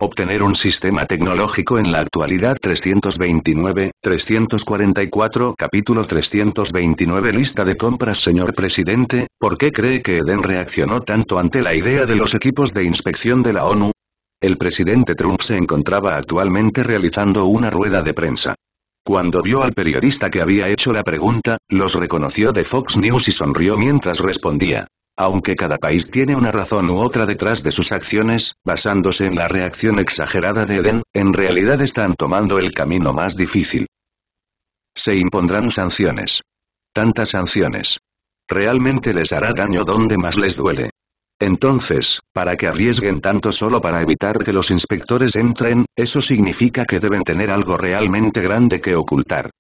Obtener un sistema tecnológico en la actualidad 329, 344 Capítulo 329 Lista de compras Señor Presidente, ¿por qué cree que Eden reaccionó tanto ante la idea de los equipos de inspección de la ONU? El presidente Trump se encontraba actualmente realizando una rueda de prensa. Cuando vio al periodista que había hecho la pregunta, los reconoció de Fox News y sonrió mientras respondía. Aunque cada país tiene una razón u otra detrás de sus acciones, basándose en la reacción exagerada de Eden, en realidad están tomando el camino más difícil. Se impondrán sanciones. Tantas sanciones. Realmente les hará daño donde más les duele. Entonces, ¿para qué arriesguen tanto solo para evitar que los inspectores entren? Eso significa que deben tener algo realmente grande que ocultar.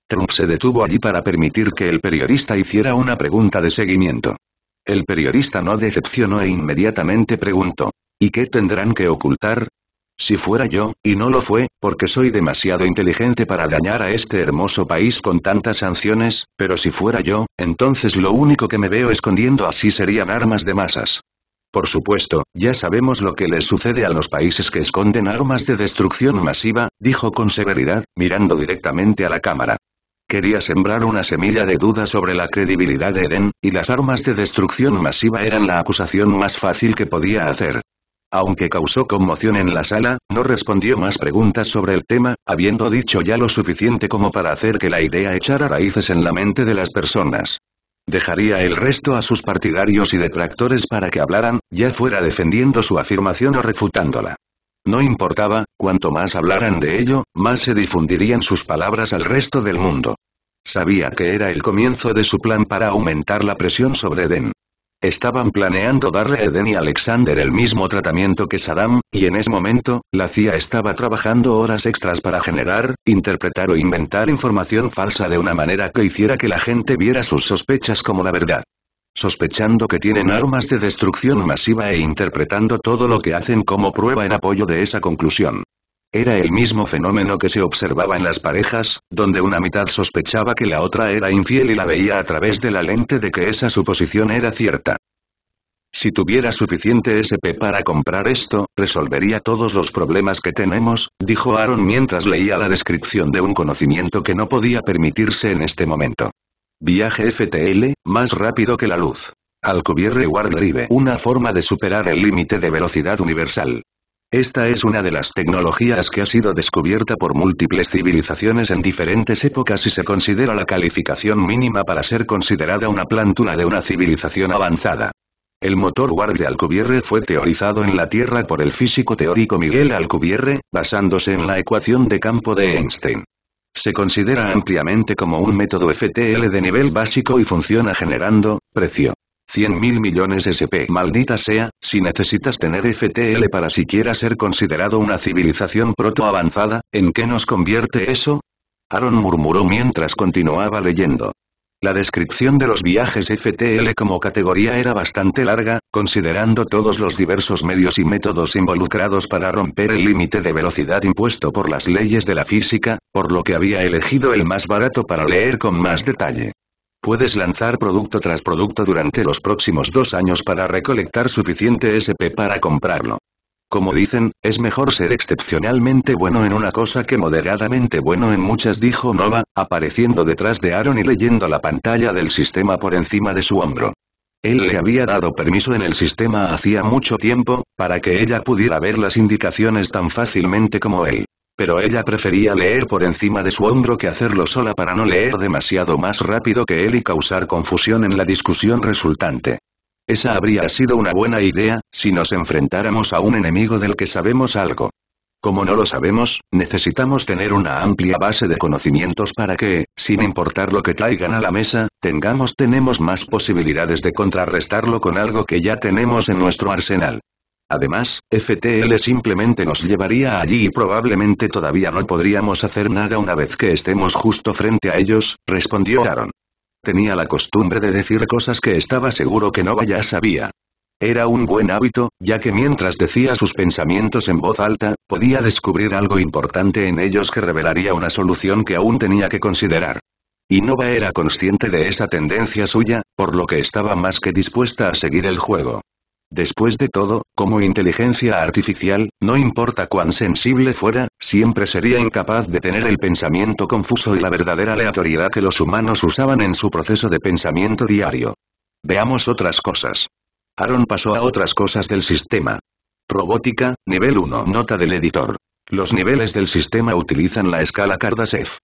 Trump se detuvo allí para permitir que el periodista hiciera una pregunta de seguimiento. El periodista no decepcionó e inmediatamente preguntó, ¿y qué tendrán que ocultar? Si fuera yo, y no lo fue, porque soy demasiado inteligente para dañar a este hermoso país con tantas sanciones, pero si fuera yo, entonces lo único que me veo escondiendo así serían armas de masas. Por supuesto, ya sabemos lo que les sucede a los países que esconden armas de destrucción masiva, dijo con severidad, mirando directamente a la cámara. Quería sembrar una semilla de duda sobre la credibilidad de Eden, y las armas de destrucción masiva eran la acusación más fácil que podía hacer. Aunque causó conmoción en la sala, no respondió más preguntas sobre el tema, habiendo dicho ya lo suficiente como para hacer que la idea echara raíces en la mente de las personas. Dejaría el resto a sus partidarios y detractores para que hablaran, ya fuera defendiendo su afirmación o refutándola. No importaba, cuanto más hablaran de ello, más se difundirían sus palabras al resto del mundo. Sabía que era el comienzo de su plan para aumentar la presión sobre Eden. Estaban planeando darle a Eden y Alexander el mismo tratamiento que Saddam, y en ese momento, la CIA estaba trabajando horas extras para generar, interpretar o inventar información falsa de una manera que hiciera que la gente viera sus sospechas como la verdad. Sospechando que tienen armas de destrucción masiva e interpretando todo lo que hacen como prueba en apoyo de esa conclusión. Era el mismo fenómeno que se observaba en las parejas, donde una mitad sospechaba que la otra era infiel y la veía a través de la lente de que esa suposición era cierta. Si tuviera suficiente SP para comprar esto, resolvería todos los problemas que tenemos, dijo Aaron mientras leía la descripción de un conocimiento que no podía permitirse en este momento. Viaje FTL, más rápido que la luz. Alcubierre Warp Drive. Una forma de superar el límite de velocidad universal. Esta es una de las tecnologías que ha sido descubierta por múltiples civilizaciones en diferentes épocas y se considera la calificación mínima para ser considerada una plántula de una civilización avanzada. El motor Warp de Alcubierre fue teorizado en la Tierra por el físico teórico Miguel Alcubierre, basándose en la ecuación de campo de Einstein. Se considera ampliamente como un método FTL de nivel básico y funciona generando precio. 100.000 millones SP. Maldita sea, si necesitas tener FTL para siquiera ser considerado una civilización proto-avanzada, ¿en qué nos convierte eso? Aaron murmuró mientras continuaba leyendo. La descripción de los viajes FTL como categoría era bastante larga, considerando todos los diversos medios y métodos involucrados para romper el límite de velocidad impuesto por las leyes de la física, por lo que había elegido el más barato para leer con más detalle. Puedes lanzar producto tras producto durante los próximos 2 años para recolectar suficiente SP para comprarlo. Como dicen, es mejor ser excepcionalmente bueno en una cosa que moderadamente bueno en muchas, dijo Nova, apareciendo detrás de Aaron y leyendo la pantalla del sistema por encima de su hombro. Él le había dado permiso en el sistema hacía mucho tiempo, para que ella pudiera ver las indicaciones tan fácilmente como él. Pero ella prefería leer por encima de su hombro que hacerlo sola para no leer demasiado más rápido que él y causar confusión en la discusión resultante. Esa habría sido una buena idea, si nos enfrentáramos a un enemigo del que sabemos algo. Como no lo sabemos, necesitamos tener una amplia base de conocimientos para que, sin importar lo que traigan a la mesa, tenemos más posibilidades de contrarrestarlo con algo que ya tenemos en nuestro arsenal. Además, FTL simplemente nos llevaría allí y probablemente todavía no podríamos hacer nada una vez que estemos justo frente a ellos, respondió Aaron. Tenía la costumbre de decir cosas que estaba seguro que Nova ya sabía. Era un buen hábito, ya que mientras decía sus pensamientos en voz alta, podía descubrir algo importante en ellos que revelaría una solución que aún tenía que considerar. Y Nova era consciente de esa tendencia suya, por lo que estaba más que dispuesta a seguir el juego. Después de todo, como inteligencia artificial, no importa cuán sensible fuera, siempre sería incapaz de tener el pensamiento confuso y la verdadera aleatoriedad que los humanos usaban en su proceso de pensamiento diario. Veamos otras cosas. Aaron pasó a otras cosas del sistema. Robótica, nivel 1. Nota del editor. Los niveles del sistema utilizan la escala Kardashev.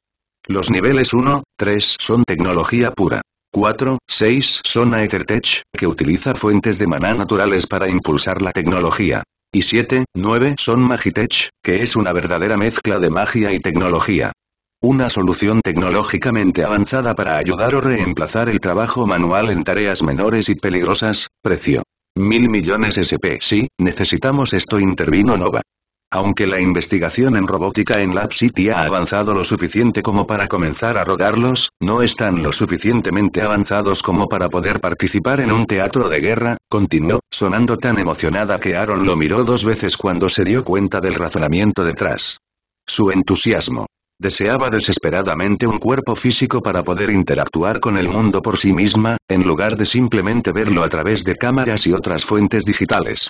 Los niveles 1, 3 son tecnología pura. 4, 6 son Aethertech, que utiliza fuentes de maná naturales para impulsar la tecnología. Y 7, 9 son Magitech, que es una verdadera mezcla de magia y tecnología. Una solución tecnológicamente avanzada para ayudar o reemplazar el trabajo manual en tareas menores y peligrosas. Precio: 1000 millones SP. Sí, necesitamos esto, intervino Nova. Aunque la investigación en robótica en Lab City ha avanzado lo suficiente como para comenzar a rodarlos, no están lo suficientemente avanzados como para poder participar en un teatro de guerra, continuó, sonando tan emocionada que Aaron lo miró 2 veces cuando se dio cuenta del razonamiento detrás. Su entusiasmo. Deseaba desesperadamente un cuerpo físico para poder interactuar con el mundo por sí misma, en lugar de simplemente verlo a través de cámaras y otras fuentes digitales.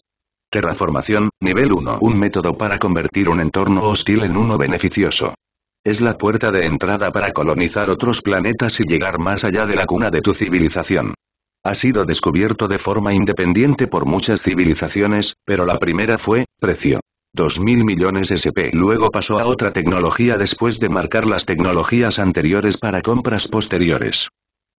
Terraformación, nivel 1. Un método para convertir un entorno hostil en uno beneficioso. Es la puerta de entrada para colonizar otros planetas y llegar más allá de la cuna de tu civilización. Ha sido descubierto de forma independiente por muchas civilizaciones, pero la primera fue, precio: 2000 millones SP. Luego pasó a otra tecnología después de marcar las tecnologías anteriores para compras posteriores.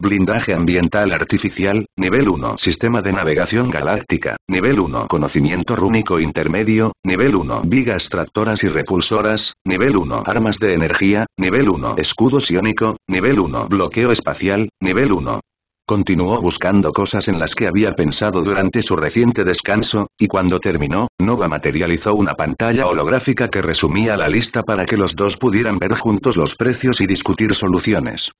Blindaje ambiental artificial, nivel 1. Sistema de navegación galáctica, nivel 1. Conocimiento rúnico intermedio, nivel 1. Vigas tractoras y repulsoras, nivel 1. Armas de energía, nivel 1. Escudo psiónico, nivel 1. Bloqueo espacial, nivel 1. Continuó buscando cosas en las que había pensado durante su reciente descanso, y cuando terminó, Nova materializó una pantalla holográfica que resumía la lista para que los dos pudieran ver juntos los precios y discutir soluciones.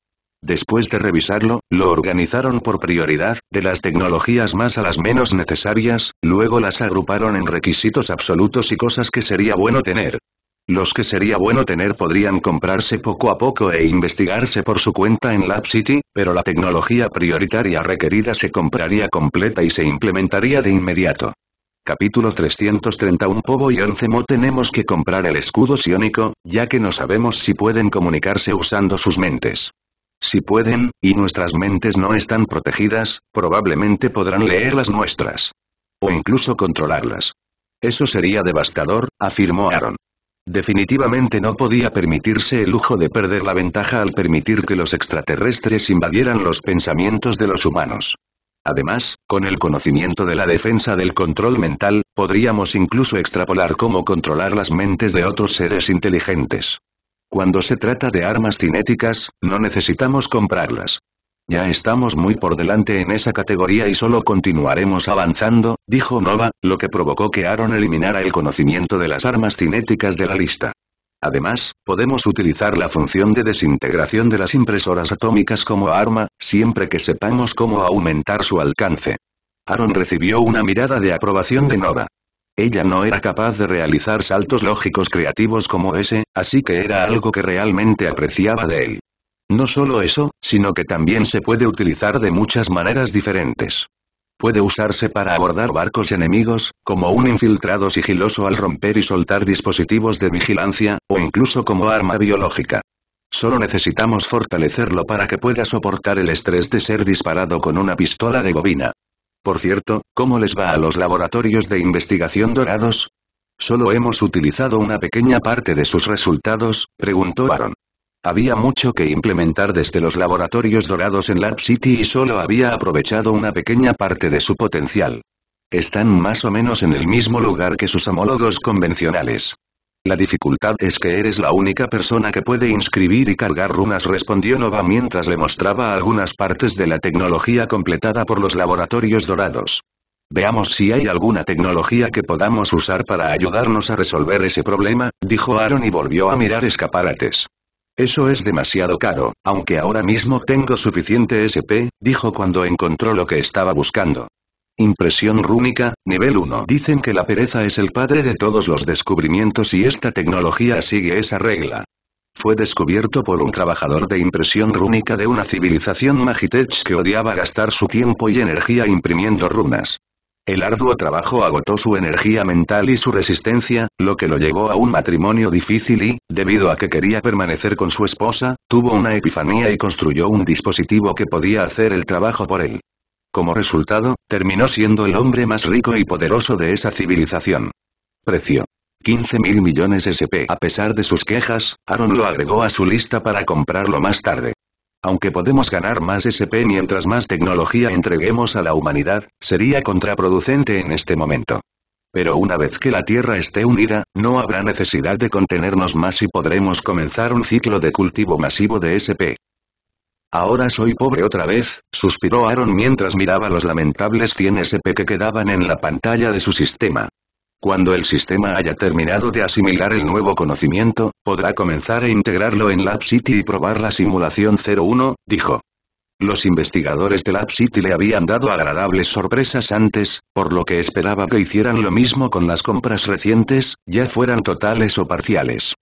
Después de revisarlo, lo organizaron por prioridad, de las tecnologías más a las menos necesarias, luego las agruparon en requisitos absolutos y cosas que sería bueno tener. Los que sería bueno tener podrían comprarse poco a poco e investigarse por su cuenta en Lab City, pero la tecnología prioritaria requerida se compraría completa y se implementaría de inmediato. Capítulo 331 Povo y 11 Mo. Tenemos que comprar el escudo psiónico, ya que no sabemos si pueden comunicarse usando sus mentes. Si pueden, y nuestras mentes no están protegidas, probablemente podrán leer las nuestras. O incluso controlarlas. Eso sería devastador, afirmó Aaron. Definitivamente no podía permitirse el lujo de perder la ventaja al permitir que los extraterrestres invadieran los pensamientos de los humanos. Además, con el conocimiento de la defensa del control mental, podríamos incluso extrapolar cómo controlar las mentes de otros seres inteligentes. Cuando se trata de armas cinéticas, no necesitamos comprarlas. Ya estamos muy por delante en esa categoría y solo continuaremos avanzando, dijo Nova, lo que provocó que Aaron eliminara el conocimiento de las armas cinéticas de la lista. Además, podemos utilizar la función de desintegración de las impresoras atómicas como arma, siempre que sepamos cómo aumentar su alcance. Aaron recibió una mirada de aprobación de Nova. Ella no era capaz de realizar saltos lógicos creativos como ese, así que era algo que realmente apreciaba de él. No solo eso, sino que también se puede utilizar de muchas maneras diferentes. Puede usarse para abordar barcos enemigos, como un infiltrado sigiloso al romper y soltar dispositivos de vigilancia, o incluso como arma biológica. Solo necesitamos fortalecerlo para que pueda soportar el estrés de ser disparado con una pistola de bobina. Por cierto, ¿cómo les va a los laboratorios de investigación dorados? ¿Solo hemos utilizado una pequeña parte de sus resultados?, preguntó Aaron. Había mucho que implementar desde los laboratorios dorados en Lab City y solo había aprovechado una pequeña parte de su potencial. Están más o menos en el mismo lugar que sus homólogos convencionales. La dificultad es que eres la única persona que puede inscribir y cargar runas, respondió Nova mientras le mostraba algunas partes de la tecnología completada por los laboratorios dorados. Veamos si hay alguna tecnología que podamos usar para ayudarnos a resolver ese problema, dijo Aaron y volvió a mirar escaparates. Eso es demasiado caro, aunque ahora mismo tengo suficiente SP, dijo cuando encontró lo que estaba buscando. Impresión rúnica, nivel 1. Dicen que la pereza es el padre de todos los descubrimientos y esta tecnología sigue esa regla. Fue descubierto por un trabajador de impresión rúnica de una civilización Magitech que odiaba gastar su tiempo y energía imprimiendo runas. El arduo trabajo agotó su energía mental y su resistencia, lo que lo llevó a un matrimonio difícil y, debido a que quería permanecer con su esposa, tuvo una epifanía y construyó un dispositivo que podía hacer el trabajo por él. Como resultado, terminó siendo el hombre más rico y poderoso de esa civilización. Precio: 15.000 millones SP. A pesar de sus quejas, Aaron lo agregó a su lista para comprarlo más tarde. Aunque podemos ganar más SP mientras más tecnología entreguemos a la humanidad, sería contraproducente en este momento. Pero una vez que la Tierra esté unida, no habrá necesidad de contenernos más y podremos comenzar un ciclo de cultivo masivo de SP. Ahora soy pobre otra vez, suspiró Aaron mientras miraba los lamentables 100 SP que quedaban en la pantalla de su sistema. Cuando el sistema haya terminado de asimilar el nuevo conocimiento, podrá comenzar a integrarlo en Lab City y probar la simulación 01, dijo. Los investigadores de Lab City le habían dado agradables sorpresas antes, por lo que esperaba que hicieran lo mismo con las compras recientes, ya fueran totales o parciales.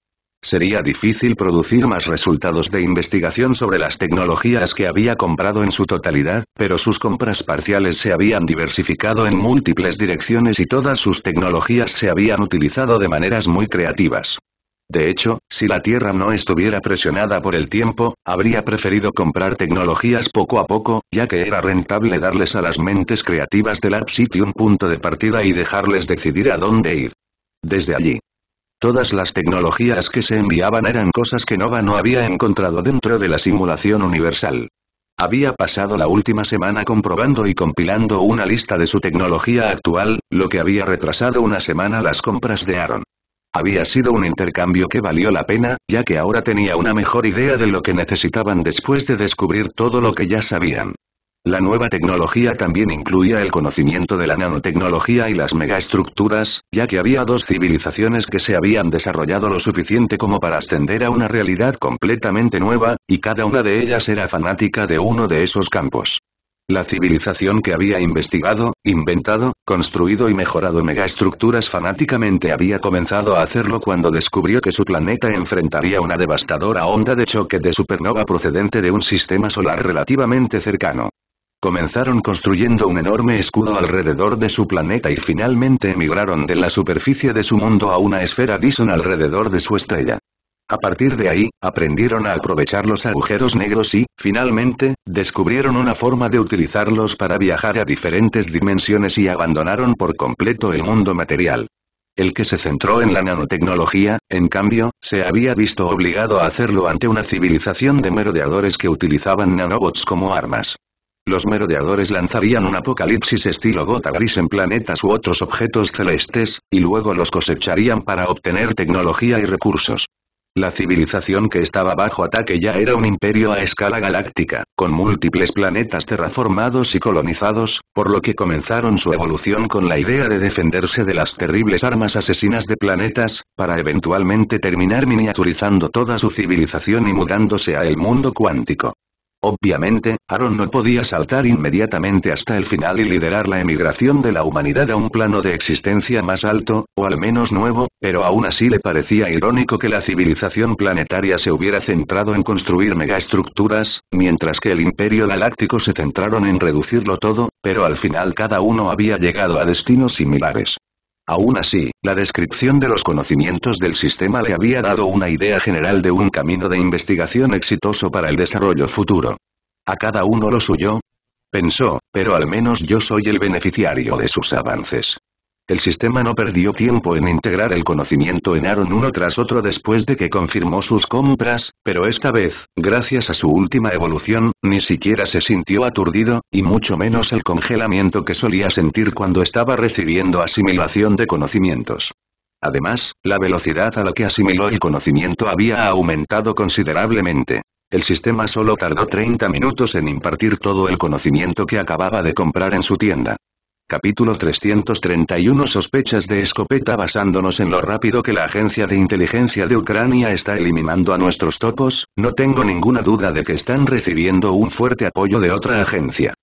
Sería difícil producir más resultados de investigación sobre las tecnologías que había comprado en su totalidad, pero sus compras parciales se habían diversificado en múltiples direcciones y todas sus tecnologías se habían utilizado de maneras muy creativas. De hecho, si la Tierra no estuviera presionada por el tiempo, habría preferido comprar tecnologías poco a poco, ya que era rentable darles a las mentes creativas de Lab City un punto de partida y dejarles decidir a dónde ir. Desde allí, todas las tecnologías que se enviaban eran cosas que Nova no había encontrado dentro de la simulación universal. Había pasado la última semana comprobando y compilando una lista de su tecnología actual, lo que había retrasado una semana las compras de Aaron. Había sido un intercambio que valió la pena, ya que ahora tenía una mejor idea de lo que necesitaban después de descubrir todo lo que ya sabían. La nueva tecnología también incluía el conocimiento de la nanotecnología y las megaestructuras, ya que había dos civilizaciones que se habían desarrollado lo suficiente como para ascender a una realidad completamente nueva, y cada una de ellas era fanática de uno de esos campos. La civilización que había investigado, inventado, construido y mejorado megaestructuras fanáticamente había comenzado a hacerlo cuando descubrió que su planeta enfrentaría una devastadora onda de choque de supernova procedente de un sistema solar relativamente cercano. Comenzaron construyendo un enorme escudo alrededor de su planeta y finalmente emigraron de la superficie de su mundo a una esfera Dyson alrededor de su estrella. A partir de ahí, aprendieron a aprovechar los agujeros negros y, finalmente, descubrieron una forma de utilizarlos para viajar a diferentes dimensiones y abandonaron por completo el mundo material. El que se centró en la nanotecnología, en cambio, se había visto obligado a hacerlo ante una civilización de merodeadores que utilizaban nanobots como armas. Los merodeadores lanzarían un apocalipsis estilo gota gris en planetas u otros objetos celestes, y luego los cosecharían para obtener tecnología y recursos. La civilización que estaba bajo ataque ya era un imperio a escala galáctica, con múltiples planetas terraformados y colonizados, por lo que comenzaron su evolución con la idea de defenderse de las terribles armas asesinas de planetas, para eventualmente terminar miniaturizando toda su civilización y mudándose a el mundo cuántico. Obviamente, Aaron no podía saltar inmediatamente hasta el final y liderar la emigración de la humanidad a un plano de existencia más alto, o al menos nuevo, pero aún así le parecía irónico que la civilización planetaria se hubiera centrado en construir megaestructuras, mientras que el Imperio Galáctico se centraron en reducirlo todo, pero al final cada uno había llegado a destinos similares. Aún así, la descripción de los conocimientos del sistema le había dado una idea general de un camino de investigación exitoso para el desarrollo futuro. ¿A cada uno lo suyo?, pensó, pero al menos yo soy el beneficiario de sus avances. El sistema no perdió tiempo en integrar el conocimiento en Aaron uno tras otro después de que confirmó sus compras, pero esta vez, gracias a su última evolución, ni siquiera se sintió aturdido, y mucho menos el congelamiento que solía sentir cuando estaba recibiendo asimilación de conocimientos. Además, la velocidad a la que asimiló el conocimiento había aumentado considerablemente. El sistema solo tardó 30 minutos en impartir todo el conocimiento que acababa de comprar en su tienda. Capítulo 331 Sospechas de escopeta. Basándonos en lo rápido que la agencia de inteligencia de Ucrania está eliminando a nuestros topos, no tengo ninguna duda de que están recibiendo un fuerte apoyo de otra agencia.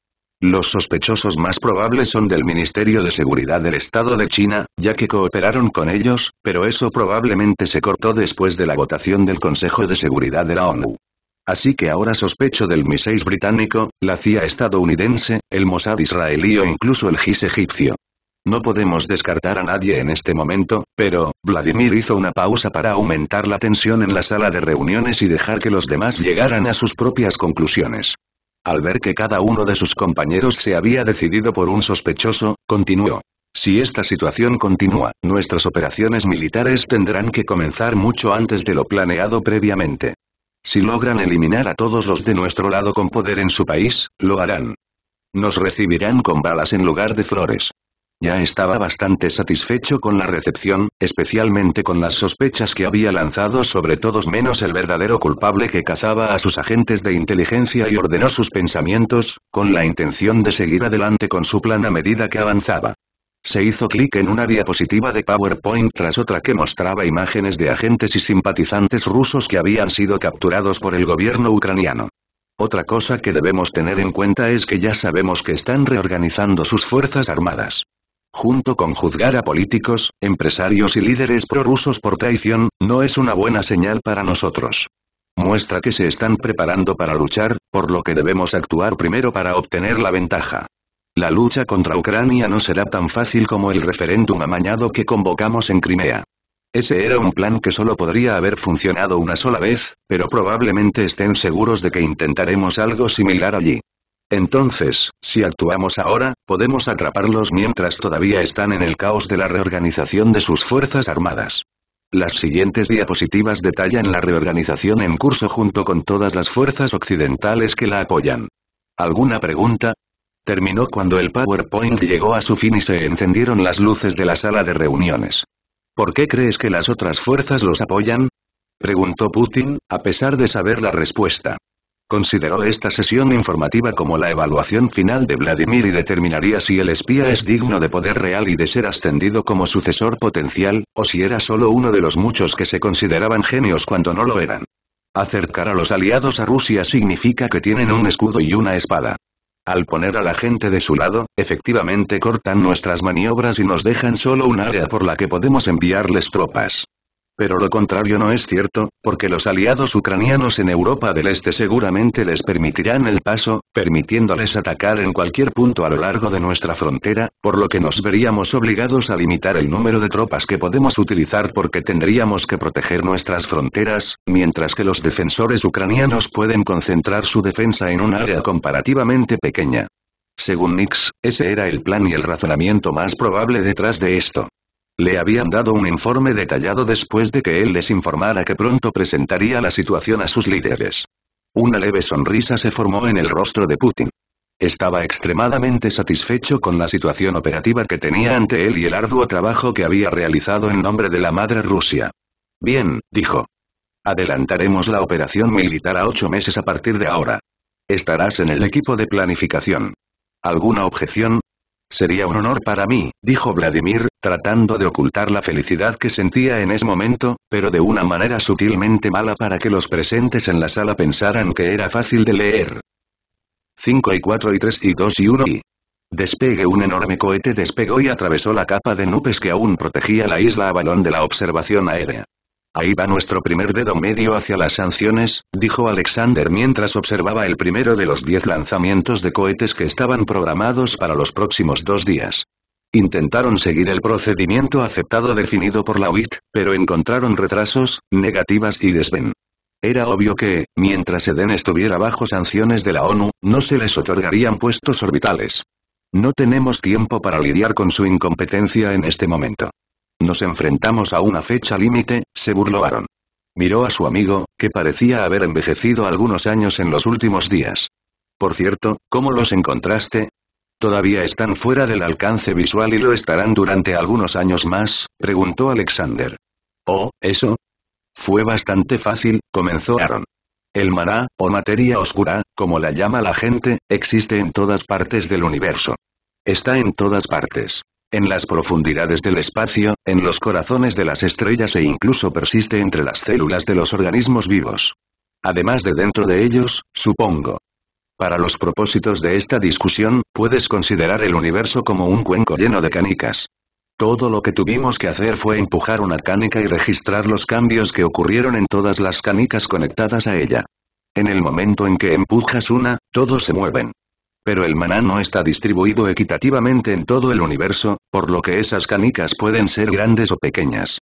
Los sospechosos más probables son del Ministerio de Seguridad del Estado de China, ya que cooperaron con ellos, pero eso probablemente se cortó después de la votación del Consejo de Seguridad de la ONU. Así que ahora sospecho del MI6 británico, la CIA estadounidense, el Mossad israelí o incluso el GIS egipcio. No podemos descartar a nadie en este momento, pero, Vladimir hizo una pausa para aumentar la tensión en la sala de reuniones y dejar que los demás llegaran a sus propias conclusiones. Al ver que cada uno de sus compañeros se había decidido por un sospechoso, continuó. Si esta situación continúa, nuestras operaciones militares tendrán que comenzar mucho antes de lo planeado previamente. Si logran eliminar a todos los de nuestro lado con poder en su país, lo harán. Nos recibirán con balas en lugar de flores. Ya estaba bastante satisfecho con la recepción, especialmente con las sospechas que había lanzado sobre todos menos el verdadero culpable que cazaba a sus agentes de inteligencia y ordenó sus pensamientos, con la intención de seguir adelante con su plan a medida que avanzaba. Se hizo clic en una diapositiva de PowerPoint tras otra que mostraba imágenes de agentes y simpatizantes rusos que habían sido capturados por el gobierno ucraniano. Otra cosa que debemos tener en cuenta es que ya sabemos que están reorganizando sus fuerzas armadas. Junto con juzgar a políticos, empresarios y líderes prorrusos por traición, no es una buena señal para nosotros. Muestra que se están preparando para luchar, por lo que debemos actuar primero para obtener la ventaja. La lucha contra Ucrania no será tan fácil como el referéndum amañado que convocamos en Crimea. Ese era un plan que solo podría haber funcionado una sola vez, pero probablemente estén seguros de que intentaremos algo similar allí. Entonces, si actuamos ahora, podemos atraparlos mientras todavía están en el caos de la reorganización de sus fuerzas armadas. Las siguientes diapositivas detallan la reorganización en curso junto con todas las fuerzas occidentales que la apoyan. ¿Alguna pregunta? Terminó cuando el PowerPoint llegó a su fin y se encendieron las luces de la sala de reuniones. ¿Por qué crees que las otras fuerzas los apoyan? Preguntó Putin, a pesar de saber la respuesta. Consideró esta sesión informativa como la evaluación final de Vladimir y determinaría si el espía es digno de poder real y de ser ascendido como sucesor potencial, o si era solo uno de los muchos que se consideraban genios cuando no lo eran. Acercar a los aliados a Rusia significa que tienen un escudo y una espada. Al poner a la gente de su lado, efectivamente cortan nuestras maniobras y nos dejan solo un área por la que podemos enviarles tropas. Pero lo contrario no es cierto, porque los aliados ucranianos en Europa del Este seguramente les permitirán el paso, permitiéndoles atacar en cualquier punto a lo largo de nuestra frontera, por lo que nos veríamos obligados a limitar el número de tropas que podemos utilizar porque tendríamos que proteger nuestras fronteras, mientras que los defensores ucranianos pueden concentrar su defensa en un área comparativamente pequeña. Según Nix, ese era el plan y el razonamiento más probable detrás de esto. Le habían dado un informe detallado después de que él les informara que pronto presentaría la situación a sus líderes. Una leve sonrisa se formó en el rostro de Putin. Estaba extremadamente satisfecho con la situación operativa que tenía ante él y el arduo trabajo que había realizado en nombre de la madre Rusia. Bien, dijo. Adelantaremos la operación militar a 8 meses a partir de ahora. Estarás en el equipo de planificación. ¿Alguna objeción? Sería un honor para mí, dijo Vladimir, tratando de ocultar la felicidad que sentía en ese momento, pero de una manera sutilmente mala para que los presentes en la sala pensaran que era fácil de leer. 5 y 4 y 3 y 2 y 1 y... Despegue. Un enorme cohete despegó y atravesó la capa de nubes que aún protegía la isla Avalon de la observación aérea. Ahí va nuestro primer dedo medio hacia las sanciones, dijo Alexander mientras observaba el primero de los 10 lanzamientos de cohetes que estaban programados para los próximos 2 días. Intentaron seguir el procedimiento aceptado definido por la UIT, pero encontraron retrasos, negativas y desdén. Era obvio que, mientras Eden estuviera bajo sanciones de la ONU, no se les otorgarían puestos orbitales. No tenemos tiempo para lidiar con su incompetencia en este momento. Nos enfrentamos a una fecha límite, se burló Aaron. Miró a su amigo, que parecía haber envejecido algunos años en los últimos días. Por cierto, ¿cómo los encontraste? ¿Todavía están fuera del alcance visual y lo estarán durante algunos años más?, preguntó Alexander. Oh, ¿eso? Fue bastante fácil, comenzó Aaron. El maná, o materia oscura, como la llama la gente, existe en todas partes del universo. Está en todas partes. En las profundidades del espacio, en los corazones de las estrellas e incluso persiste entre las células de los organismos vivos. Además de dentro de ellos, supongo. Para los propósitos de esta discusión, puedes considerar el universo como un cuenco lleno de canicas. Todo lo que tuvimos que hacer fue empujar una canica y registrar los cambios que ocurrieron en todas las canicas conectadas a ella. En el momento en que empujas una, todos se mueven. Pero el maná no está distribuido equitativamente en todo el universo, por lo que esas canicas pueden ser grandes o pequeñas.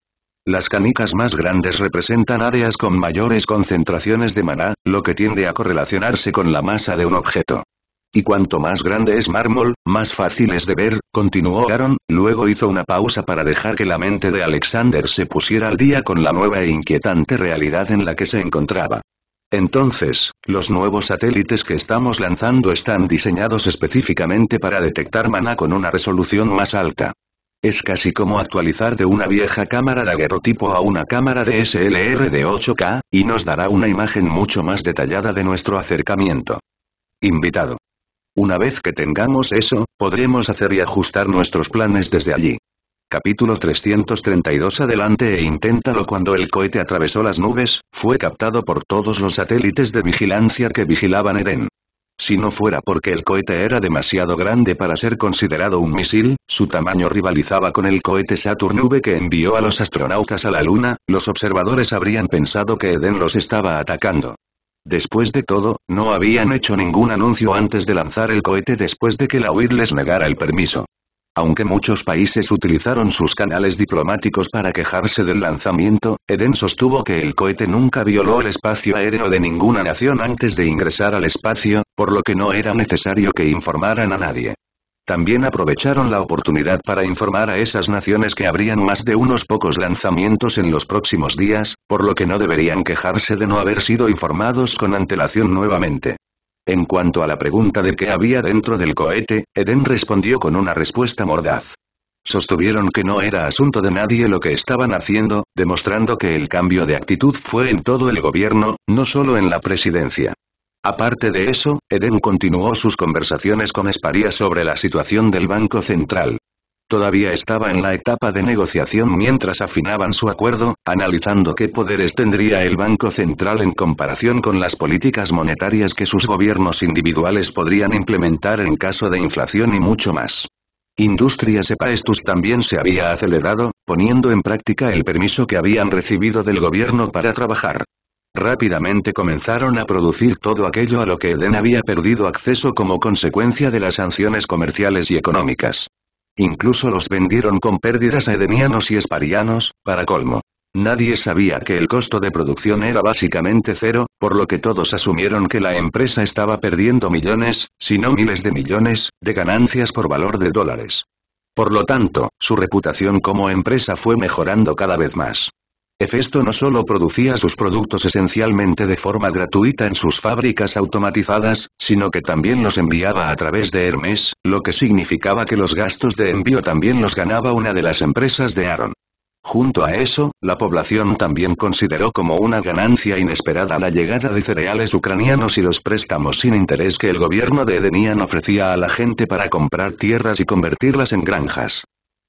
Las canicas más grandes representan áreas con mayores concentraciones de maná, lo que tiende a correlacionarse con la masa de un objeto. Y cuanto más grande es mármol, más fácil es de ver, continuó Aaron, luego hizo una pausa para dejar que la mente de Alexander se pusiera al día con la nueva e inquietante realidad en la que se encontraba. Entonces, los nuevos satélites que estamos lanzando están diseñados específicamente para detectar maná con una resolución más alta. Es casi como actualizar de una vieja cámara daguerrotipo a una cámara DSLR de 8K, y nos dará una imagen mucho más detallada de nuestro acercamiento. Invitado. Una vez que tengamos eso, podremos hacer y ajustar nuestros planes desde allí. Capítulo 332. Adelante e inténtalo. Cuando el cohete atravesó las nubes, fue captado por todos los satélites de vigilancia que vigilaban Eden. Si no fuera porque el cohete era demasiado grande para ser considerado un misil, su tamaño rivalizaba con el cohete Saturn V que envió a los astronautas a la Luna, los observadores habrían pensado que Eden los estaba atacando. Después de todo, no habían hecho ningún anuncio antes de lanzar el cohete después de que la UID les negara el permiso. Aunque muchos países utilizaron sus canales diplomáticos para quejarse del lanzamiento, Eden sostuvo que el cohete nunca violó el espacio aéreo de ninguna nación antes de ingresar al espacio, por lo que no era necesario que informaran a nadie. También aprovecharon la oportunidad para informar a esas naciones que habrían más de unos pocos lanzamientos en los próximos días, por lo que no deberían quejarse de no haber sido informados con antelación nuevamente. En cuanto a la pregunta de qué había dentro del cohete, Eden respondió con una respuesta mordaz. Sostuvieron que no era asunto de nadie lo que estaban haciendo, demostrando que el cambio de actitud fue en todo el gobierno, no solo en la presidencia. Aparte de eso, Eden continuó sus conversaciones con Esparia sobre la situación del Banco Central. Todavía estaba en la etapa de negociación mientras afinaban su acuerdo, analizando qué poderes tendría el Banco Central en comparación con las políticas monetarias que sus gobiernos individuales podrían implementar en caso de inflación y mucho más. Industria Sepaestus también se había acelerado, poniendo en práctica el permiso que habían recibido del gobierno para trabajar. Rápidamente comenzaron a producir todo aquello a lo que Eden había perdido acceso como consecuencia de las sanciones comerciales y económicas. Incluso los vendieron con pérdidas a edenianos y esparianos, para colmo. Nadie sabía que el costo de producción era básicamente cero, por lo que todos asumieron que la empresa estaba perdiendo millones, si no miles de millones, de ganancias por valor de dólares. Por lo tanto, su reputación como empresa fue mejorando cada vez más. Hefesto no solo producía sus productos esencialmente de forma gratuita en sus fábricas automatizadas, sino que también los enviaba a través de Hermes, lo que significaba que los gastos de envío también los ganaba una de las empresas de Aaron. Junto a eso, la población también consideró como una ganancia inesperada la llegada de cereales ucranianos y los préstamos sin interés que el gobierno de Edenian ofrecía a la gente para comprar tierras y convertirlas en granjas.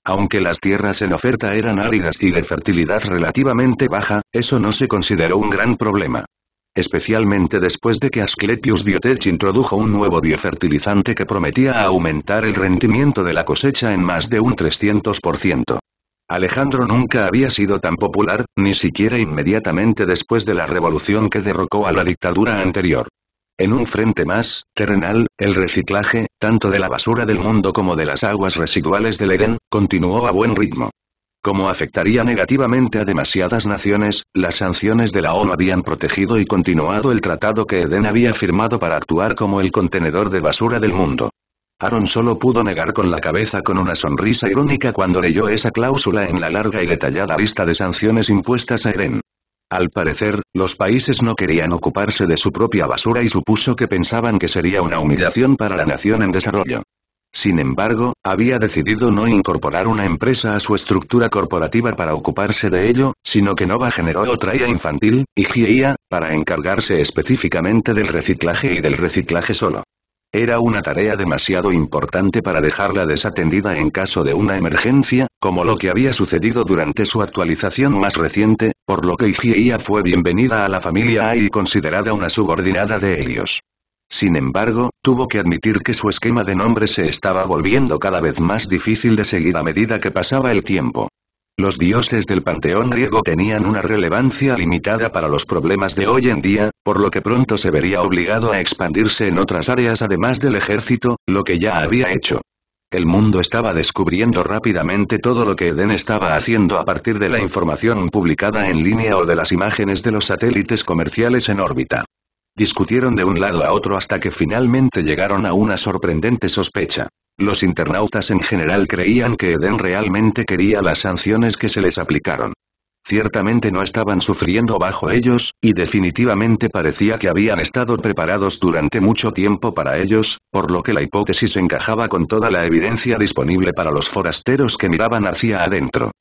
Aunque las tierras en oferta eran áridas y de fertilidad relativamente baja, eso no se consideró un gran problema. Especialmente después de que Asclepius Biotech introdujo un nuevo biofertilizante que prometía aumentar el rendimiento de la cosecha en más de un 300%. Alejandro nunca había sido tan popular, ni siquiera inmediatamente después de la revolución que derrocó a la dictadura anterior. En un frente más terrenal, el reciclaje, tanto de la basura del mundo como de las aguas residuales del Edén, continuó a buen ritmo. Como afectaría negativamente a demasiadas naciones, las sanciones de la ONU habían protegido y continuado el tratado que Edén había firmado para actuar como el contenedor de basura del mundo. Aaron solo pudo negar con la cabeza con una sonrisa irónica cuando leyó esa cláusula en la larga y detallada lista de sanciones impuestas a Edén. Al parecer, los países no querían ocuparse de su propia basura y supuso que pensaban que sería una humillación para la nación en desarrollo. Sin embargo, había decidido no incorporar una empresa a su estructura corporativa para ocuparse de ello, sino que Nova generó otra IA infantil, IGIA, para encargarse específicamente del reciclaje y del reciclaje solo. Era una tarea demasiado importante para dejarla desatendida en caso de una emergencia, como lo que había sucedido durante su actualización más reciente, por lo que IGIA fue bienvenida a la familia A y considerada una subordinada de Helios. Sin embargo, tuvo que admitir que su esquema de nombres se estaba volviendo cada vez más difícil de seguir a medida que pasaba el tiempo. Los dioses del panteón griego tenían una relevancia limitada para los problemas de hoy en día, por lo que pronto se vería obligado a expandirse en otras áreas además del ejército, lo que ya había hecho. El mundo estaba descubriendo rápidamente todo lo que Eden estaba haciendo a partir de la información publicada en línea o de las imágenes de los satélites comerciales en órbita. Discutieron de un lado a otro hasta que finalmente llegaron a una sorprendente sospecha. Los internautas en general creían que Eden realmente quería las sanciones que se les aplicaron. Ciertamente no estaban sufriendo bajo ellos, y definitivamente parecía que habían estado preparados durante mucho tiempo para ellos, por lo que la hipótesis encajaba con toda la evidencia disponible para los forasteros que miraban hacia adentro.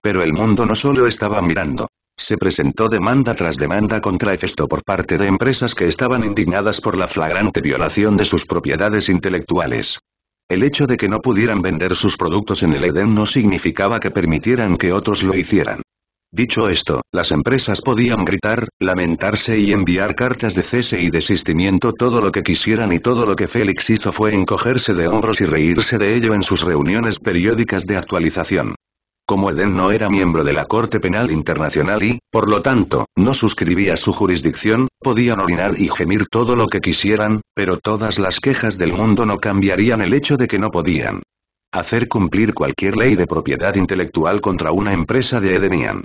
Pero el mundo no solo estaba mirando. Se presentó demanda tras demanda contra Hefesto por parte de empresas que estaban indignadas por la flagrante violación de sus propiedades intelectuales. El hecho de que no pudieran vender sus productos en el Edén no significaba que permitieran que otros lo hicieran. Dicho esto, las empresas podían gritar, lamentarse y enviar cartas de cese y desistimiento todo lo que quisieran, y todo lo que Félix hizo fue encogerse de hombros y reírse de ello en sus reuniones periódicas de actualización. Como Eden no era miembro de la Corte Penal Internacional y, por lo tanto, no suscribía su jurisdicción, podían orinar y gemir todo lo que quisieran, pero todas las quejas del mundo no cambiarían el hecho de que no podían hacer cumplir cualquier ley de propiedad intelectual contra una empresa de Edenian.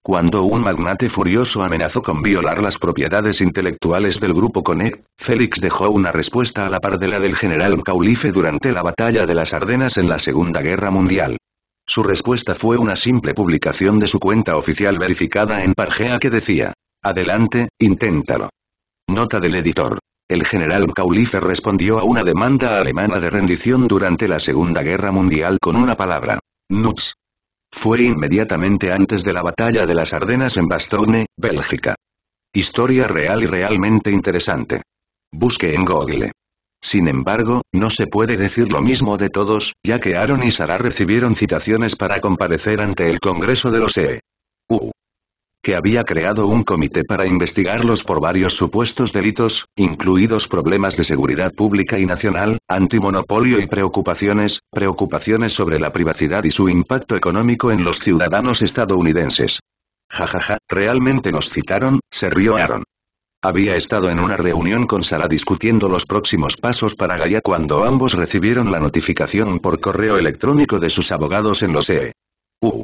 Cuando un magnate furioso amenazó con violar las propiedades intelectuales del grupo Connect, Félix dejó una respuesta a la par de la del general Caulife durante la batalla de las Ardenas en la Segunda Guerra Mundial. Su respuesta fue una simple publicación de su cuenta oficial verificada en Pargea que decía: "Adelante, inténtalo". Nota del editor. El general Caulife respondió a una demanda alemana de rendición durante la Segunda Guerra Mundial con una palabra: Nuts. Fue inmediatamente antes de la batalla de las Ardenas en Bastogne, Bélgica. Historia real y realmente interesante. Busque en Google. Sin embargo, no se puede decir lo mismo de todos, ya que Aaron y Sarah recibieron citaciones para comparecer ante el Congreso de los EU. Que había creado un comité para investigarlos por varios supuestos delitos, incluidos problemas de seguridad pública y nacional, antimonopolio y preocupaciones sobre la privacidad y su impacto económico en los ciudadanos estadounidenses. Jajaja, ¿realmente nos citaron?, se rió Aaron. Había estado en una reunión con Sarah discutiendo los próximos pasos para Gaia cuando ambos recibieron la notificación por correo electrónico de sus abogados en los EU.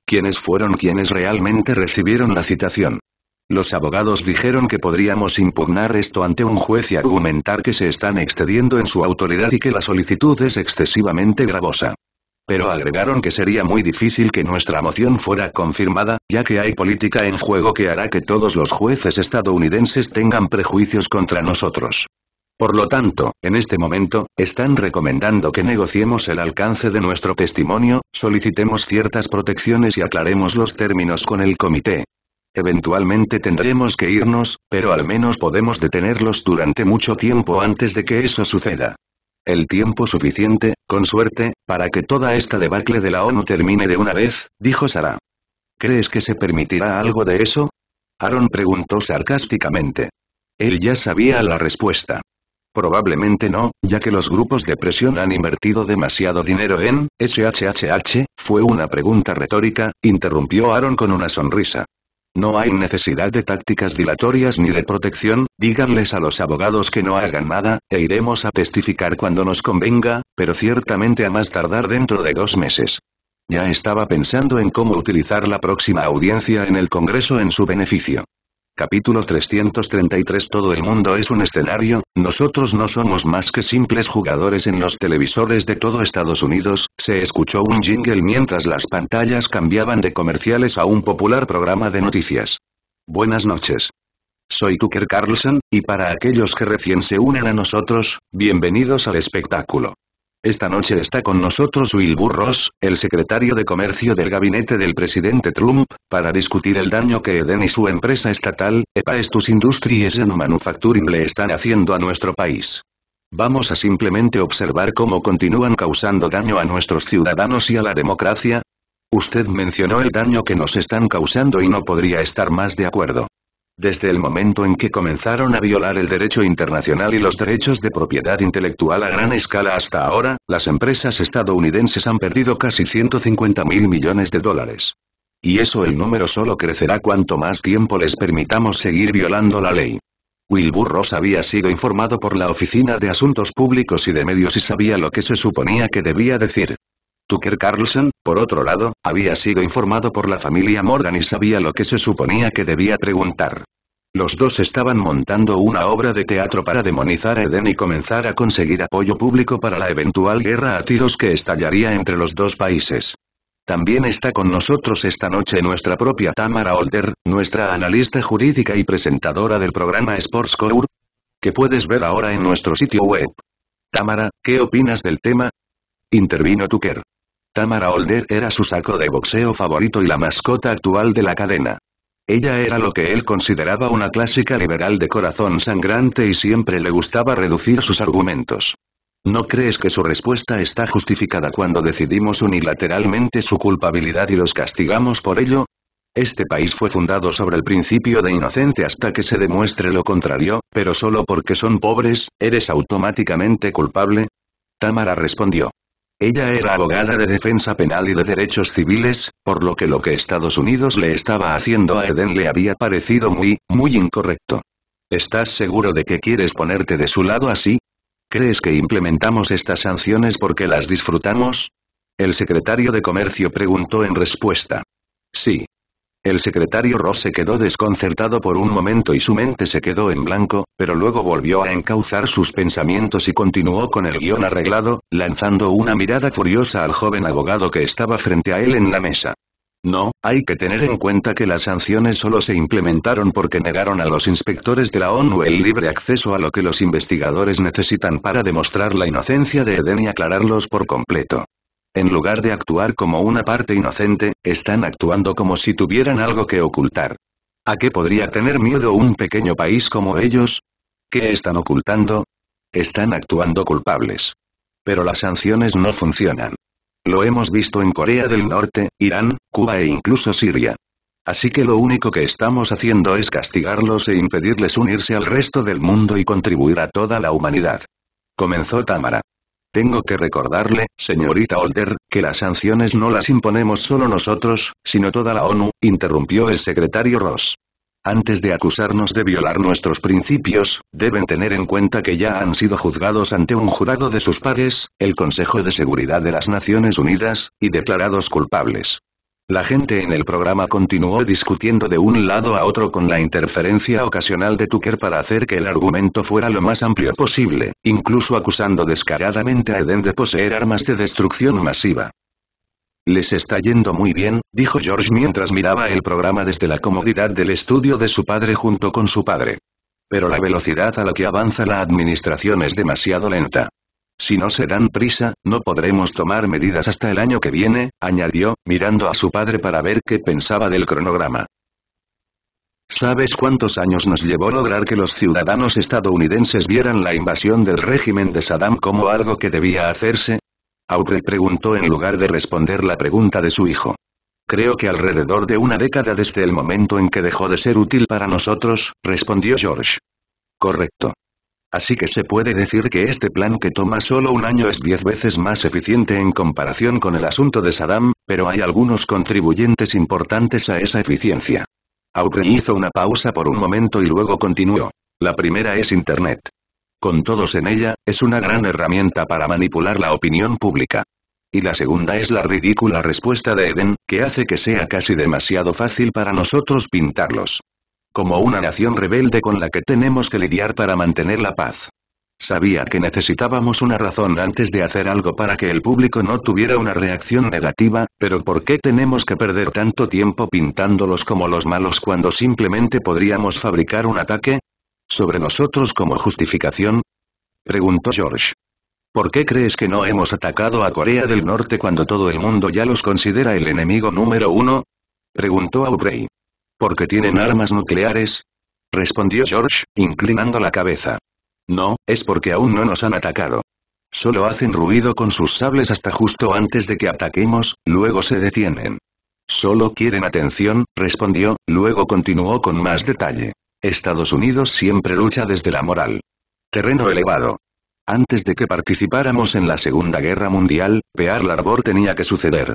¿Quiénes fueron quienes realmente recibieron la citación? Los abogados dijeron que podríamos impugnar esto ante un juez y argumentar que se están excediendo en su autoridad y que la solicitud es excesivamente gravosa. Pero agregaron que sería muy difícil que nuestra moción fuera confirmada, ya que hay política en juego que hará que todos los jueces estadounidenses tengan prejuicios contra nosotros. Por lo tanto, en este momento, están recomendando que negociemos el alcance de nuestro testimonio, solicitemos ciertas protecciones y aclaremos los términos con el comité. Eventualmente tendremos que irnos, pero al menos podemos detenerlos durante mucho tiempo antes de que eso suceda. El tiempo suficiente, con suerte, para que toda esta debacle de la ONU termine de una vez, dijo Sarah. ¿Crees que se permitirá algo de eso? Aaron preguntó sarcásticamente. Él ya sabía la respuesta. Probablemente no, ya que los grupos de presión han invertido demasiado dinero en SHHH, fue una pregunta retórica, interrumpió Aaron con una sonrisa. No hay necesidad de tácticas dilatorias ni de protección, díganles a los abogados que no hagan nada, e iremos a testificar cuando nos convenga, pero ciertamente a más tardar dentro de 2 meses. Ya estaba pensando en cómo utilizar la próxima audiencia en el Congreso en su beneficio. Capítulo 333. Todo el mundo es un escenario, nosotros no somos más que simples jugadores en los televisores de todo Estados Unidos. Se escuchó un jingle mientras las pantallas cambiaban de comerciales a un popular programa de noticias. Buenas noches. Soy Tucker Carlson, y para aquellos que recién se unen a nosotros, bienvenidos al espectáculo. Esta noche está con nosotros Wilbur Ross, el secretario de Comercio del gabinete del presidente Trump, para discutir el daño que Eden y su empresa estatal, Epaestus Industries and Manufacturing le están haciendo a nuestro país. Vamos a simplemente observar cómo continúan causando daño a nuestros ciudadanos y a la democracia. Usted mencionó el daño que nos están causando y no podría estar más de acuerdo. Desde el momento en que comenzaron a violar el derecho internacional y los derechos de propiedad intelectual a gran escala hasta ahora, las empresas estadounidenses han perdido casi 150.000 millones de dólares. Y eso el número solo crecerá cuanto más tiempo les permitamos seguir violando la ley. Wilbur Ross había sido informado por la Oficina de Asuntos Públicos y de Medios y sabía lo que se suponía que debía decir. Tucker Carlson, por otro lado, había sido informado por la familia Morgan y sabía lo que se suponía que debía preguntar. Los dos estaban montando una obra de teatro para demonizar a Eden y comenzar a conseguir apoyo público para la eventual guerra a tiros que estallaría entre los dos países. También está con nosotros esta noche nuestra propia Tamara Older, nuestra analista jurídica y presentadora del programa Sports Core, que puedes ver ahora en nuestro sitio web. Tamara, ¿qué opinas del tema? Intervino Tucker. Tamara Older era su saco de boxeo favorito y la mascota actual de la cadena. Ella era lo que él consideraba una clásica liberal de corazón sangrante y siempre le gustaba reducir sus argumentos. ¿No crees que su respuesta está justificada cuando decidimos unilateralmente su culpabilidad y los castigamos por ello? Este país fue fundado sobre el principio de inocente hasta que se demuestre lo contrario, pero solo porque son pobres, ¿eres automáticamente culpable? Tamara respondió. Ella era abogada de defensa penal y de derechos civiles, por lo que Estados Unidos le estaba haciendo a Eden le había parecido muy incorrecto. ¿Estás seguro de que quieres ponerte de su lado así? ¿Crees que implementamos estas sanciones porque las disfrutamos? El secretario de Comercio preguntó en respuesta. Sí. El secretario Ross se quedó desconcertado por un momento y su mente se quedó en blanco, pero luego volvió a encauzar sus pensamientos y continuó con el guión arreglado, lanzando una mirada furiosa al joven abogado que estaba frente a él en la mesa. No, hay que tener en cuenta que las sanciones solo se implementaron porque negaron a los inspectores de la ONU el libre acceso a lo que los investigadores necesitan para demostrar la inocencia de Eden y aclararlos por completo. En lugar de actuar como una parte inocente, están actuando como si tuvieran algo que ocultar. ¿A qué podría tener miedo un pequeño país como ellos? ¿Qué están ocultando? Están actuando culpables. Pero las sanciones no funcionan. Lo hemos visto en Corea del Norte, Irán, Cuba e incluso Siria. Así que lo único que estamos haciendo es castigarlos e impedirles unirse al resto del mundo y contribuir a toda la humanidad. Comenzó Tamara. Tengo que recordarle, señorita Older, que las sanciones no las imponemos solo nosotros, sino toda la ONU, interrumpió el secretario Ross. Antes de acusarnos de violar nuestros principios, deben tener en cuenta que ya han sido juzgados ante un jurado de sus pares, el Consejo de Seguridad de las Naciones Unidas, y declarados culpables. La gente en el programa continuó discutiendo de un lado a otro con la interferencia ocasional de Tucker para hacer que el argumento fuera lo más amplio posible, incluso acusando descaradamente a Eden de poseer armas de destrucción masiva. Les está yendo muy bien, dijo George mientras miraba el programa desde la comodidad del estudio de su padre junto con su padre. Pero la velocidad a la que avanza la administración es demasiado lenta. Si no se dan prisa, no podremos tomar medidas hasta el año que viene, añadió, mirando a su padre para ver qué pensaba del cronograma. ¿Sabes cuántos años nos llevó lograr que los ciudadanos estadounidenses vieran la invasión del régimen de Saddam como algo que debía hacerse? Aubrey preguntó en lugar de responder la pregunta de su hijo. Creo que alrededor de una década desde el momento en que dejó de ser útil para nosotros, respondió George. Correcto. Así que se puede decir que este plan que toma solo un año es 10 veces más eficiente en comparación con el asunto de Saddam, pero hay algunos contribuyentes importantes a esa eficiencia. Aubrey hizo una pausa por un momento y luego continuó. La primera es Internet. Con todos en ella, es una gran herramienta para manipular la opinión pública. Y la segunda es la ridícula respuesta de Eden, que hace que sea casi demasiado fácil para nosotros pintarlos como una nación rebelde con la que tenemos que lidiar para mantener la paz. Sabía que necesitábamos una razón antes de hacer algo para que el público no tuviera una reacción negativa, pero ¿por qué tenemos que perder tanto tiempo pintándolos como los malos cuando simplemente podríamos fabricar un ataque sobre nosotros como justificación? Preguntó George. ¿Por qué crees que no hemos atacado a Corea del Norte cuando todo el mundo ya los considera el enemigo número uno? Preguntó Aubrey. ¿Porque tienen armas nucleares? Respondió George, inclinando la cabeza. No, es porque aún no nos han atacado. Solo hacen ruido con sus sables hasta justo antes de que ataquemos, luego se detienen. Solo quieren atención, respondió, luego continuó con más detalle. Estados Unidos siempre lucha desde la moral. Terreno elevado. Antes de que participáramos en la Segunda Guerra Mundial, Pearl Harbor tenía que suceder.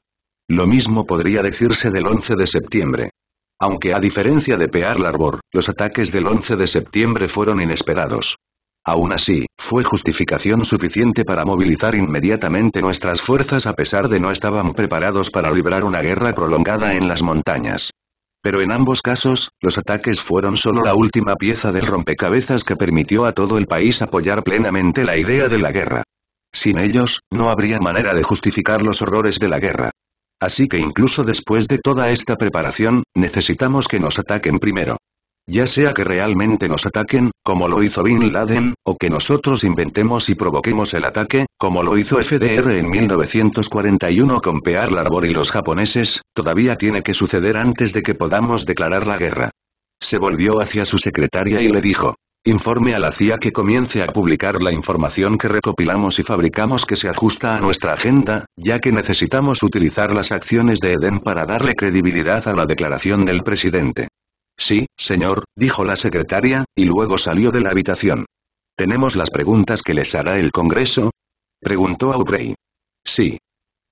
Lo mismo podría decirse del 11 de septiembre. Aunque a diferencia de Pearl Harbor, los ataques del 11 de septiembre fueron inesperados. Aún así, fue justificación suficiente para movilizar inmediatamente nuestras fuerzas a pesar de no estaban preparados para librar una guerra prolongada en las montañas. Pero en ambos casos, los ataques fueron solo la última pieza del rompecabezas que permitió a todo el país apoyar plenamente la idea de la guerra. Sin ellos, no habría manera de justificar los horrores de la guerra. Así que incluso después de toda esta preparación, necesitamos que nos ataquen primero. Ya sea que realmente nos ataquen, como lo hizo Bin Laden, o que nosotros inventemos y provoquemos el ataque, como lo hizo FDR en 1941 con Pearl Harbor y los japoneses, todavía tiene que suceder antes de que podamos declarar la guerra. Se volvió hacia su secretaria y le dijo: informe a la CIA que comience a publicar la información que recopilamos y fabricamos que se ajusta a nuestra agenda, ya que necesitamos utilizar las acciones de Eden para darle credibilidad a la declaración del presidente. Sí, señor, dijo la secretaria, y luego salió de la habitación. ¿Tenemos las preguntas que les hará el Congreso?, preguntó Aubrey. Sí.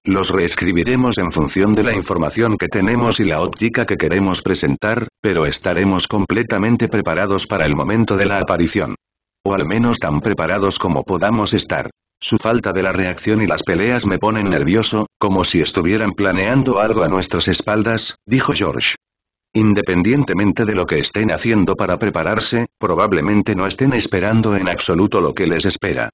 Los reescribiremos en función de la información que tenemos y la óptica que queremos presentar, pero estaremos completamente preparados para el momento de la aparición. O al menos tan preparados como podamos estar. Su falta de la reacción y las peleas me ponen nervioso, como si estuvieran planeando algo a nuestras espaldas, dijo George. Independientemente de lo que estén haciendo para prepararse, probablemente no estén esperando en absoluto lo que les espera.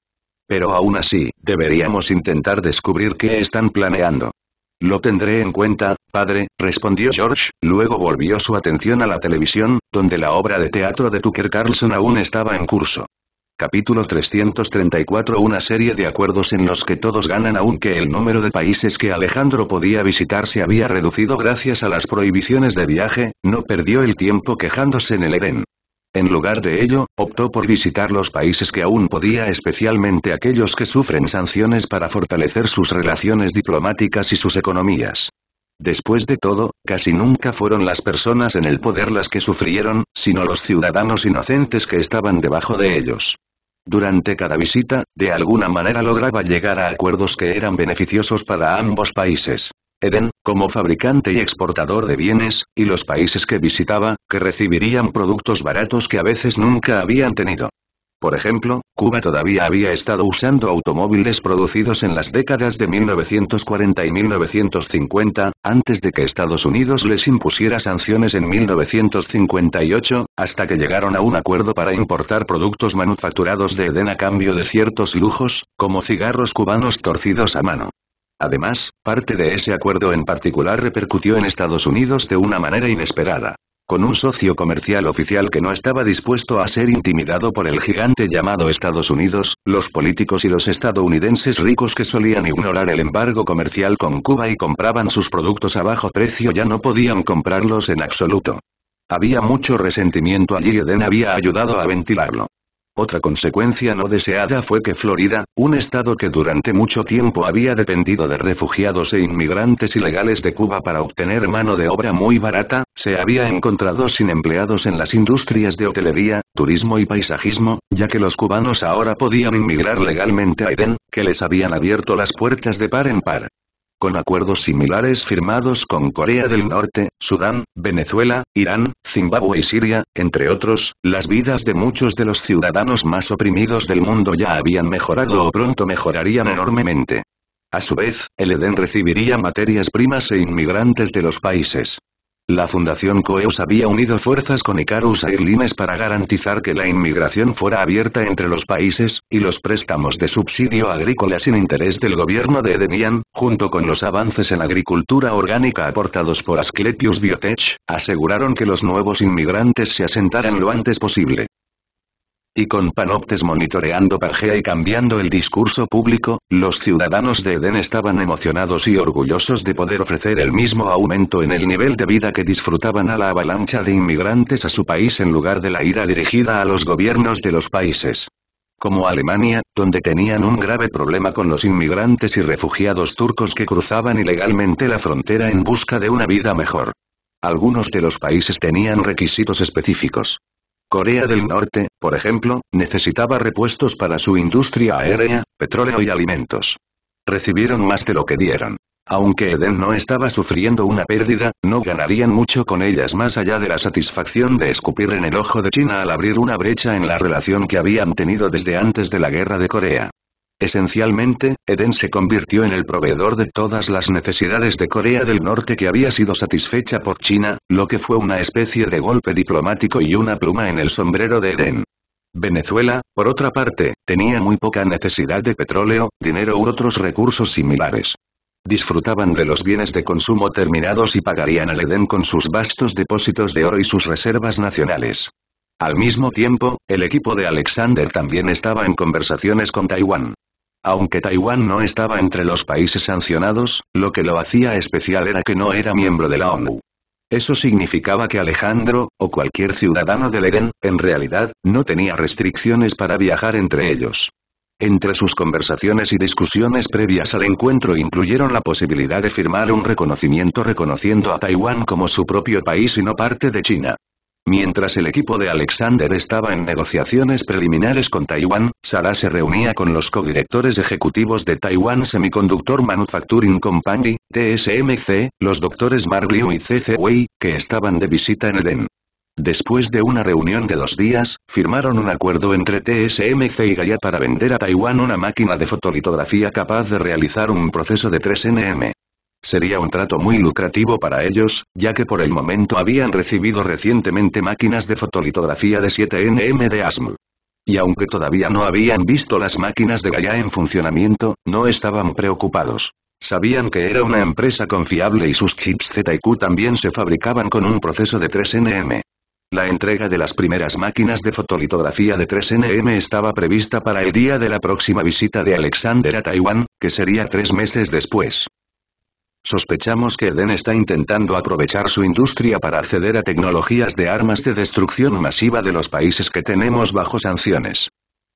Pero aún así, deberíamos intentar descubrir qué están planeando. Lo tendré en cuenta, padre, respondió George, luego volvió su atención a la televisión, donde la obra de teatro de Tucker Carlson aún estaba en curso. Capítulo 334. Una serie de acuerdos en los que todos ganan, aunque el número de países que Alejandro podía visitar se había reducido gracias a las prohibiciones de viaje, no perdió el tiempo quejándose en el Edén. En lugar de ello, optó por visitar los países que aún podía, especialmente aquellos que sufren sanciones, para fortalecer sus relaciones diplomáticas y sus economías. Después de todo, casi nunca fueron las personas en el poder las que sufrieron, sino los ciudadanos inocentes que estaban debajo de ellos. Durante cada visita, de alguna manera lograba llegar a acuerdos que eran beneficiosos para ambos países. Eden, como fabricante y exportador de bienes, y los países que visitaba, que recibirían productos baratos que a veces nunca habían tenido. Por ejemplo, Cuba todavía había estado usando automóviles producidos en las décadas de 1940 y 1950, antes de que Estados Unidos les impusiera sanciones en 1958, hasta que llegaron a un acuerdo para importar productos manufacturados de Edén a cambio de ciertos lujos, como cigarros cubanos torcidos a mano. Además, parte de ese acuerdo en particular repercutió en Estados Unidos de una manera inesperada. Con un socio comercial oficial que no estaba dispuesto a ser intimidado por el gigante llamado Estados Unidos, los políticos y los estadounidenses ricos que solían ignorar el embargo comercial con Cuba y compraban sus productos a bajo precio ya no podían comprarlos en absoluto. Había mucho resentimiento allí y Eden había ayudado a ventilarlo. Otra consecuencia no deseada fue que Florida, un estado que durante mucho tiempo había dependido de refugiados e inmigrantes ilegales de Cuba para obtener mano de obra muy barata, se había encontrado sin empleados en las industrias de hotelería, turismo y paisajismo, ya que los cubanos ahora podían inmigrar legalmente a Edén, que les habían abierto las puertas de par en par. Con acuerdos similares firmados con Corea del Norte, Sudán, Venezuela, Irán, Zimbabue y Siria, entre otros, las vidas de muchos de los ciudadanos más oprimidos del mundo ya habían mejorado o pronto mejorarían enormemente. A su vez, el Edén recibiría materias primas e inmigrantes de los países. La Fundación Coeus había unido fuerzas con Icarus Airlines para garantizar que la inmigración fuera abierta entre los países, y los préstamos de subsidio agrícola sin interés del gobierno de Edenian, junto con los avances en agricultura orgánica aportados por Asclepius Biotech, aseguraron que los nuevos inmigrantes se asentaran lo antes posible. Y con Panoptes monitoreando Pangea y cambiando el discurso público, los ciudadanos de Edén estaban emocionados y orgullosos de poder ofrecer el mismo aumento en el nivel de vida que disfrutaban a la avalancha de inmigrantes a su país en lugar de la ira dirigida a los gobiernos de los países. Como Alemania, donde tenían un grave problema con los inmigrantes y refugiados turcos que cruzaban ilegalmente la frontera en busca de una vida mejor. Algunos de los países tenían requisitos específicos. Corea del Norte, por ejemplo, necesitaba repuestos para su industria aérea, petróleo y alimentos. Recibieron más de lo que dieron. Aunque Eden no estaba sufriendo una pérdida, no ganarían mucho con ellas más allá de la satisfacción de escupir en el ojo de China al abrir una brecha en la relación que habían tenido desde antes de la guerra de Corea. Esencialmente, Eden se convirtió en el proveedor de todas las necesidades de Corea del Norte que había sido satisfecha por China, lo que fue una especie de golpe diplomático y una pluma en el sombrero de Eden. Venezuela, por otra parte, tenía muy poca necesidad de petróleo, dinero u otros recursos similares. Disfrutaban de los bienes de consumo terminados y pagarían al Edén con sus vastos depósitos de oro y sus reservas nacionales. Al mismo tiempo, el equipo de Alexander también estaba en conversaciones con Taiwán. Aunque Taiwán no estaba entre los países sancionados, lo que lo hacía especial era que no era miembro de la ONU. Eso significaba que Alejandro, o cualquier ciudadano del Edén, en realidad, no tenía restricciones para viajar entre ellos. Entre sus conversaciones y discusiones previas al encuentro incluyeron la posibilidad de firmar un reconocimiento reconociendo a Taiwán como su propio país y no parte de China. Mientras el equipo de Alexander estaba en negociaciones preliminares con Taiwán, Sara se reunía con los codirectores ejecutivos de Taiwan Semiconductor Manufacturing Company, TSMC, los doctores Mark Liu y C.C. Wei, que estaban de visita en Edén. Después de una reunión de 2 días, firmaron un acuerdo entre TSMC y Gaia para vender a Taiwán una máquina de fotolitografía capaz de realizar un proceso de 3 nm. Sería un trato muy lucrativo para ellos, ya que por el momento habían recibido recientemente máquinas de fotolitografía de 7 nm de ASML. Y aunque todavía no habían visto las máquinas de Gaia en funcionamiento, no estaban preocupados. Sabían que era una empresa confiable y sus chips ZQ también se fabricaban con un proceso de 3 nm. La entrega de las primeras máquinas de fotolitografía de 3 nm estaba prevista para el día de la próxima visita de Alexander a Taiwán, que sería 3 meses después. Sospechamos que Eden está intentando aprovechar su industria para acceder a tecnologías de armas de destrucción masiva de los países que tenemos bajo sanciones.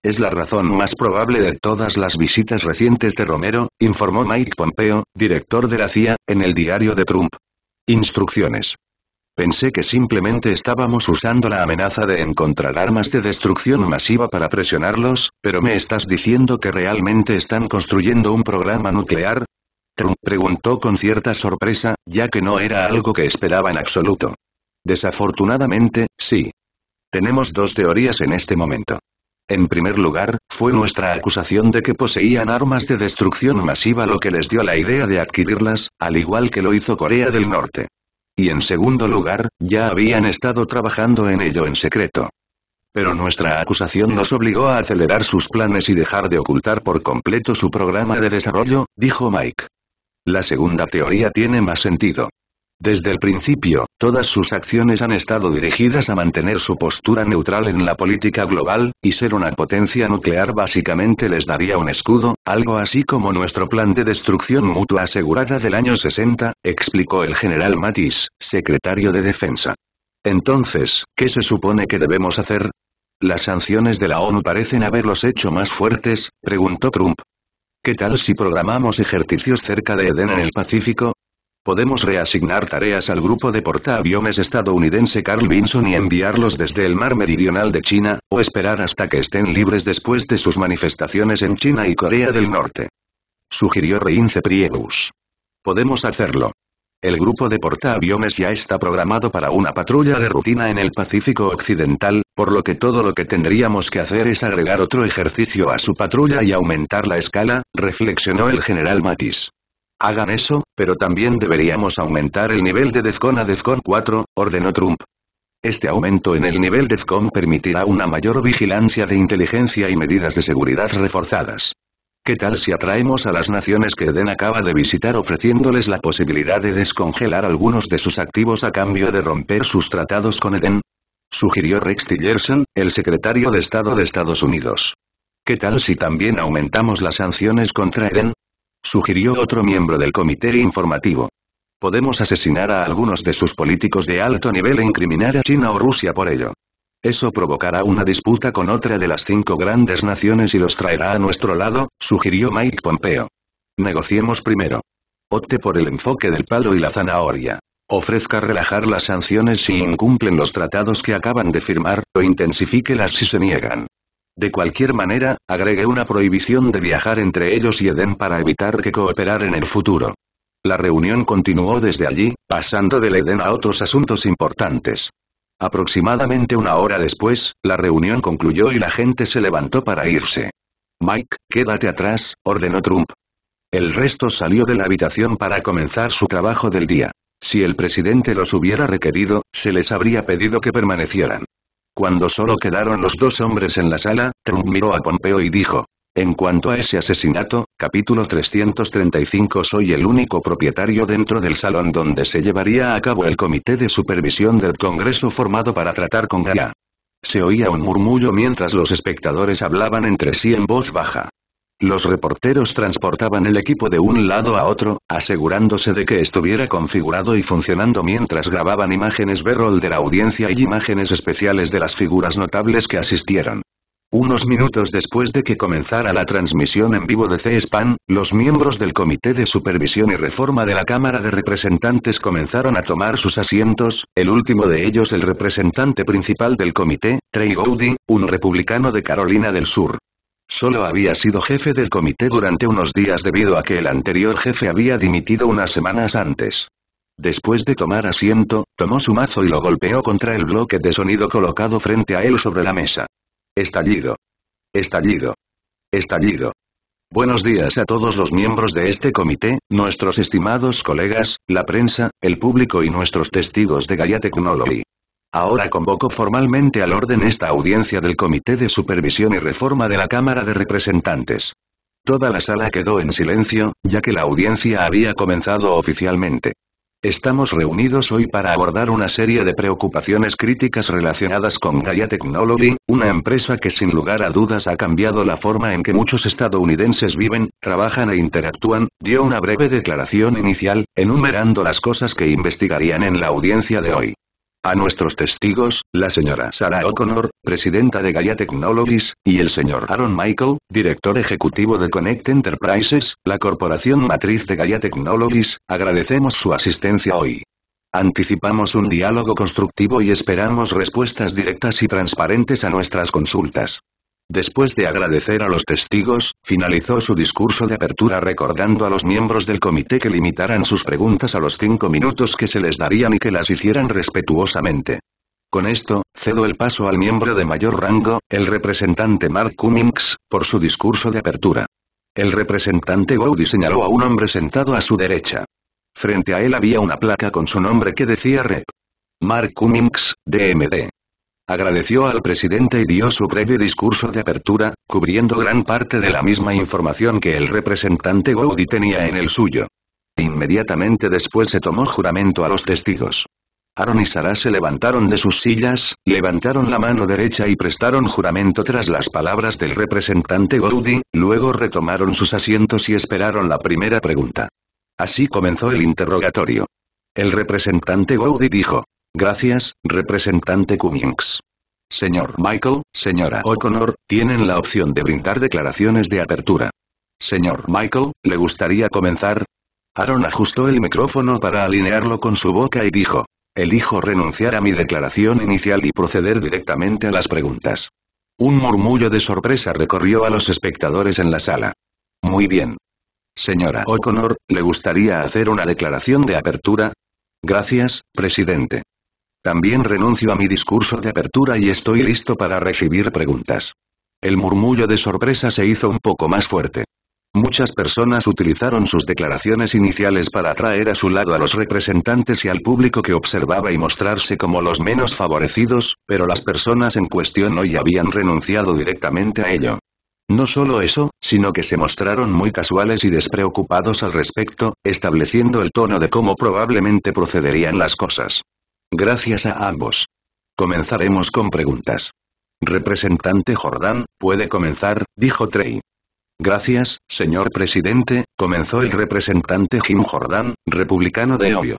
Es la razón más probable de todas las visitas recientes de Romero, informó Mike Pompeo, director de la CIA, en el diario de Trump. Instrucciones. Pensé que simplemente estábamos usando la amenaza de encontrar armas de destrucción masiva para presionarlos, pero ¿me estás diciendo que realmente están construyendo un programa nuclear? Trump preguntó con cierta sorpresa, ya que no era algo que esperaba en absoluto. Desafortunadamente, sí. Tenemos 2 teorías en este momento. En primer lugar, fue nuestra acusación de que poseían armas de destrucción masiva lo que les dio la idea de adquirirlas, al igual que lo hizo Corea del Norte. Y en segundo lugar, ya habían estado trabajando en ello en secreto. Pero nuestra acusación nos obligó a acelerar sus planes y dejar de ocultar por completo su programa de desarrollo, dijo Mike. La segunda teoría tiene más sentido. Desde el principio, todas sus acciones han estado dirigidas a mantener su postura neutral en la política global, y ser una potencia nuclear básicamente les daría un escudo, algo así como nuestro plan de destrucción mutua asegurada del año 60, explicó el general Mattis, secretario de Defensa. Entonces, ¿qué se supone que debemos hacer? ¿Las sanciones de la ONU parecen haberlos hecho más fuertes?, preguntó Trump. ¿Qué tal si programamos ejercicios cerca de Edén en el Pacífico? Podemos reasignar tareas al grupo de portaaviones estadounidense Carl Vinson y enviarlos desde el mar meridional de China, o esperar hasta que estén libres después de sus manifestaciones en China y Corea del Norte. Sugirió Reince Priebus. Podemos hacerlo. El grupo de portaaviones ya está programado para una patrulla de rutina en el Pacífico Occidental, por lo que todo lo que tendríamos que hacer es agregar otro ejercicio a su patrulla y aumentar la escala, reflexionó el general Mattis. Hagan eso, pero también deberíamos aumentar el nivel de DEFCON a DEFCON 4, ordenó Trump. Este aumento en el nivel DEFCON permitirá una mayor vigilancia de inteligencia y medidas de seguridad reforzadas. ¿Qué tal si atraemos a las naciones que Eden acaba de visitar ofreciéndoles la posibilidad de descongelar algunos de sus activos a cambio de romper sus tratados con Eden? Sugirió Rex Tillerson, el secretario de Estado de Estados Unidos. ¿Qué tal si también aumentamos las sanciones contra Eden? Sugirió otro miembro del comité informativo. Podemos asesinar a algunos de sus políticos de alto nivel e incriminar a China o Rusia por ello. Eso provocará una disputa con otra de las 5 grandes naciones y los traerá a nuestro lado, sugirió Mike Pompeo. Negociemos primero. Opte por el enfoque del palo y la zanahoria. Ofrezca relajar las sanciones si incumplen los tratados que acaban de firmar, o intensifíquelas si se niegan. De cualquier manera, agregue una prohibición de viajar entre ellos y Eden para evitar que cooperar en el futuro. La reunión continuó desde allí, pasando del Eden a otros asuntos importantes. Aproximadamente una hora después, la reunión concluyó y la gente se levantó para irse. Mike, quédate atrás, ordenó Trump. El resto salió de la habitación para comenzar su trabajo del día. Si el presidente los hubiera requerido, se les habría pedido que permanecieran. Cuando solo quedaron los dos hombres en la sala, Trump miró a Pompeo y dijo: en cuanto a ese asesinato, capítulo 335, soy el único propietario dentro del salón donde se llevaría a cabo el comité de supervisión del Congreso formado para tratar con Gaia. Se oía un murmullo mientras los espectadores hablaban entre sí en voz baja. Los reporteros transportaban el equipo de un lado a otro, asegurándose de que estuviera configurado y funcionando mientras grababan imágenes B-roll de la audiencia y imágenes especiales de las figuras notables que asistieron. Unos minutos después de que comenzara la transmisión en vivo de C-SPAN, los miembros del Comité de Supervisión y Reforma de la Cámara de Representantes comenzaron a tomar sus asientos, el último de ellos el representante principal del comité, Trey Gowdy, un republicano de Carolina del Sur. Solo había sido jefe del comité durante unos días debido a que el anterior jefe había dimitido unas semanas antes. Después de tomar asiento, tomó su mazo y lo golpeó contra el bloque de sonido colocado frente a él sobre la mesa. Estallido. Estallido. Estallido. Buenos días a todos los miembros de este comité, nuestros estimados colegas, la prensa, el público y nuestros testigos de Gaia Technology. Ahora convoco formalmente al orden esta audiencia del Comité de Supervisión y Reforma de la Cámara de Representantes. Toda la sala quedó en silencio, ya que la audiencia había comenzado oficialmente. Estamos reunidos hoy para abordar una serie de preocupaciones críticas relacionadas con Gaia Technology, una empresa que sin lugar a dudas ha cambiado la forma en que muchos estadounidenses viven, trabajan e interactúan. Dio una breve declaración inicial, enumerando las cosas que investigarían en la audiencia de hoy. A nuestros testigos, la señora Sarah O'Connor, presidenta de Gaia Technologies, y el señor Aaron Michael, director ejecutivo de Connect Enterprises, la corporación matriz de Gaia Technologies, agradecemos su asistencia hoy. Anticipamos un diálogo constructivo y esperamos respuestas directas y transparentes a nuestras consultas. Después de agradecer a los testigos, finalizó su discurso de apertura recordando a los miembros del comité que limitaran sus preguntas a los 5 minutos que se les darían y que las hicieran respetuosamente. Con esto, cedo el paso al miembro de mayor rango, el representante Mark Cummings, por su discurso de apertura. El representante Gowdy señaló a un hombre sentado a su derecha. Frente a él había una placa con su nombre que decía Rep. Mark Cummings, DMD. Agradeció al presidente y dio su breve discurso de apertura, cubriendo gran parte de la misma información que el representante Gowdy tenía en el suyo. Inmediatamente después se tomó juramento a los testigos. Aaron y Sarah se levantaron de sus sillas, levantaron la mano derecha y prestaron juramento tras las palabras del representante Gowdy, luego retomaron sus asientos y esperaron la primera pregunta. Así comenzó el interrogatorio. El representante Gowdy dijo: gracias, representante Cummings. Señor Michael, señora O'Connor, tienen la opción de brindar declaraciones de apertura. Señor Michael, ¿le gustaría comenzar? Aaron ajustó el micrófono para alinearlo con su boca y dijo: elijo renunciar a mi declaración inicial y proceder directamente a las preguntas. Un murmullo de sorpresa recorrió a los espectadores en la sala. Muy bien. Señora O'Connor, ¿le gustaría hacer una declaración de apertura? Gracias, presidente. También renuncio a mi discurso de apertura y estoy listo para recibir preguntas. El murmullo de sorpresa se hizo un poco más fuerte. Muchas personas utilizaron sus declaraciones iniciales para atraer a su lado a los representantes y al público que observaba y mostrarse como los menos favorecidos, pero las personas en cuestión hoy habían renunciado directamente a ello. No solo eso, sino que se mostraron muy casuales y despreocupados al respecto, estableciendo el tono de cómo probablemente procederían las cosas. Gracias a ambos. Comenzaremos con preguntas. Representante Jordan, puede comenzar, dijo Trey. Gracias, señor presidente, comenzó el representante Jim Jordan, republicano de Ohio.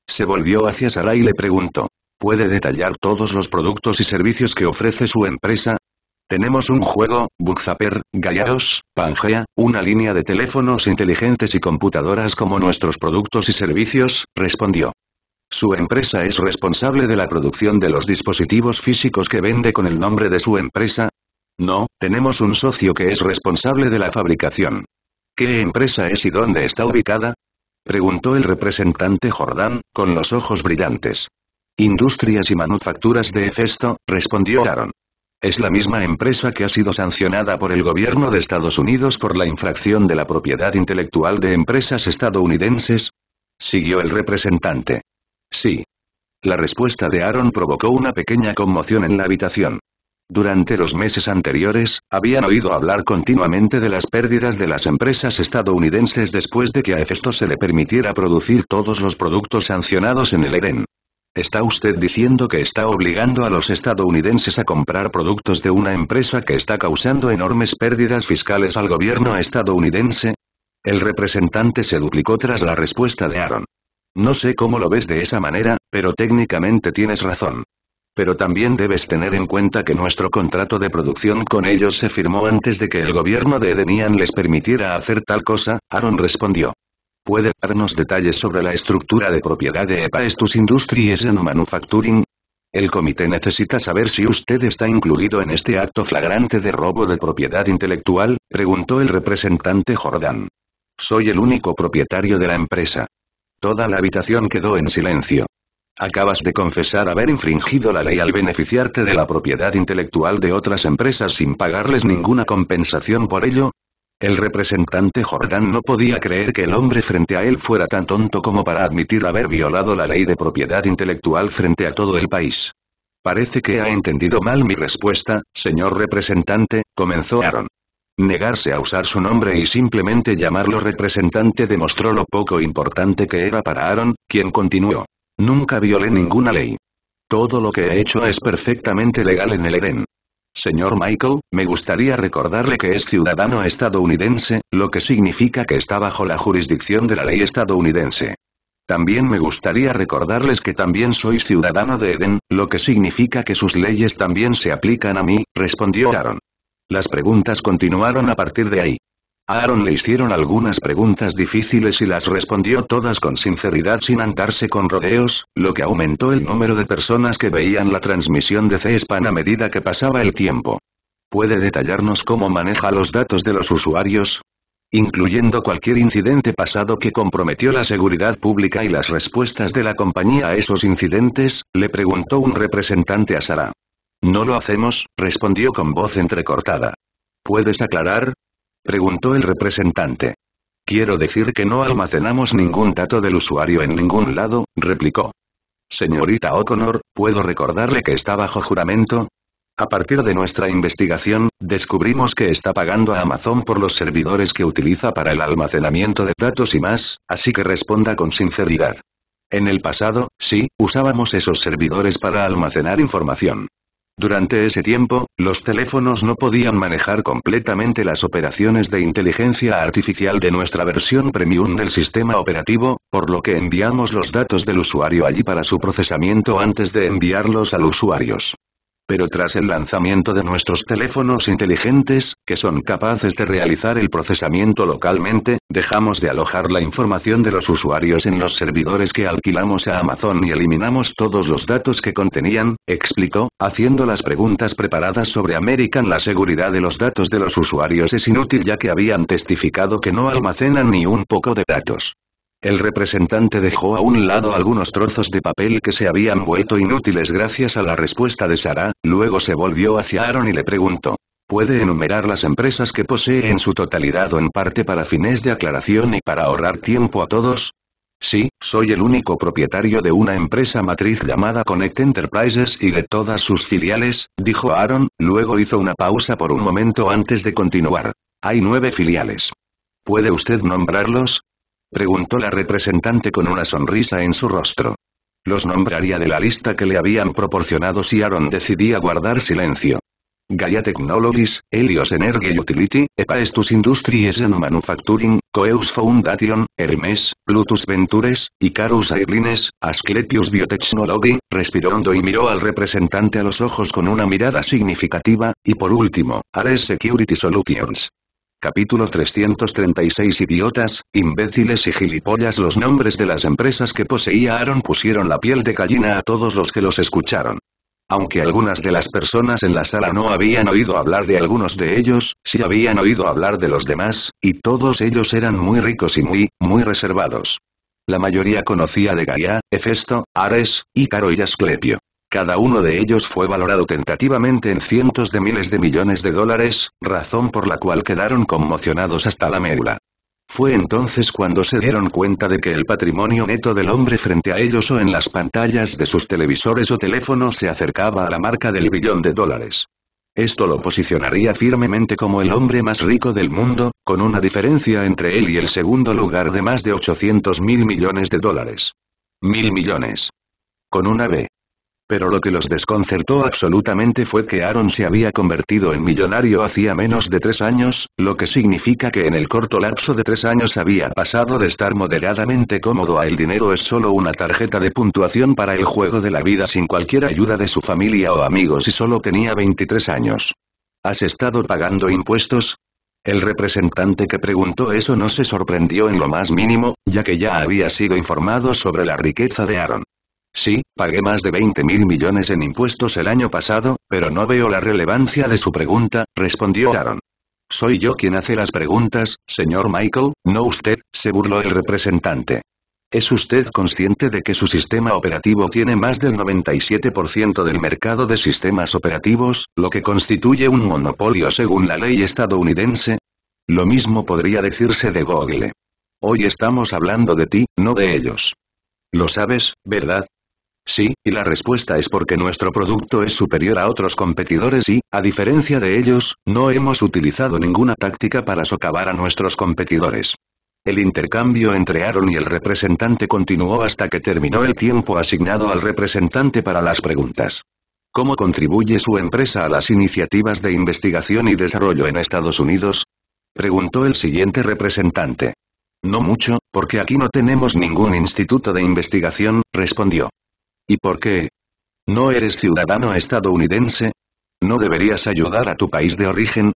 Se volvió hacia Sarah y le preguntó: ¿puede detallar todos los productos y servicios que ofrece su empresa? Tenemos un juego, Bugzapper, Gaiaos, Pangea, una línea de teléfonos inteligentes y computadoras como nuestros productos y servicios, respondió. Su empresa es responsable de la producción de los dispositivos físicos que vende con el nombre de su empresa. No, tenemos un socio que es responsable de la fabricación. ¿Qué empresa es y dónde está ubicada? Preguntó el representante Jordan, con los ojos brillantes. Industrias y Manufacturas de Hefesto, respondió Aaron. Es la misma empresa que ha sido sancionada por el gobierno de Estados Unidos por la infracción de la propiedad intelectual de empresas estadounidenses. Siguió el representante. Sí. La respuesta de Aaron provocó una pequeña conmoción en la habitación. Durante los meses anteriores, habían oído hablar continuamente de las pérdidas de las empresas estadounidenses después de que a Hefesto se le permitiera producir todos los productos sancionados en el Edén. ¿Está usted diciendo que está obligando a los estadounidenses a comprar productos de una empresa que está causando enormes pérdidas fiscales al gobierno estadounidense? El representante se duplicó tras la respuesta de Aaron. No sé cómo lo ves de esa manera, pero técnicamente tienes razón. Pero también debes tener en cuenta que nuestro contrato de producción con ellos se firmó antes de que el gobierno de Edenian les permitiera hacer tal cosa. Aaron respondió. ¿Puede darnos detalles sobre la estructura de propiedad de Epaestus Industries and Manufacturing? El comité necesita saber si usted está incluido en este acto flagrante de robo de propiedad intelectual, preguntó el representante Jordan. Soy el único propietario de la empresa. Toda la habitación quedó en silencio. Acabas de confesar haber infringido la ley al beneficiarte de la propiedad intelectual de otras empresas sin pagarles ninguna compensación por ello. El representante Jordan no podía creer que el hombre frente a él fuera tan tonto como para admitir haber violado la ley de propiedad intelectual frente a todo el país. Parece que ha entendido mal mi respuesta, señor representante, comenzó Aaron. Negarse a usar su nombre y simplemente llamarlo representante demostró lo poco importante que era para Aaron, quien continuó. Nunca violé ninguna ley. Todo lo que he hecho es perfectamente legal en el Edén. Señor Michael, me gustaría recordarle que es ciudadano estadounidense, lo que significa que está bajo la jurisdicción de la ley estadounidense. También me gustaría recordarles que también soy ciudadano de Edén, lo que significa que sus leyes también se aplican a mí, respondió Aaron. Las preguntas continuaron a partir de ahí. A Aaron le hicieron algunas preguntas difíciles y las respondió todas con sinceridad sin andarse con rodeos, lo que aumentó el número de personas que veían la transmisión de C-SPAN a medida que pasaba el tiempo. ¿Puede detallarnos cómo maneja los datos de los usuarios? Incluyendo cualquier incidente pasado que comprometió la seguridad pública y las respuestas de la compañía a esos incidentes, le preguntó un representante a Sarah. No lo hacemos, respondió con voz entrecortada. ¿Puedes aclarar? Preguntó el representante. Quiero decir que no almacenamos ningún dato del usuario en ningún lado, replicó. Señorita O'Connor, ¿puedo recordarle que está bajo juramento? A partir de nuestra investigación, descubrimos que está pagando a Amazon por los servidores que utiliza para el almacenamiento de datos y más, así que responda con sinceridad. En el pasado, sí, usábamos esos servidores para almacenar información. Durante ese tiempo, los teléfonos no podían manejar completamente las operaciones de inteligencia artificial de nuestra versión premium del sistema operativo, por lo que enviamos los datos del usuario allí para su procesamiento antes de enviarlos a los usuarios. Pero tras el lanzamiento de nuestros teléfonos inteligentes, que son capaces de realizar el procesamiento localmente, dejamos de alojar la información de los usuarios en los servidores que alquilamos a Amazon y eliminamos todos los datos que contenían, explicó, haciendo las preguntas preparadas sobre American. La seguridad de los datos de los usuarios es inútil ya que habían testificado que no almacenan ni un poco de datos. El representante dejó a un lado algunos trozos de papel que se habían vuelto inútiles gracias a la respuesta de Sarah, luego se volvió hacia Aaron y le preguntó. ¿Puede enumerar las empresas que posee en su totalidad o en parte para fines de aclaración y para ahorrar tiempo a todos? Sí, soy el único propietario de una empresa matriz llamada Connect Enterprises y de todas sus filiales, dijo Aaron, luego hizo una pausa por un momento antes de continuar. Hay 9 filiales. ¿Puede usted nombrarlos? Preguntó la representante con una sonrisa en su rostro. Los nombraría de la lista que le habían proporcionado si Aaron decidía guardar silencio. Gaia Technologies, Helios Energy Utility, Epaestus Industries and Manufacturing, Coeus Foundation, Hermes, Plutus Ventures, Icarus Airlines, Asclepius Biotechnology, respiró hondo y miró al representante a los ojos con una mirada significativa, y por último, Ares Security Solutions. Capítulo 336 Idiotas, imbéciles y gilipollas. Los nombres de las empresas que poseía Aaron pusieron la piel de gallina a todos los que los escucharon. Aunque algunas de las personas en la sala no habían oído hablar de algunos de ellos, sí habían oído hablar de los demás, y todos ellos eran muy ricos y muy reservados. La mayoría conocía de Gaia, Hefesto, Ares, Ícaro y Asclepio. Cada uno de ellos fue valorado tentativamente en cientos de miles de millones de dólares, razón por la cual quedaron conmocionados hasta la médula. Fue entonces cuando se dieron cuenta de que el patrimonio neto del hombre frente a ellos o en las pantallas de sus televisores o teléfonos se acercaba a la marca del $1 billón. Esto lo posicionaría firmemente como el hombre más rico del mundo, con una diferencia entre él y el segundo lugar de más de 800.000 millones de dólares. 1.000 millones. Con una B. Pero lo que los desconcertó absolutamente fue que Aaron se había convertido en millonario hacía menos de 3 años, lo que significa que en el corto lapso de 3 años había pasado de estar moderadamente cómodo a el dinero es solo una tarjeta de puntuación para el juego de la vida sin cualquier ayuda de su familia o amigos y solo tenía 23 años. ¿Has estado pagando impuestos? El representante que preguntó eso no se sorprendió en lo más mínimo, ya que ya había sido informado sobre la riqueza de Aaron. Sí, pagué más de 20.000 millones en impuestos el año pasado, pero no veo la relevancia de su pregunta, respondió Aaron. Soy yo quien hace las preguntas, señor Michael, no usted, se burló el representante. ¿Es usted consciente de que su sistema operativo tiene más del 97% del mercado de sistemas operativos, lo que constituye un monopolio según la ley estadounidense? Lo mismo podría decirse de Google. Hoy estamos hablando de ti, no de ellos. Lo sabes, ¿verdad? Sí, y la respuesta es porque nuestro producto es superior a otros competidores y, a diferencia de ellos, no hemos utilizado ninguna táctica para socavar a nuestros competidores. El intercambio entre Aaron y el representante continuó hasta que terminó el tiempo asignado al representante para las preguntas. ¿Cómo contribuye su empresa a las iniciativas de investigación y desarrollo en Estados Unidos? Preguntó el siguiente representante. No mucho, porque aquí no tenemos ningún instituto de investigación, respondió. ¿Y por qué? ¿No eres ciudadano estadounidense? ¿No deberías ayudar a tu país de origen?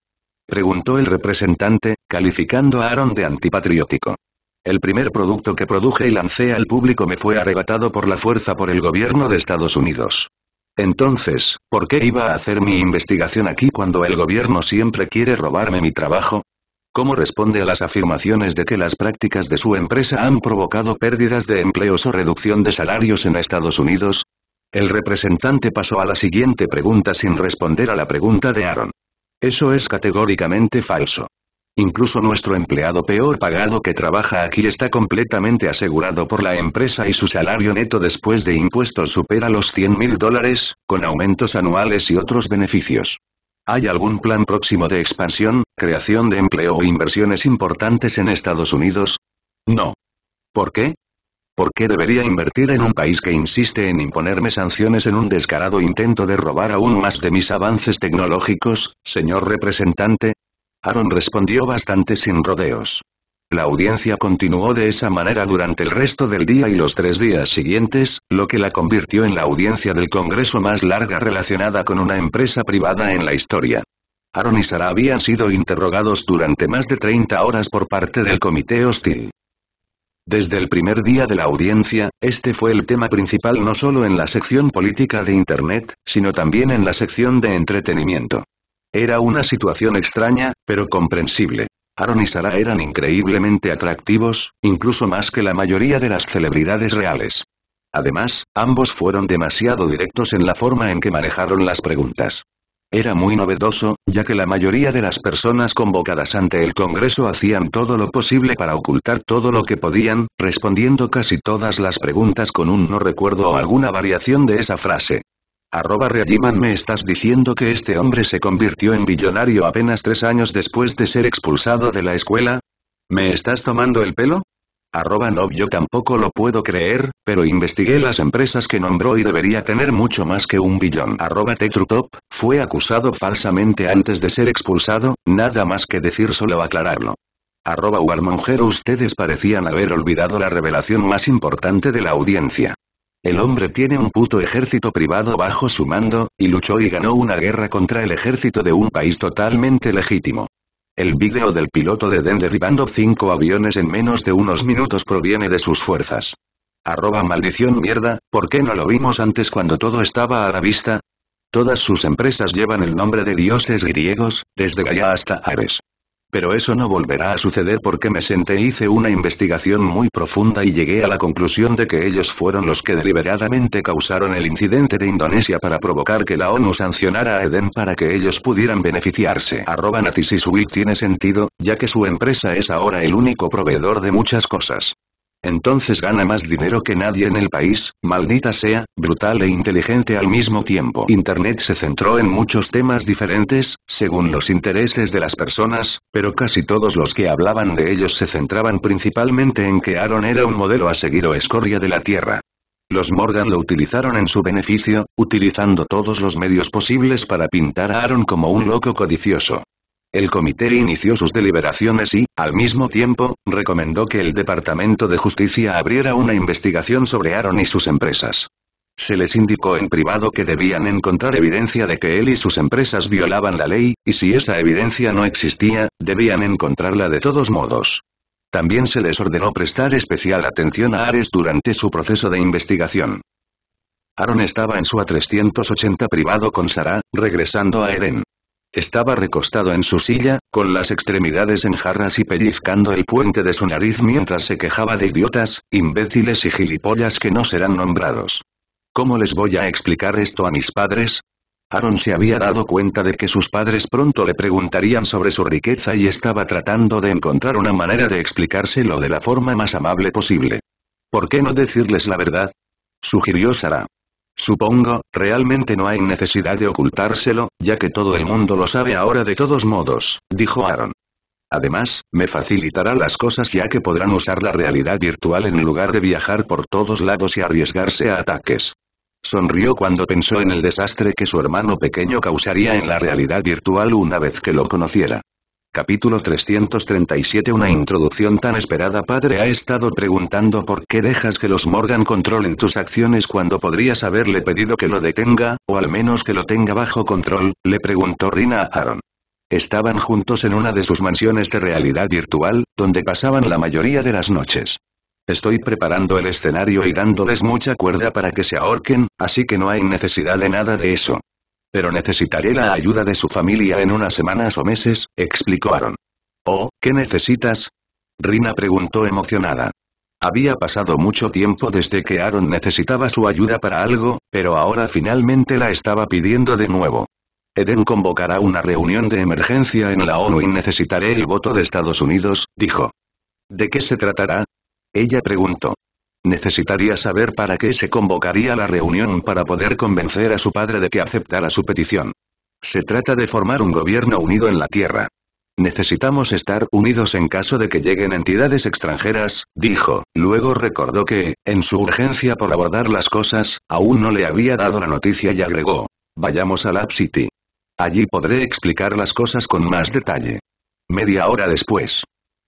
Preguntó el representante, calificando a Aaron de antipatriótico. El primer producto que produje y lancé al público me fue arrebatado por la fuerza por el gobierno de Estados Unidos. Entonces, ¿por qué iba a hacer mi investigación aquí cuando el gobierno siempre quiere robarme mi trabajo? ¿Cómo responde a las afirmaciones de que las prácticas de su empresa han provocado pérdidas de empleos o reducción de salarios en Estados Unidos? El representante pasó a la siguiente pregunta sin responder a la pregunta de Aaron. Eso es categóricamente falso. Incluso nuestro empleado peor pagado que trabaja aquí está completamente asegurado por la empresa y su salario neto después de impuestos supera los $100.000, con aumentos anuales y otros beneficios. ¿Hay algún plan próximo de expansión, creación de empleo o inversiones importantes en Estados Unidos? No. ¿Por qué? ¿Por qué debería invertir en un país que insiste en imponerme sanciones en un descarado intento de robar aún más de mis avances tecnológicos, señor representante? Aaron respondió bastante sin rodeos. La audiencia continuó de esa manera durante el resto del día y los 3 días siguientes, lo que la convirtió en la audiencia del Congreso más larga relacionada con una empresa privada en la historia. Aaron y Sarah habían sido interrogados durante más de 30 horas por parte del comité hostil. Desde el primer día de la audiencia, este fue el tema principal no solo en la sección política de Internet, sino también en la sección de entretenimiento. Era una situación extraña, pero comprensible. Aaron y Sarah eran increíblemente atractivos, incluso más que la mayoría de las celebridades reales. Además, ambos fueron demasiado directos en la forma en que manejaron las preguntas. Era muy novedoso, ya que la mayoría de las personas convocadas ante el Congreso hacían todo lo posible para ocultar todo lo que podían, respondiendo casi todas las preguntas con un no recuerdo o alguna variación de esa frase. @Reagiman ¿Me estás diciendo que este hombre se convirtió en billonario apenas 3 años después de ser expulsado de la escuela? ¿Me estás tomando el pelo? No, yo tampoco lo puedo creer, pero investigué las empresas que nombró y debería tener mucho más que $1 billón. @TechTruTop, fue acusado falsamente antes de ser expulsado, nada más que decir solo aclararlo. @Warmonger Ustedes parecían haber olvidado la revelación más importante de la audiencia. El hombre tiene un puto ejército privado bajo su mando, y luchó y ganó una guerra contra el ejército de un país totalmente legítimo. El vídeo del piloto de Eden derribando 5 aviones en menos de unos minutos proviene de sus fuerzas. @maldición mierda, ¿por qué no lo vimos antes cuando todo estaba a la vista? Todas sus empresas llevan el nombre de dioses griegos, desde Gaia hasta Ares. Pero eso no volverá a suceder porque me senté e hice una investigación muy profunda y llegué a la conclusión de que ellos fueron los que deliberadamente causaron el incidente de Indonesia para provocar que la ONU sancionara a Eden para que ellos pudieran beneficiarse. @Natisiswil tiene sentido, ya que su empresa es ahora el único proveedor de muchas cosas. Entonces gana más dinero que nadie en el país, maldita sea, brutal e inteligente al mismo tiempo. Internet se centró en muchos temas diferentes, según los intereses de las personas, pero casi todos los que hablaban de ellos se centraban principalmente en que Aaron era un modelo a seguir o escoria de la Tierra. Los Morgan lo utilizaron en su beneficio, utilizando todos los medios posibles para pintar a Aaron como un loco codicioso. El comité inició sus deliberaciones y, al mismo tiempo, recomendó que el Departamento de Justicia abriera una investigación sobre Aaron y sus empresas. Se les indicó en privado que debían encontrar evidencia de que él y sus empresas violaban la ley, y si esa evidencia no existía, debían encontrarla de todos modos. También se les ordenó prestar especial atención a Ares durante su proceso de investigación. Aaron estaba en su A380 privado con Sarah, regresando a Eden. Estaba recostado en su silla, con las extremidades en jarras y pellizcando el puente de su nariz mientras se quejaba de idiotas, imbéciles y gilipollas que no serán nombrados. ¿Cómo les voy a explicar esto a mis padres? Aaron se había dado cuenta de que sus padres pronto le preguntarían sobre su riqueza y estaba tratando de encontrar una manera de explicárselo de la forma más amable posible. ¿Por qué no decirles la verdad?, sugirió Sarah. Supongo, realmente no hay necesidad de ocultárselo, ya que todo el mundo lo sabe ahora de todos modos, dijo Aaron. Además, me facilitará las cosas ya que podrán usar la realidad virtual en lugar de viajar por todos lados y arriesgarse a ataques. Sonrió cuando pensó en el desastre que su hermano pequeño causaría en la realidad virtual una vez que lo conociera. Capítulo 337. Una introducción tan esperada. Padre ha estado preguntando por qué dejas que los Morgan controlen tus acciones cuando podrías haberle pedido que lo detenga, o al menos que lo tenga bajo control, le preguntó Rina a Aaron. Estaban juntos en una de sus mansiones de realidad virtual, donde pasaban la mayoría de las noches. Estoy preparando el escenario y dándoles mucha cuerda para que se ahorquen, así que no hay necesidad de nada de eso. Pero necesitaré la ayuda de su familia en unas semanas o meses, explicó Aaron. ¿Oh, qué necesitas?, Rina preguntó emocionada. Había pasado mucho tiempo desde que Aaron necesitaba su ayuda para algo, pero ahora finalmente la estaba pidiendo de nuevo. Eden convocará una reunión de emergencia en la ONU y necesitaré el voto de Estados Unidos, dijo. ¿De qué se tratará?, ella preguntó. Necesitaría saber para qué se convocaría la reunión para poder convencer a su padre de que aceptara su petición. Se trata de formar un gobierno unido en la Tierra. Necesitamos estar unidos en caso de que lleguen entidades extranjeras, dijo. Luego recordó que, en su urgencia por abordar las cosas, aún no le había dado la noticia y agregó. Vayamos a Lab City. Allí podré explicar las cosas con más detalle. Media hora después.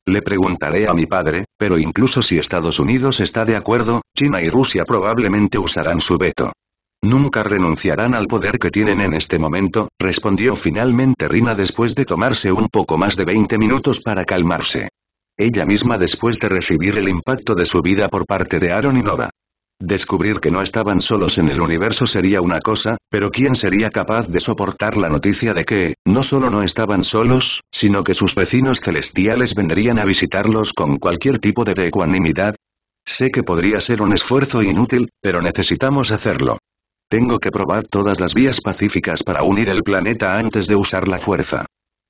Le preguntaré a mi padre, pero incluso si Estados Unidos está de acuerdo, China y Rusia probablemente usarán su veto. Nunca renunciarán al poder que tienen en este momento, respondió finalmente Rina después de tomarse un poco más de 20 minutos para calmarse. Ella misma después de recibir el impacto de su vida por parte de Aaron y Nova. Descubrir que no estaban solos en el universo sería una cosa, pero ¿quién sería capaz de soportar la noticia de que, no solo no estaban solos, sino que sus vecinos celestiales vendrían a visitarlos con cualquier tipo de ecuanimidad? Sé que podría ser un esfuerzo inútil, pero necesitamos hacerlo. Tengo que probar todas las vías pacíficas para unir el planeta antes de usar la fuerza.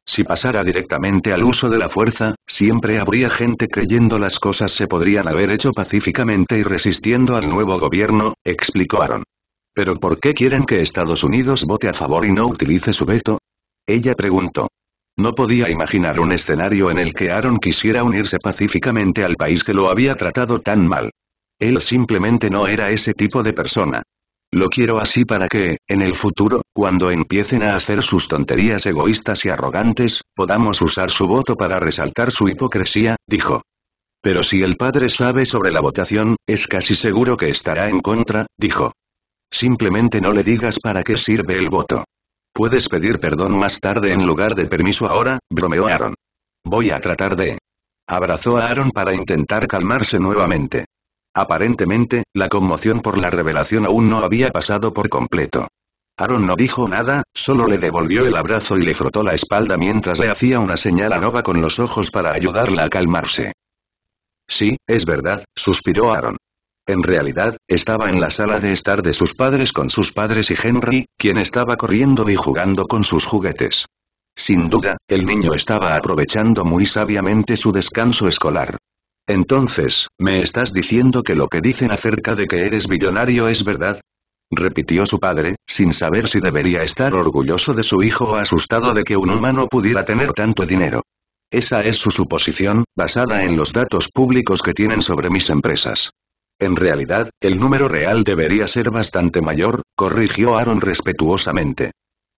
Si pasara directamente al uso de la fuerza, siempre habría gente creyendo las cosas se podrían haber hecho pacíficamente y resistiendo al nuevo gobierno, explicó Aaron. ¿Pero por qué quieren que Estados Unidos vote a favor y no utilice su veto?, ella preguntó. No podía imaginar un escenario en el que Aaron quisiera unirse pacíficamente al país que lo había tratado tan mal. Él simplemente no era ese tipo de persona. Lo quiero así para que, en el futuro, cuando empiecen a hacer sus tonterías egoístas y arrogantes, podamos usar su voto para resaltar su hipocresía, dijo. Pero si el padre sabe sobre la votación, es casi seguro que estará en contra, dijo. Simplemente no le digas para qué sirve el voto. Puedes pedir perdón más tarde en lugar de permiso ahora, bromeó Aaron. Voy a tratar de... Abrazó a Aaron para intentar calmarse nuevamente. Aparentemente, la conmoción por la revelación aún no había pasado por completo. Aaron no dijo nada, solo le devolvió el abrazo y le frotó la espalda mientras le hacía una señal a Nova con los ojos para ayudarla a calmarse. Sí, es verdad, suspiró Aaron. En realidad, estaba en la sala de estar de sus padres con sus padres y Henry, quien estaba corriendo y jugando con sus juguetes. Sin duda, el niño estaba aprovechando muy sabiamente su descanso escolar. Entonces, ¿me estás diciendo que lo que dicen acerca de que eres billonario es verdad? Repitió su padre, sin saber si debería estar orgulloso de su hijo o asustado de que un humano pudiera tener tanto dinero. Esa es su suposición, basada en los datos públicos que tienen sobre mis empresas. En realidad, el número real debería ser bastante mayor, corrigió Aaron respetuosamente.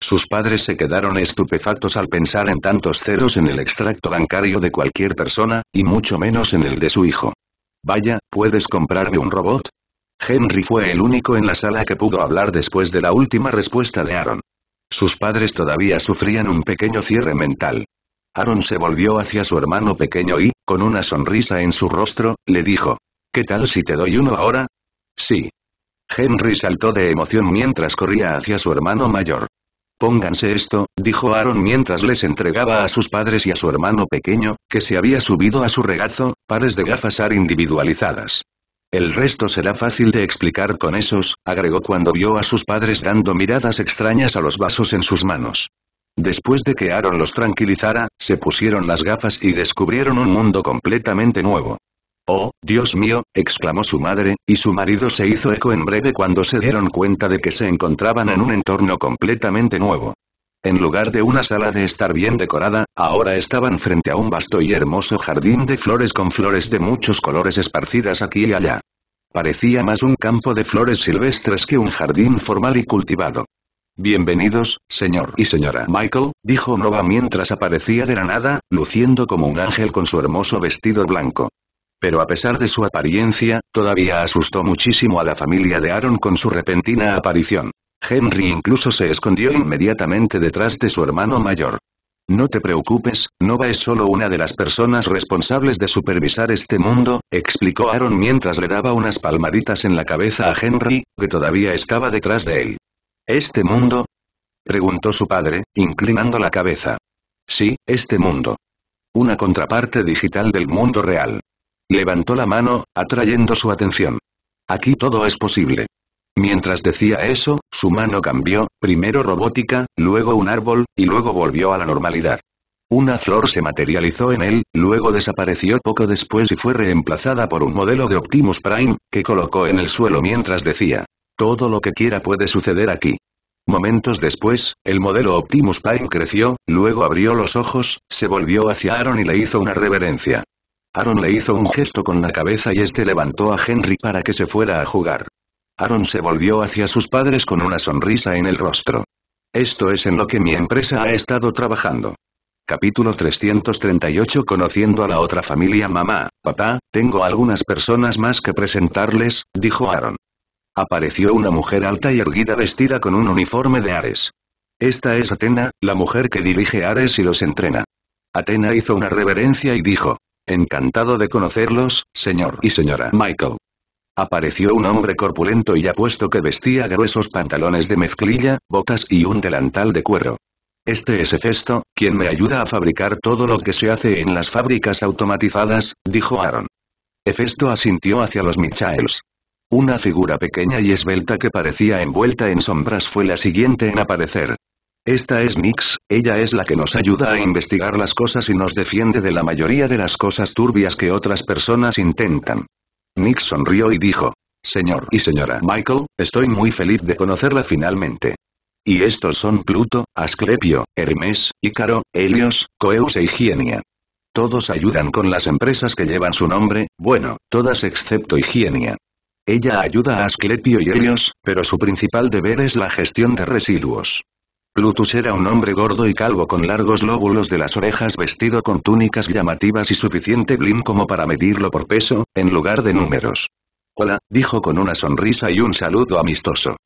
Sus padres se quedaron estupefactos al pensar en tantos ceros en el extracto bancario de cualquier persona, y mucho menos en el de su hijo. Vaya, ¿puedes comprarme un robot? Henry fue el único en la sala que pudo hablar después de la última respuesta de Aaron. Sus padres todavía sufrían un pequeño cierre mental. Aaron se volvió hacia su hermano pequeño y, con una sonrisa en su rostro, le dijo: ¿Qué tal si te doy uno ahora? Sí. Henry saltó de emoción mientras corría hacia su hermano mayor. Pónganse esto, dijo Aaron mientras les entregaba a sus padres y a su hermano pequeño, que se había subido a su regazo, pares de gafas AR individualizadas. El resto será fácil de explicar con esos, agregó cuando vio a sus padres dando miradas extrañas a los vasos en sus manos. Después de que Aaron los tranquilizara, se pusieron las gafas y descubrieron un mundo completamente nuevo. «Oh, Dios mío», exclamó su madre, y su marido se hizo eco en breve cuando se dieron cuenta de que se encontraban en un entorno completamente nuevo. En lugar de una sala de estar bien decorada, ahora estaban frente a un vasto y hermoso jardín de flores con flores de muchos colores esparcidas aquí y allá. Parecía más un campo de flores silvestres que un jardín formal y cultivado. «Bienvenidos, señor y señora Michael», dijo Nova mientras aparecía de la nada, luciendo como un ángel con su hermoso vestido blanco. Pero a pesar de su apariencia, todavía asustó muchísimo a la familia de Aaron con su repentina aparición. Henry incluso se escondió inmediatamente detrás de su hermano mayor. «No te preocupes, Nova es solo una de las personas responsables de supervisar este mundo», explicó Aaron mientras le daba unas palmaditas en la cabeza a Henry, que todavía estaba detrás de él. «¿Este mundo?», preguntó su padre, inclinando la cabeza. «Sí, este mundo. Una contraparte digital del mundo real». Levantó la mano, atrayendo su atención. «Aquí todo es posible». Mientras decía eso, su mano cambió, primero robótica, luego un árbol, y luego volvió a la normalidad. Una flor se materializó en él, luego desapareció poco después y fue reemplazada por un modelo de Optimus Prime, que colocó en el suelo mientras decía: «Todo lo que quiera puede suceder aquí». Momentos después, el modelo Optimus Prime creció, luego abrió los ojos, se volvió hacia Aaron y le hizo una reverencia. Aaron le hizo un gesto con la cabeza y este levantó a Henry para que se fuera a jugar. Aaron se volvió hacia sus padres con una sonrisa en el rostro. «Esto es en lo que mi empresa ha estado trabajando». Capítulo 338. Conociendo a la otra familia. «Mamá, papá, tengo algunas personas más que presentarles», dijo Aaron. Apareció una mujer alta y erguida vestida con un uniforme de Ares. «Esta es Athena, la mujer que dirige Ares y los entrena». Athena hizo una reverencia y dijo: «Encantado de conocerlos, señor y señora Michael». Apareció un hombre corpulento y apuesto que vestía gruesos pantalones de mezclilla, botas y un delantal de cuero. «Este es Hefesto, quien me ayuda a fabricar todo lo que se hace en las fábricas automatizadas», dijo Aaron. Hefesto asintió hacia los Michaels. Una figura pequeña y esbelta que parecía envuelta en sombras fue la siguiente en aparecer. «Esta es Nix, ella es la que nos ayuda a investigar las cosas y nos defiende de la mayoría de las cosas turbias que otras personas intentan». Nix sonrió y dijo: «Señor y señora Michael, estoy muy feliz de conocerla finalmente. Y estos son Pluto, Asclepio, Hermes, Ícaro, Helios, Coeus e Higienia. Todos ayudan con las empresas que llevan su nombre, bueno, todas excepto Higienia. Ella ayuda a Asclepio y Helios, pero su principal deber es la gestión de residuos». Plutus era un hombre gordo y calvo con largos lóbulos de las orejas vestido con túnicas llamativas y suficiente blim como para medirlo por peso, en lugar de números. «Hola», dijo con una sonrisa y un saludo amistoso.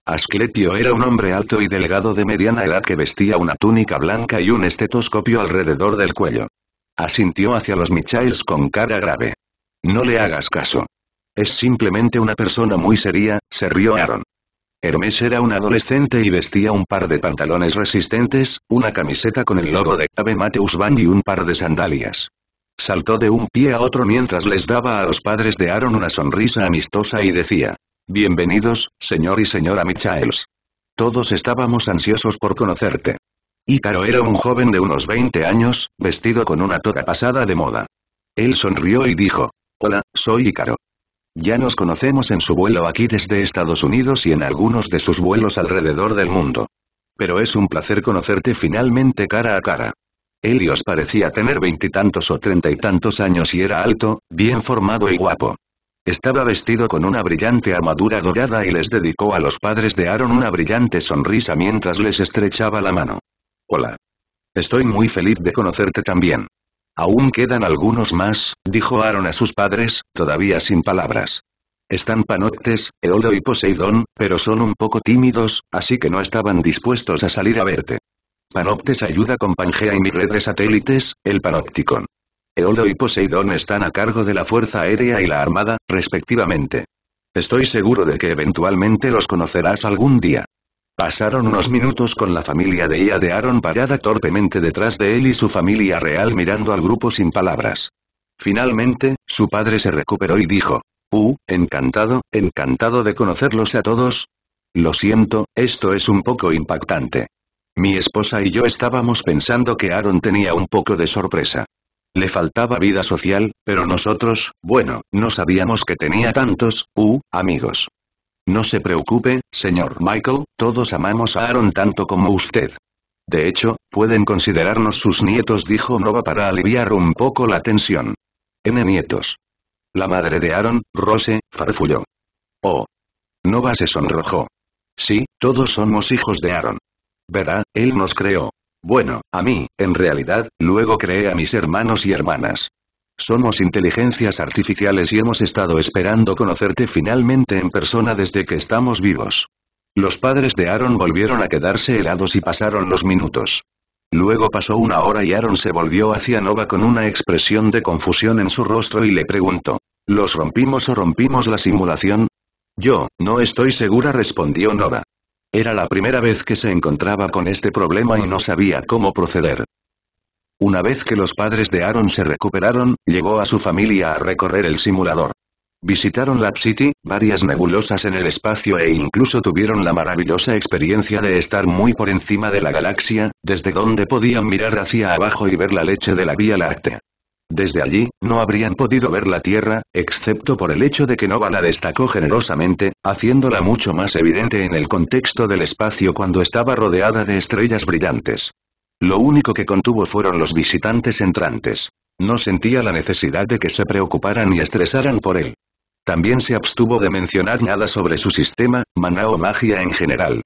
Asclepio era un hombre alto y delgado de mediana edad que vestía una túnica blanca y un estetoscopio alrededor del cuello. Asintió hacia los Michaels con cara grave. No le hagas caso. Es simplemente una persona muy seria, se rió Aaron. Hermes era un adolescente y vestía un par de pantalones resistentes, una camiseta con el logo de Ave Mateus Band y un par de sandalias. Saltó de un pie a otro mientras les daba a los padres de Aaron una sonrisa amistosa y decía: «Bienvenidos, señor y señora Michaels. Todos estábamos ansiosos por conocerte». Ícaro era un joven de unos 20 años, vestido con una toga pasada de moda. Él sonrió y dijo: «Hola, soy Ícaro. Ya nos conocemos en su vuelo aquí desde Estados Unidos y en algunos de sus vuelos alrededor del mundo. Pero es un placer conocerte finalmente cara a cara». Helios parecía tener 20 y tantos o 30 y tantos años y era alto, bien formado y guapo. Estaba vestido con una brillante armadura dorada y les dedicó a los padres de Aaron una brillante sonrisa mientras les estrechaba la mano. «Hola. Estoy muy feliz de conocerte también. Aún quedan algunos más», dijo Aaron a sus padres, todavía sin palabras. «Están Panoctes, Eolo y Poseidón, pero son un poco tímidos, así que no estaban dispuestos a salir a verte. Panoctes ayuda con Pangea y mi red de satélites, el Panopticon. Eolo y Poseidón están a cargo de la Fuerza Aérea y la Armada, respectivamente. Estoy seguro de que eventualmente los conocerás algún día». Pasaron unos minutos con la familia de Ia de Aaron parada torpemente detrás de él y su familia real mirando al grupo sin palabras. Finalmente, su padre se recuperó y dijo: encantado de conocerlos a todos. Lo siento, esto es un poco impactante. Mi esposa y yo estábamos pensando que Aaron tenía un poco de sorpresa. Le faltaba vida social, pero nosotros, bueno, no sabíamos que tenía tantos, amigos. No se preocupe, señor Michael, todos amamos a Aaron tanto como usted. De hecho, pueden considerarnos sus nietos, dijo Nova para aliviar un poco la tensión. N nietos. La madre de Aaron, Rose, farfulló. Oh. Nova se sonrojó. Sí, todos somos hijos de Aaron. Verá, él nos creó. Bueno, a mí, en realidad, luego creé a mis hermanos y hermanas. Somos inteligencias artificiales y hemos estado esperando conocerte finalmente en persona desde que estamos vivos. Los padres de Aaron volvieron a quedarse helados y pasaron los minutos. Luego pasó una hora y Aaron se volvió hacia Nova con una expresión de confusión en su rostro y le preguntó: ¿Los rompimos o rompimos la simulación? Yo, no estoy segura, respondió Nova. Era la primera vez que se encontraba con este problema y no sabía cómo proceder. Una vez que los padres de Aaron se recuperaron, llevó a su familia a recorrer el simulador. Visitaron Lab City, varias nebulosas en el espacio e incluso tuvieron la maravillosa experiencia de estar muy por encima de la galaxia, desde donde podían mirar hacia abajo y ver la leche de la Vía Láctea. Desde allí, no habrían podido ver la Tierra, excepto por el hecho de que Nova la destacó generosamente, haciéndola mucho más evidente en el contexto del espacio cuando estaba rodeada de estrellas brillantes. Lo único que contuvo fueron los visitantes entrantes. No sentía la necesidad de que se preocuparan y estresaran por él. También se abstuvo de mencionar nada sobre su sistema, maná o magia en general.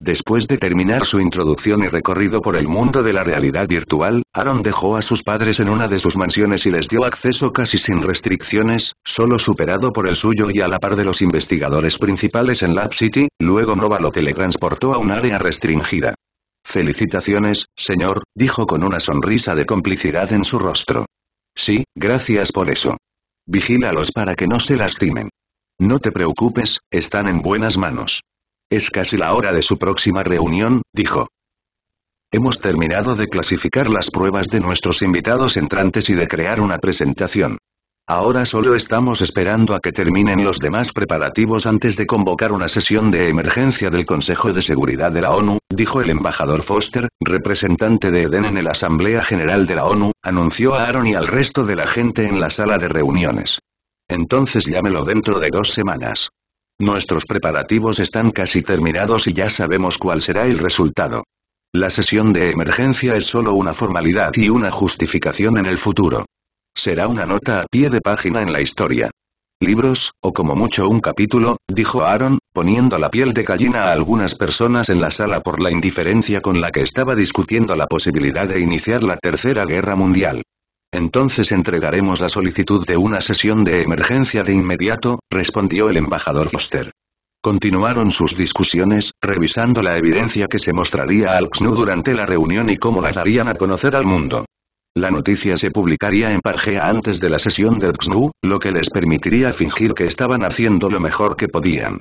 Después de terminar su introducción y recorrido por el mundo de la realidad virtual, Aaron dejó a sus padres en una de sus mansiones y les dio acceso casi sin restricciones, solo superado por el suyo y a la par de los investigadores principales en Lab City. Luego Nova lo teletransportó a un área restringida. «Felicitaciones, señor», dijo con una sonrisa de complicidad en su rostro. «Sí, gracias por eso. Vigílalos para que no se lastimen. No te preocupes, están en buenas manos. Es casi la hora de su próxima reunión», dijo. «Hemos terminado de clasificar las pruebas de nuestros invitados entrantes y de crear una presentación. Ahora solo estamos esperando a que terminen los demás preparativos antes de convocar una sesión de emergencia del Consejo de Seguridad de la ONU», dijo el embajador Foster, representante de Eden en la Asamblea General de la ONU, anunció a Aaron y al resto de la gente en la sala de reuniones. «Entonces llámelo dentro de 2 semanas. Nuestros preparativos están casi terminados y ya sabemos cuál será el resultado. La sesión de emergencia es solo una formalidad y una justificación en el futuro. Será una nota a pie de página en la historia. Libros, o como mucho un capítulo», dijo Aaron, poniendo la piel de gallina a algunas personas en la sala por la indiferencia con la que estaba discutiendo la posibilidad de iniciar la Tercera Guerra Mundial. «Entonces entregaremos la solicitud de una sesión de emergencia de inmediato», respondió el embajador Foster. Continuaron sus discusiones, revisando la evidencia que se mostraría al XNU durante la reunión y cómo la darían a conocer al mundo. La noticia se publicaría en Pangea antes de la sesión del XNU, lo que les permitiría fingir que estaban haciendo lo mejor que podían.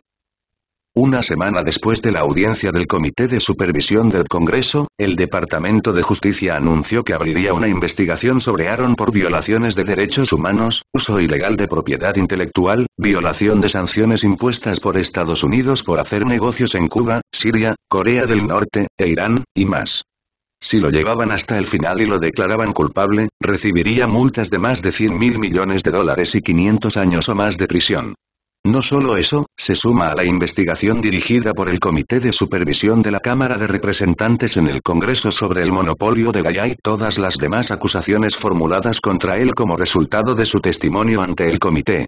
Una semana después de la audiencia del Comité de Supervisión del Congreso, el Departamento de Justicia anunció que abriría una investigación sobre Aaron por violaciones de derechos humanos, uso ilegal de propiedad intelectual, violación de sanciones impuestas por Estados Unidos por hacer negocios en Cuba, Siria, Corea del Norte, e Irán, y más. Si lo llevaban hasta el final y lo declaraban culpable, recibiría multas de más de $100.000 millones y 500 años o más de prisión. No solo eso, se suma a la investigación dirigida por el Comité de Supervisión de la Cámara de Representantes en el Congreso sobre el monopolio de Gaia y todas las demás acusaciones formuladas contra él como resultado de su testimonio ante el comité.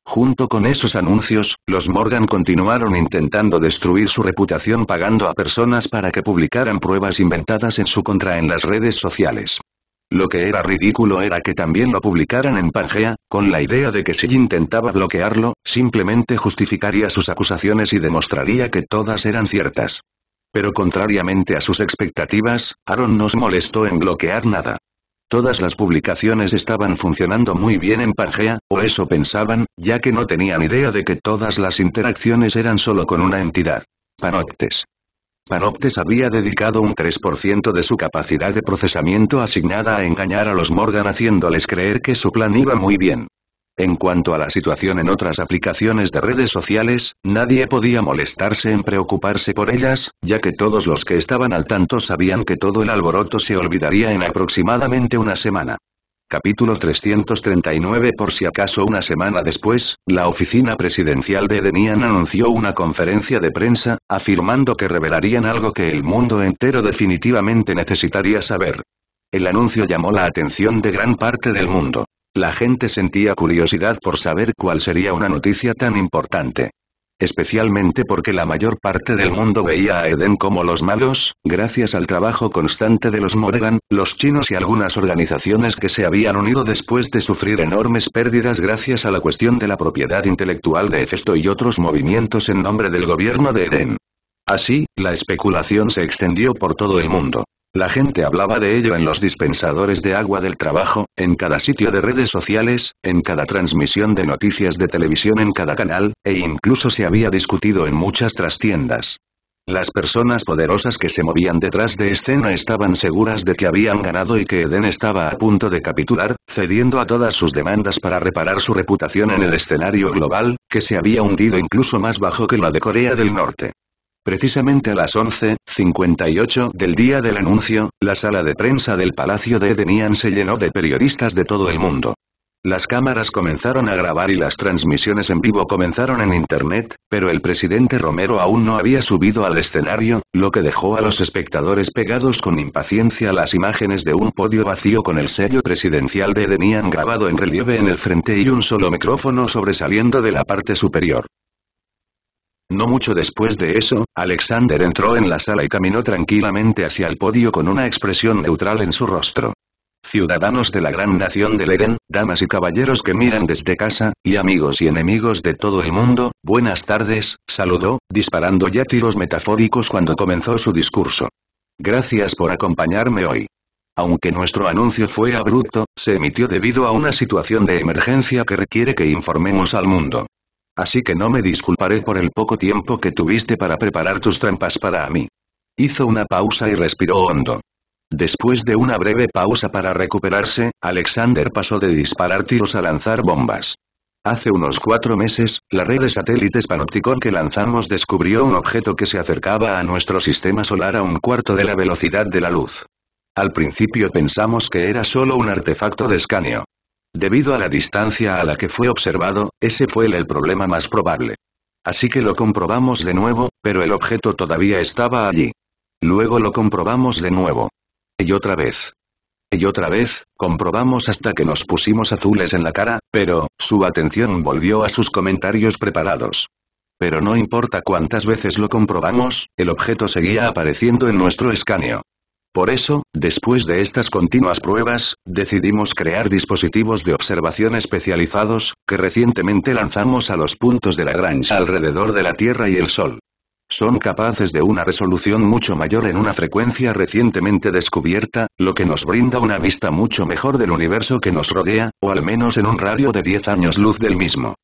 Junto con esos anuncios, los Morgan continuaron intentando destruir su reputación pagando a personas para que publicaran pruebas inventadas en su contra en las redes sociales. Lo que era ridículo era que también lo publicaran en Pangea, con la idea de que si intentaba bloquearlo, simplemente justificaría sus acusaciones y demostraría que todas eran ciertas. Pero contrariamente a sus expectativas, Aaron no se molestó en bloquear nada. Todas las publicaciones estaban funcionando muy bien en Pangea, o eso pensaban, ya que no tenían idea de que todas las interacciones eran solo con una entidad. Panoptes. Panoptes había dedicado un 3% de su capacidad de procesamiento asignada a engañar a los Morgan haciéndoles creer que su plan iba muy bien. En cuanto a la situación en otras aplicaciones de redes sociales, nadie podía molestarse en preocuparse por ellas, ya que todos los que estaban al tanto sabían que todo el alboroto se olvidaría en aproximadamente una semana. Capítulo 339. Por si acaso una semana después, la oficina presidencial de Edenian anunció una conferencia de prensa, afirmando que revelarían algo que el mundo entero definitivamente necesitaría saber. El anuncio llamó la atención de gran parte del mundo. La gente sentía curiosidad por saber cuál sería una noticia tan importante. Especialmente porque la mayor parte del mundo veía a Eden como los malos, gracias al trabajo constante de los Morgan, los chinos y algunas organizaciones que se habían unido después de sufrir enormes pérdidas gracias a la cuestión de la propiedad intelectual de Hefesto y otros movimientos en nombre del gobierno de Eden. Así, la especulación se extendió por todo el mundo. La gente hablaba de ello en los dispensadores de agua del trabajo, en cada sitio de redes sociales, en cada transmisión de noticias de televisión en cada canal, e incluso se había discutido en muchas trastiendas. Las personas poderosas que se movían detrás de escena estaban seguras de que habían ganado y que Eden estaba a punto de capitular, cediendo a todas sus demandas para reparar su reputación en el escenario global, que se había hundido incluso más bajo que la de Corea del Norte. Precisamente a las 11:58 del día del anuncio, la sala de prensa del Palacio de Edenian se llenó de periodistas de todo el mundo. Las cámaras comenzaron a grabar y las transmisiones en vivo comenzaron en internet, pero el presidente Romero aún no había subido al escenario, lo que dejó a los espectadores pegados con impaciencia las imágenes de un podio vacío con el sello presidencial de Edenian grabado en relieve en el frente y un solo micrófono sobresaliendo de la parte superior. No mucho después de eso, Alexander entró en la sala y caminó tranquilamente hacia el podio con una expresión neutral en su rostro. Ciudadanos de la gran nación de Eden, damas y caballeros que miran desde casa, y amigos y enemigos de todo el mundo, buenas tardes, saludó, disparando ya tiros metafóricos cuando comenzó su discurso. Gracias por acompañarme hoy. Aunque nuestro anuncio fue abrupto, se emitió debido a una situación de emergencia que requiere que informemos al mundo. Así que no me disculparé por el poco tiempo que tuviste para preparar tus trampas para mí. Hizo una pausa y respiró hondo. Después de una breve pausa para recuperarse, Alexander pasó de disparar tiros a lanzar bombas. Hace unos 4 meses, la red de satélites Panopticon que lanzamos descubrió un objeto que se acercaba a nuestro sistema solar a 1/4 de la velocidad de la luz. Al principio pensamos que era solo un artefacto de escaneo. Debido a la distancia a la que fue observado, ese fue el problema más probable. Así que lo comprobamos de nuevo, pero el objeto todavía estaba allí. Luego lo comprobamos de nuevo. Y otra vez. Y otra vez, comprobamos hasta que nos pusimos azules en la cara, pero, su atención volvió a sus comentarios preparados. Pero no importa cuántas veces lo comprobamos, el objeto seguía apareciendo en nuestro escaneo. Por eso, después de estas continuas pruebas, decidimos crear dispositivos de observación especializados, que recientemente lanzamos a los puntos de Lagrange alrededor de la Tierra y el Sol. Son capaces de una resolución mucho mayor en una frecuencia recientemente descubierta, lo que nos brinda una vista mucho mejor del universo que nos rodea, o al menos en un radio de 10 años luz del mismo.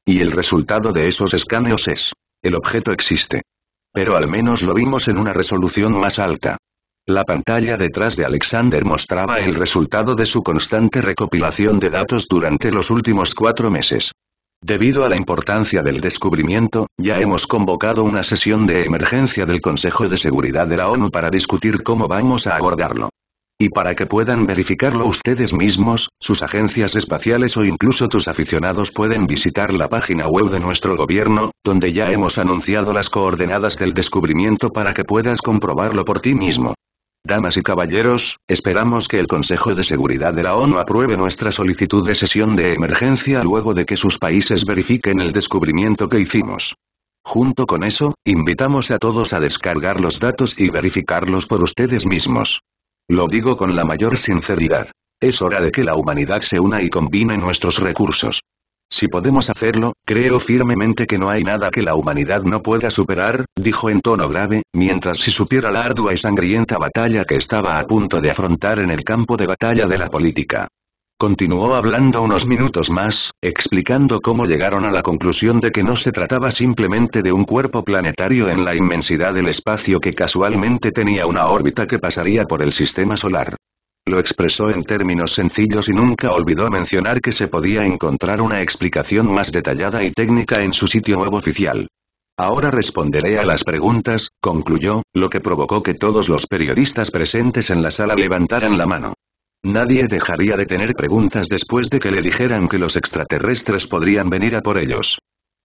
Y el resultado de esos escaneos es: el objeto existe. Pero al menos lo vimos en una resolución más alta. La pantalla detrás de Alexander mostraba el resultado de su constante recopilación de datos durante los últimos 4 meses. Debido a la importancia del descubrimiento, ya hemos convocado una sesión de emergencia del Consejo de Seguridad de la ONU para discutir cómo vamos a abordarlo. Y para que puedan verificarlo ustedes mismos, sus agencias espaciales o incluso tus aficionados pueden visitar la página web de nuestro gobierno, donde ya hemos anunciado las coordenadas del descubrimiento para que puedas comprobarlo por ti mismo. Damas y caballeros, esperamos que el Consejo de Seguridad de la ONU apruebe nuestra solicitud de sesión de emergencia luego de que sus países verifiquen el descubrimiento que hicimos. Junto con eso, invitamos a todos a descargar los datos y verificarlos por ustedes mismos. Lo digo con la mayor sinceridad. Es hora de que la humanidad se una y combine nuestros recursos. Si podemos hacerlo, creo firmemente que no hay nada que la humanidad no pueda superar, dijo en tono grave, mientras si supiera la ardua y sangrienta batalla que estaba a punto de afrontar en el campo de batalla de la política. Continuó hablando unos minutos más, explicando cómo llegaron a la conclusión de que no se trataba simplemente de un cuerpo planetario en la inmensidad del espacio que casualmente tenía una órbita que pasaría por el sistema solar. Lo expresó en términos sencillos y nunca olvidó mencionar que se podía encontrar una explicación más detallada y técnica en su sitio web oficial. Ahora responderé a las preguntas, concluyó, lo que provocó que todos los periodistas presentes en la sala levantaran la mano. Nadie dejaría de tener preguntas después de que le dijeran que los extraterrestres podrían venir a por ellos.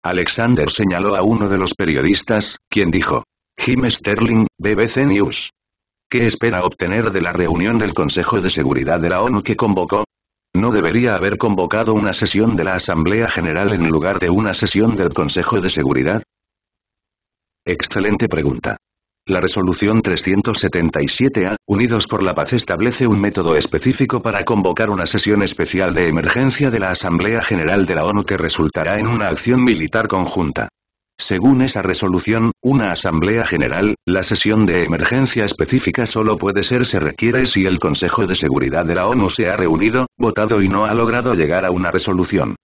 Alexander señaló a uno de los periodistas, quien dijo: Jim Sterling, BBC News. ¿Qué espera obtener de la reunión del Consejo de Seguridad de la ONU que convocó? ¿No debería haber convocado una sesión de la Asamblea General en lugar de una sesión del Consejo de Seguridad? Excelente pregunta. La resolución 377A, Unidos por la Paz establece un método específico para convocar una sesión especial de emergencia de la Asamblea General de la ONU que resultará en una acción militar conjunta. Según esa resolución, una Asamblea General, la sesión de emergencia específica solo puede se requiere si el Consejo de Seguridad de la ONU se ha reunido, votado y no ha logrado llegar a una resolución.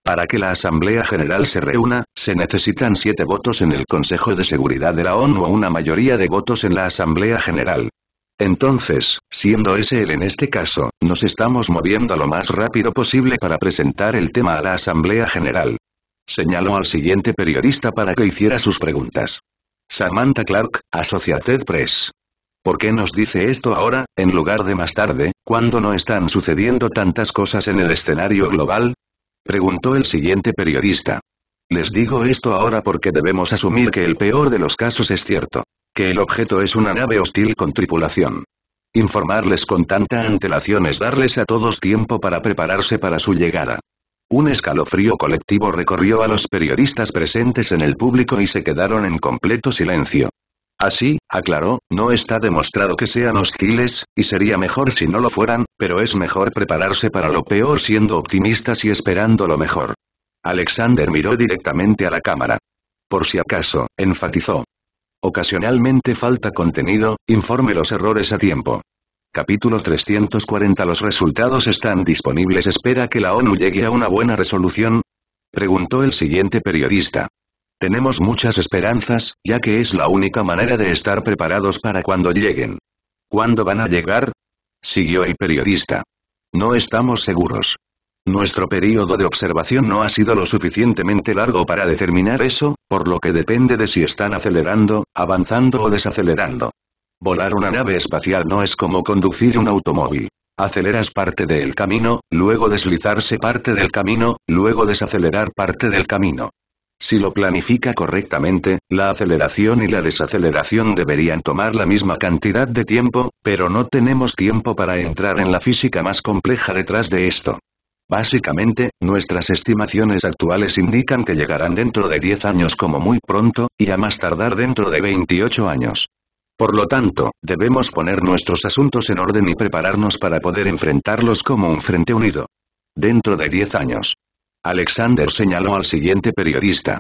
Para que la Asamblea General se reúna, se necesitan 7 votos en el Consejo de Seguridad de la ONU o una mayoría de votos en la Asamblea General. Entonces, siendo ese en este caso, nos estamos moviendo lo más rápido posible para presentar el tema a la Asamblea General. Señaló al siguiente periodista para que hiciera sus preguntas. Samantha Clark, Associated Press. ¿Por qué nos dice esto ahora, en lugar de más tarde, cuando no están sucediendo tantas cosas en el escenario global? Preguntó el siguiente periodista. Les digo esto ahora porque debemos asumir que el peor de los casos es cierto. Que el objeto es una nave hostil con tripulación. Informarles con tanta antelación es darles a todos tiempo para prepararse para su llegada. Un escalofrío colectivo recorrió a los periodistas presentes en el público y se quedaron en completo silencio. Así, aclaró, no está demostrado que sean hostiles, y sería mejor si no lo fueran, pero es mejor prepararse para lo peor siendo optimistas y esperando lo mejor. Alexander miró directamente a la cámara. Por si acaso, enfatizó. Ocasionalmente falta contenido, informe los errores a tiempo. Capítulo 340. ¿Los resultados están disponibles? ¿Espera que la ONU llegue a una buena resolución? Preguntó el siguiente periodista. Tenemos muchas esperanzas, ya que es la única manera de estar preparados para cuando lleguen. ¿Cuándo van a llegar? Siguió el periodista. No estamos seguros. Nuestro período de observación no ha sido lo suficientemente largo para determinar eso, por lo que depende de si están acelerando, avanzando o desacelerando. Volar una nave espacial no es como conducir un automóvil. Aceleras parte del camino, luego deslizarse parte del camino, luego desacelerar parte del camino. Si lo planifica correctamente, la aceleración y la desaceleración deberían tomar la misma cantidad de tiempo, pero no tenemos tiempo para entrar en la física más compleja detrás de esto. Básicamente, nuestras estimaciones actuales indican que llegarán dentro de 10 años como muy pronto, y a más tardar dentro de 28 años. Por lo tanto, debemos poner nuestros asuntos en orden y prepararnos para poder enfrentarlos como un frente unido. Dentro de 10 años. Alexander señaló al siguiente periodista.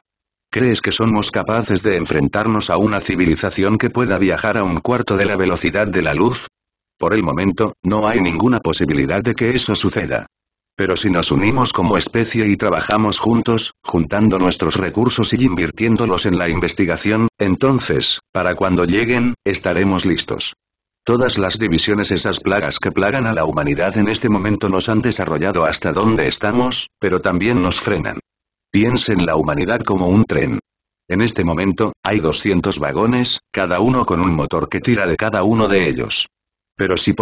¿Crees que somos capaces de enfrentarnos a una civilización que pueda viajar a un cuarto de la velocidad de la luz? Por el momento, no hay ninguna posibilidad de que eso suceda. Pero si nos unimos como especie y trabajamos juntos, juntando nuestros recursos y invirtiéndolos en la investigación, entonces, para cuando lleguen, estaremos listos. Todas las divisiones, esas plagas que plagan a la humanidad en este momento, nos han desarrollado hasta donde estamos, pero también nos frenan. Piense en la humanidad como un tren. En este momento, hay 200 vagones, cada uno con un motor que tira de cada uno de ellos. Pero si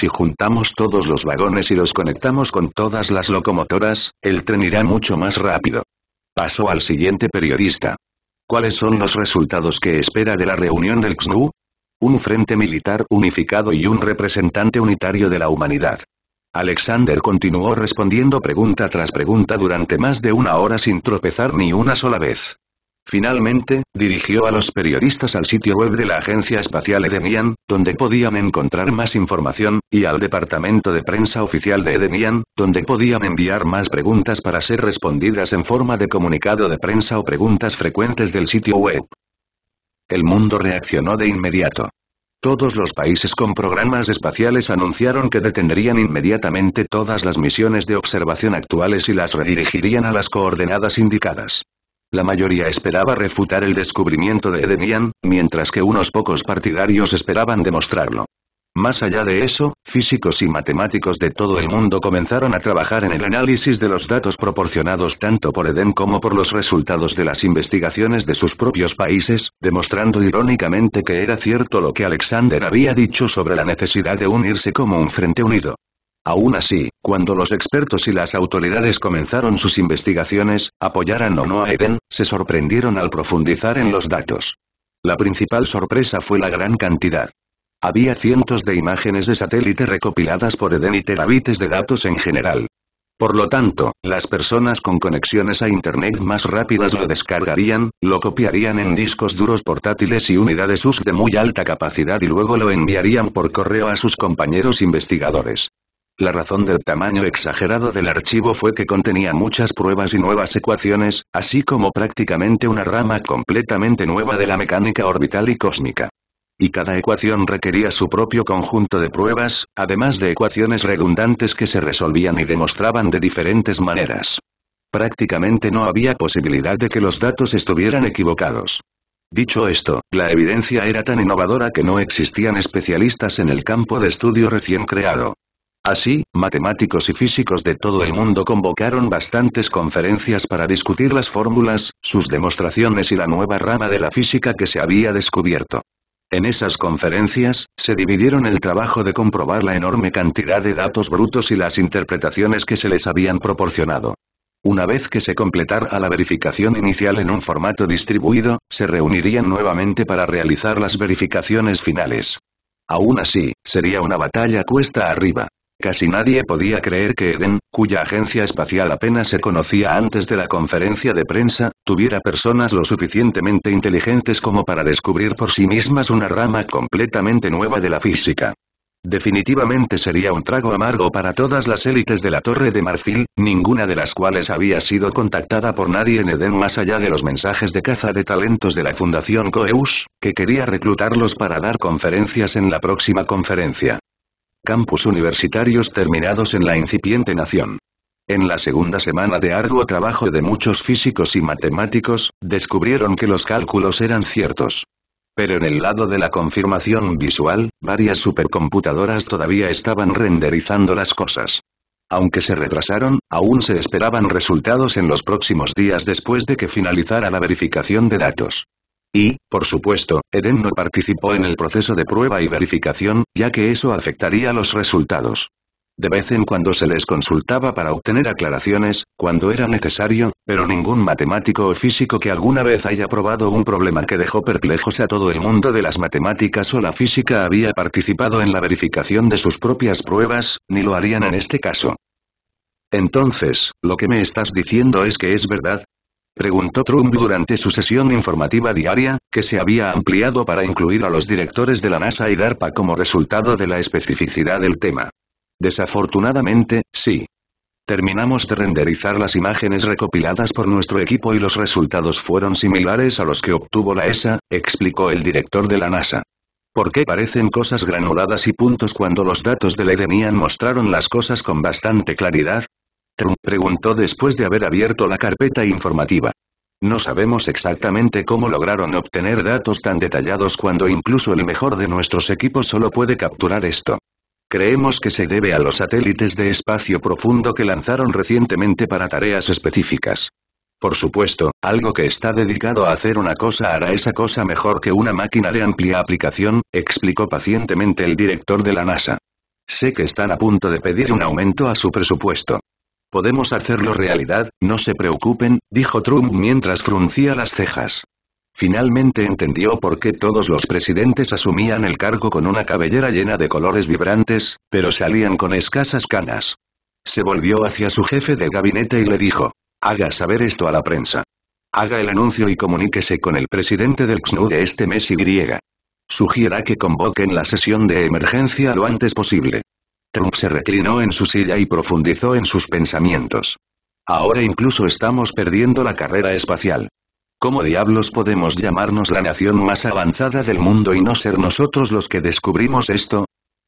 juntamos todos los vagones y los conectamos con todas las locomotoras, el tren irá mucho más rápido. Pasó al siguiente periodista. ¿Cuáles son los resultados que espera de la reunión del XNU? Un frente militar unificado y un representante unitario de la humanidad. Alexander continuó respondiendo pregunta tras pregunta durante más de 1 hora sin tropezar ni una sola vez. Finalmente, dirigió a los periodistas al sitio web de la Agencia Espacial Edenian, donde podían encontrar más información, y al departamento de prensa oficial de Edenian, donde podían enviar más preguntas para ser respondidas en forma de comunicado de prensa o preguntas frecuentes del sitio web. El mundo reaccionó de inmediato. Todos los países con programas espaciales anunciaron que detendrían inmediatamente todas las misiones de observación actuales y las redirigirían a las coordenadas indicadas. La mayoría esperaba refutar el descubrimiento de Edenian, mientras que unos pocos partidarios esperaban demostrarlo. Más allá de eso, físicos y matemáticos de todo el mundo comenzaron a trabajar en el análisis de los datos proporcionados tanto por Eden como por los resultados de las investigaciones de sus propios países, demostrando irónicamente que era cierto lo que Alexander había dicho sobre la necesidad de unirse como un frente unido. Aún así, cuando los expertos y las autoridades comenzaron sus investigaciones, apoyaran o no a Eden, se sorprendieron al profundizar en los datos. La principal sorpresa fue la gran cantidad. Había cientos de imágenes de satélite recopiladas por Eden y terabytes de datos en general. Por lo tanto, las personas con conexiones a Internet más rápidas lo descargarían, lo copiarían en discos duros portátiles y unidades USB de muy alta capacidad y luego lo enviarían por correo a sus compañeros investigadores. La razón del tamaño exagerado del archivo fue que contenía muchas pruebas y nuevas ecuaciones, así como prácticamente una rama completamente nueva de la mecánica orbital y cósmica. Y cada ecuación requería su propio conjunto de pruebas, además de ecuaciones redundantes que se resolvían y demostraban de diferentes maneras. Prácticamente no había posibilidad de que los datos estuvieran equivocados. Dicho esto, la evidencia era tan innovadora que no existían especialistas en el campo de estudio recién creado. Así, matemáticos y físicos de todo el mundo convocaron bastantes conferencias para discutir las fórmulas, sus demostraciones y la nueva rama de la física que se había descubierto. En esas conferencias, se dividieron el trabajo de comprobar la enorme cantidad de datos brutos y las interpretaciones que se les habían proporcionado. Una vez que se completara la verificación inicial en un formato distribuido, se reunirían nuevamente para realizar las verificaciones finales. Aún así, sería una batalla cuesta arriba. Casi nadie podía creer que Eden, cuya agencia espacial apenas se conocía antes de la conferencia de prensa, tuviera personas lo suficientemente inteligentes como para descubrir por sí mismas una rama completamente nueva de la física. Definitivamente sería un trago amargo para todas las élites de la Torre de Marfil, ninguna de las cuales había sido contactada por nadie en Eden más allá de los mensajes de caza de talentos de la Fundación Coeus, que quería reclutarlos para dar conferencias en la próxima conferencia. Campus universitarios terminados en la incipiente nación. En la segunda semana de arduo trabajo de muchos físicos y matemáticos, descubrieron que los cálculos eran ciertos. Pero en el lado de la confirmación visual, varias supercomputadoras todavía estaban renderizando las cosas. Aunque se retrasaron, aún se esperaban resultados en los próximos días después de que finalizara la verificación de datos. Y, por supuesto, Eden no participó en el proceso de prueba y verificación, ya que eso afectaría los resultados. De vez en cuando se les consultaba para obtener aclaraciones, cuando era necesario, pero ningún matemático o físico que alguna vez haya probado un problema que dejó perplejos a todo el mundo de las matemáticas o la física había participado en la verificación de sus propias pruebas, ni lo harían en este caso. Entonces, ¿lo que me estás diciendo es que es verdad? Preguntó Trump durante su sesión informativa diaria, que se había ampliado para incluir a los directores de la NASA y DARPA como resultado de la especificidad del tema. Desafortunadamente, sí. Terminamos de renderizar las imágenes recopiladas por nuestro equipo y los resultados fueron similares a los que obtuvo la ESA, explicó el director de la NASA. ¿Por qué parecen cosas granuladas y puntos cuando los datos del EDENIAN mostraron las cosas con bastante claridad? Trump preguntó después de haber abierto la carpeta informativa. No sabemos exactamente cómo lograron obtener datos tan detallados cuando incluso el mejor de nuestros equipos solo puede capturar esto. Creemos que se debe a los satélites de espacio profundo que lanzaron recientemente para tareas específicas. Por supuesto, algo que está dedicado a hacer una cosa hará esa cosa mejor que una máquina de amplia aplicación, explicó pacientemente el director de la NASA. Sé que están a punto de pedir un aumento a su presupuesto. Podemos hacerlo realidad, no se preocupen, dijo Trump mientras fruncía las cejas. Finalmente entendió por qué todos los presidentes asumían el cargo con una cabellera llena de colores vibrantes, pero salían con escasas canas. Se volvió hacia su jefe de gabinete y le dijo: haga saber esto a la prensa. Haga el anuncio y comuníquese con el presidente del CNU de este mes y. Sugiera que convoquen la sesión de emergencia lo antes posible. Trump se reclinó en su silla y profundizó en sus pensamientos. Ahora incluso estamos perdiendo la carrera espacial. ¿Cómo diablos podemos llamarnos la nación más avanzada del mundo y no ser nosotros los que descubrimos esto?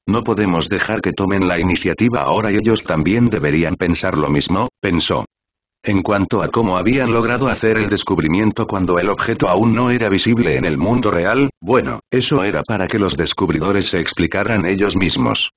No podemos dejar que tomen la iniciativa ahora y ellos también deberían pensar lo mismo, pensó. En cuanto a cómo habían logrado hacer el descubrimiento cuando el objeto aún no era visible en el mundo real, bueno, eso era para que los descubridores se explicaran ellos mismos.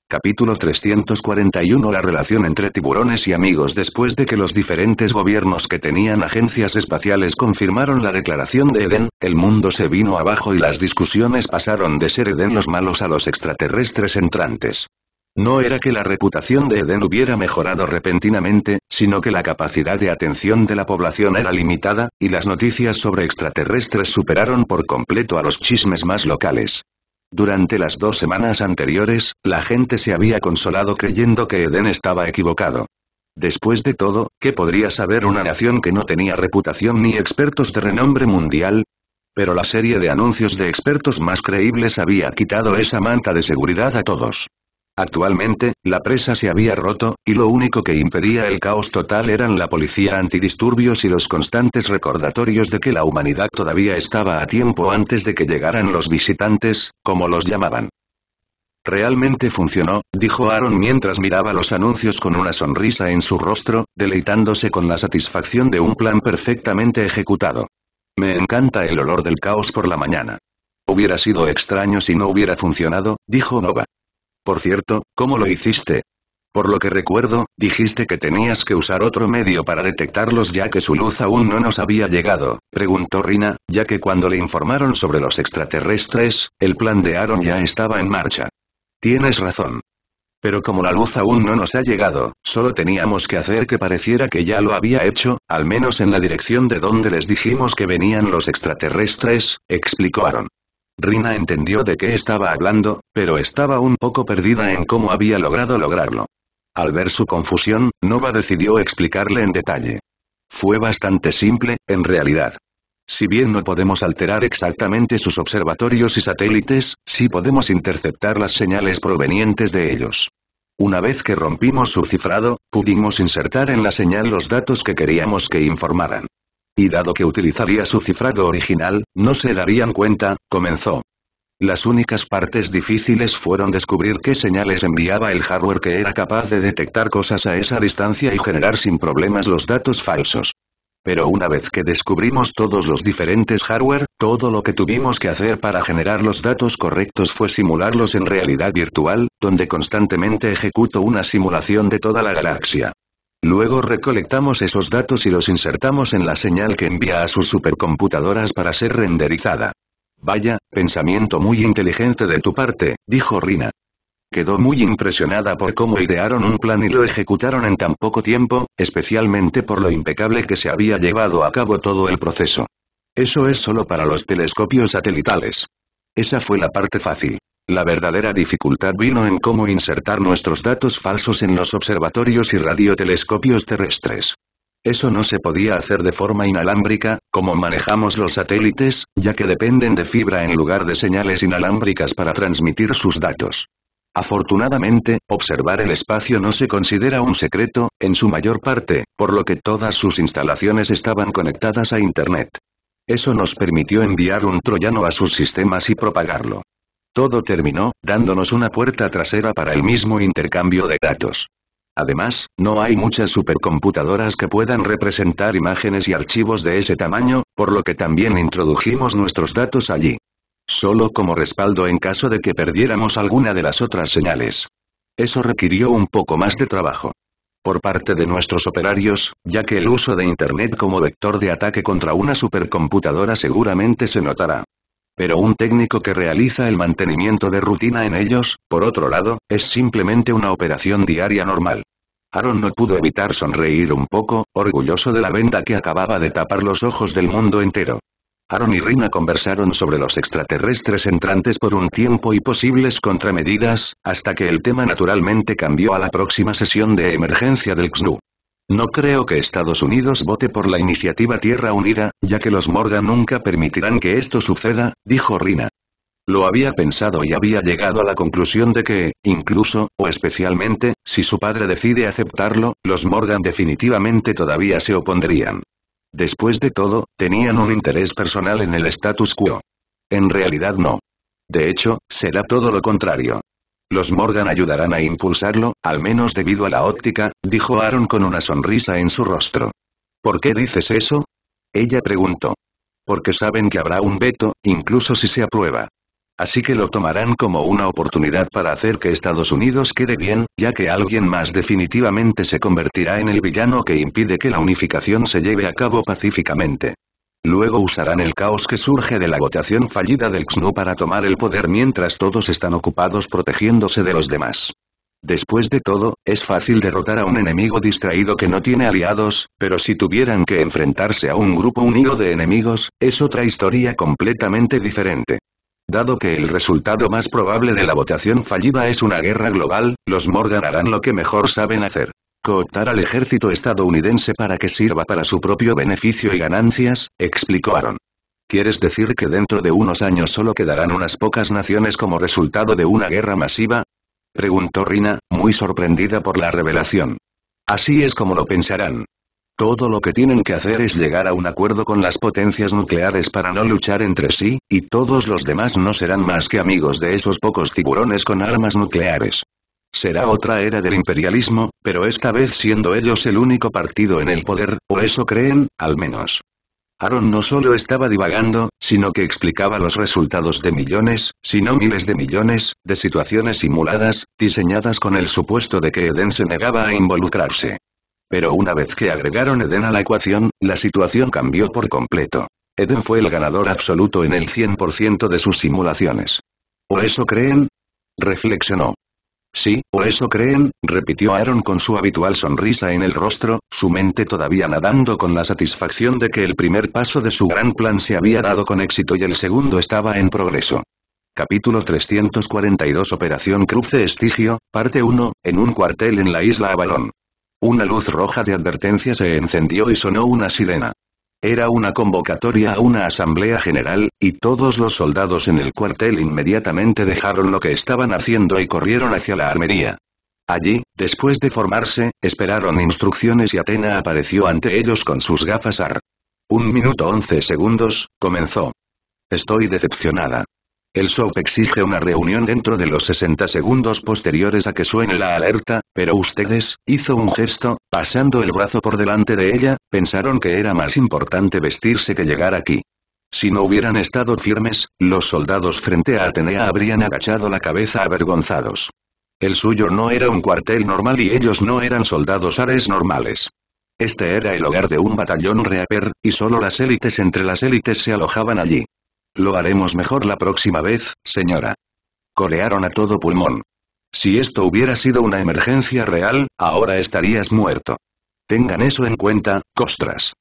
Capítulo 341 La relación entre tiburones y amigos. Después de que los diferentes gobiernos que tenían agencias espaciales confirmaron la declaración de Eden, el mundo se vino abajo y las discusiones pasaron de ser Eden los malos a los extraterrestres entrantes. No era que la reputación de Eden hubiera mejorado repentinamente, sino que la capacidad de atención de la población era limitada, y las noticias sobre extraterrestres superaron por completo a los chismes más locales. Durante las 2 semanas anteriores, la gente se había consolado creyendo que Eden estaba equivocado. Después de todo, ¿qué podría saber una nación que no tenía reputación ni expertos de renombre mundial? Pero la serie de anuncios de expertos más creíbles había quitado esa manta de seguridad a todos. Actualmente, la presa se había roto, y lo único que impedía el caos total eran la policía antidisturbios y los constantes recordatorios de que la humanidad todavía estaba a tiempo antes de que llegaran los visitantes, como los llamaban. Realmente funcionó, dijo Aaron mientras miraba los anuncios con una sonrisa en su rostro, deleitándose con la satisfacción de un plan perfectamente ejecutado. Me encanta el olor del caos por la mañana. Hubiera sido extraño si no hubiera funcionado, dijo Nova. Por cierto, ¿cómo lo hiciste? Por lo que recuerdo, dijiste que tenías que usar otro medio para detectarlos ya que su luz aún no nos había llegado, preguntó Rina, ya que cuando le informaron sobre los extraterrestres, el plan de Aaron ya estaba en marcha. Tienes razón. Pero como la luz aún no nos ha llegado, solo teníamos que hacer que pareciera que ya lo había hecho, al menos en la dirección de donde les dijimos que venían los extraterrestres, explicó Aaron. Rina entendió de qué estaba hablando, pero estaba un poco perdida en cómo había logrado lograrlo. Al ver su confusión, Nova decidió explicarle en detalle. Fue bastante simple, en realidad. Si bien no podemos alterar exactamente sus observatorios y satélites, sí podemos interceptar las señales provenientes de ellos. Una vez que rompimos su cifrado, pudimos insertar en la señal los datos que queríamos que informaran. Y dado que utilizaría su cifrado original, no se darían cuenta, comenzó. Las únicas partes difíciles fueron descubrir qué señales enviaba el hardware que era capaz de detectar cosas a esa distancia y generar sin problemas los datos falsos. Pero una vez que descubrimos todos los diferentes hardware, todo lo que tuvimos que hacer para generar los datos correctos fue simularlos en realidad virtual, donde constantemente ejecuto una simulación de toda la galaxia. Luego recolectamos esos datos y los insertamos en la señal que envía a sus supercomputadoras para ser renderizada. Vaya, pensamiento muy inteligente de tu parte, dijo Rina. Quedó muy impresionada por cómo idearon un plan y lo ejecutaron en tan poco tiempo, especialmente por lo impecable que se había llevado a cabo todo el proceso. Eso es solo para los telescopios satelitales. Esa fue la parte fácil. La verdadera dificultad vino en cómo insertar nuestros datos falsos en los observatorios y radiotelescopios terrestres. Eso no se podía hacer de forma inalámbrica, como manejamos los satélites, ya que dependen de fibra en lugar de señales inalámbricas para transmitir sus datos. Afortunadamente, observar el espacio no se considera un secreto, en su mayor parte, por lo que todas sus instalaciones estaban conectadas a Internet. Eso nos permitió enviar un troyano a sus sistemas y propagarlo. Todo terminó, dándonos una puerta trasera para el mismo intercambio de datos. Además, no hay muchas supercomputadoras que puedan representar imágenes y archivos de ese tamaño, por lo que también introdujimos nuestros datos allí. Solo como respaldo en caso de que perdiéramos alguna de las otras señales. Eso requirió un poco más de trabajo. Por parte de nuestros operarios, ya que el uso de Internet como vector de ataque contra una supercomputadora seguramente se notará. Pero un técnico que realiza el mantenimiento de rutina en ellos, por otro lado, es simplemente una operación diaria normal. Aaron no pudo evitar sonreír un poco, orgulloso de la venda que acababa de tapar los ojos del mundo entero. Aaron y Rina conversaron sobre los extraterrestres entrantes por un tiempo y posibles contramedidas, hasta que el tema naturalmente cambió a la próxima sesión de emergencia del XNU. No creo que Estados Unidos vote por la iniciativa Tierra Unida, ya que los Morgan nunca permitirán que esto suceda, dijo Rina. Lo había pensado y había llegado a la conclusión de que, incluso, o especialmente, si su padre decide aceptarlo, los Morgan definitivamente todavía se opondrían. Después de todo, tenían un interés personal en el status quo. En realidad no. De hecho, será todo lo contrario. Los Morgan ayudarán a impulsarlo, al menos debido a la óptica, dijo Aaron con una sonrisa en su rostro. ¿Por qué dices eso? Ella preguntó. Porque saben que habrá un veto, incluso si se aprueba. Así que lo tomarán como una oportunidad para hacer que Estados Unidos quede bien, ya que alguien más definitivamente se convertirá en el villano que impide que la unificación se lleve a cabo pacíficamente. Luego usarán el caos que surge de la votación fallida del XNU para tomar el poder mientras todos están ocupados protegiéndose de los demás. Después de todo, es fácil derrotar a un enemigo distraído que no tiene aliados, pero si tuvieran que enfrentarse a un grupo unido de enemigos, es otra historia completamente diferente. Dado que el resultado más probable de la votación fallida es una guerra global, los Morgan harán lo que mejor saben hacer. Cooptar al ejército estadounidense para que sirva para su propio beneficio y ganancias, explicó Aaron. ¿Quieres decir que dentro de unos años solo quedarán unas pocas naciones como resultado de una guerra masiva? Preguntó Rina, muy sorprendida por la revelación. Así es como lo pensarán. Todo lo que tienen que hacer es llegar a un acuerdo con las potencias nucleares para no luchar entre sí, y todos los demás no serán más que amigos de esos pocos tiburones con armas nucleares. Será otra era del imperialismo, pero esta vez siendo ellos el único partido en el poder, o eso creen, al menos. Aaron no solo estaba divagando, sino que explicaba los resultados de millones, si no miles de millones, de situaciones simuladas, diseñadas con el supuesto de que Eden se negaba a involucrarse. Pero una vez que agregaron Eden a la ecuación, la situación cambió por completo. Eden fue el ganador absoluto en el 100% de sus simulaciones. ¿O eso creen? Reflexionó. Sí, o eso creen, repitió Aaron con su habitual sonrisa en el rostro, su mente todavía nadando con la satisfacción de que el primer paso de su gran plan se había dado con éxito y el segundo estaba en progreso. Capítulo 342 Operación Cruce Estigio, parte 1, en un cuartel en la isla Avalon. Una luz roja de advertencia se encendió y sonó una sirena. Era una convocatoria a una asamblea general, y todos los soldados en el cuartel inmediatamente dejaron lo que estaban haciendo y corrieron hacia la armería. Allí, después de formarse, esperaron instrucciones y Athena apareció ante ellos con sus gafas AR. 1 minuto 11 segundos, comenzó. Estoy decepcionada. El SOP exige una reunión dentro de los 60 segundos posteriores a que suene la alerta, pero ustedes, hizo un gesto, pasando el brazo por delante de ella, pensaron que era más importante vestirse que llegar aquí. Si no hubieran estado firmes, los soldados frente a Atenea habrían agachado la cabeza avergonzados. El suyo no era un cuartel normal y ellos no eran soldados ares normales. Este era el hogar de un batallón Reaper, y solo las élites entre las élites se alojaban allí. Lo haremos mejor la próxima vez, señora. Corearon a todo pulmón. Si esto hubiera sido una emergencia real, ahora estarías muerto. Tengan eso en cuenta, costras.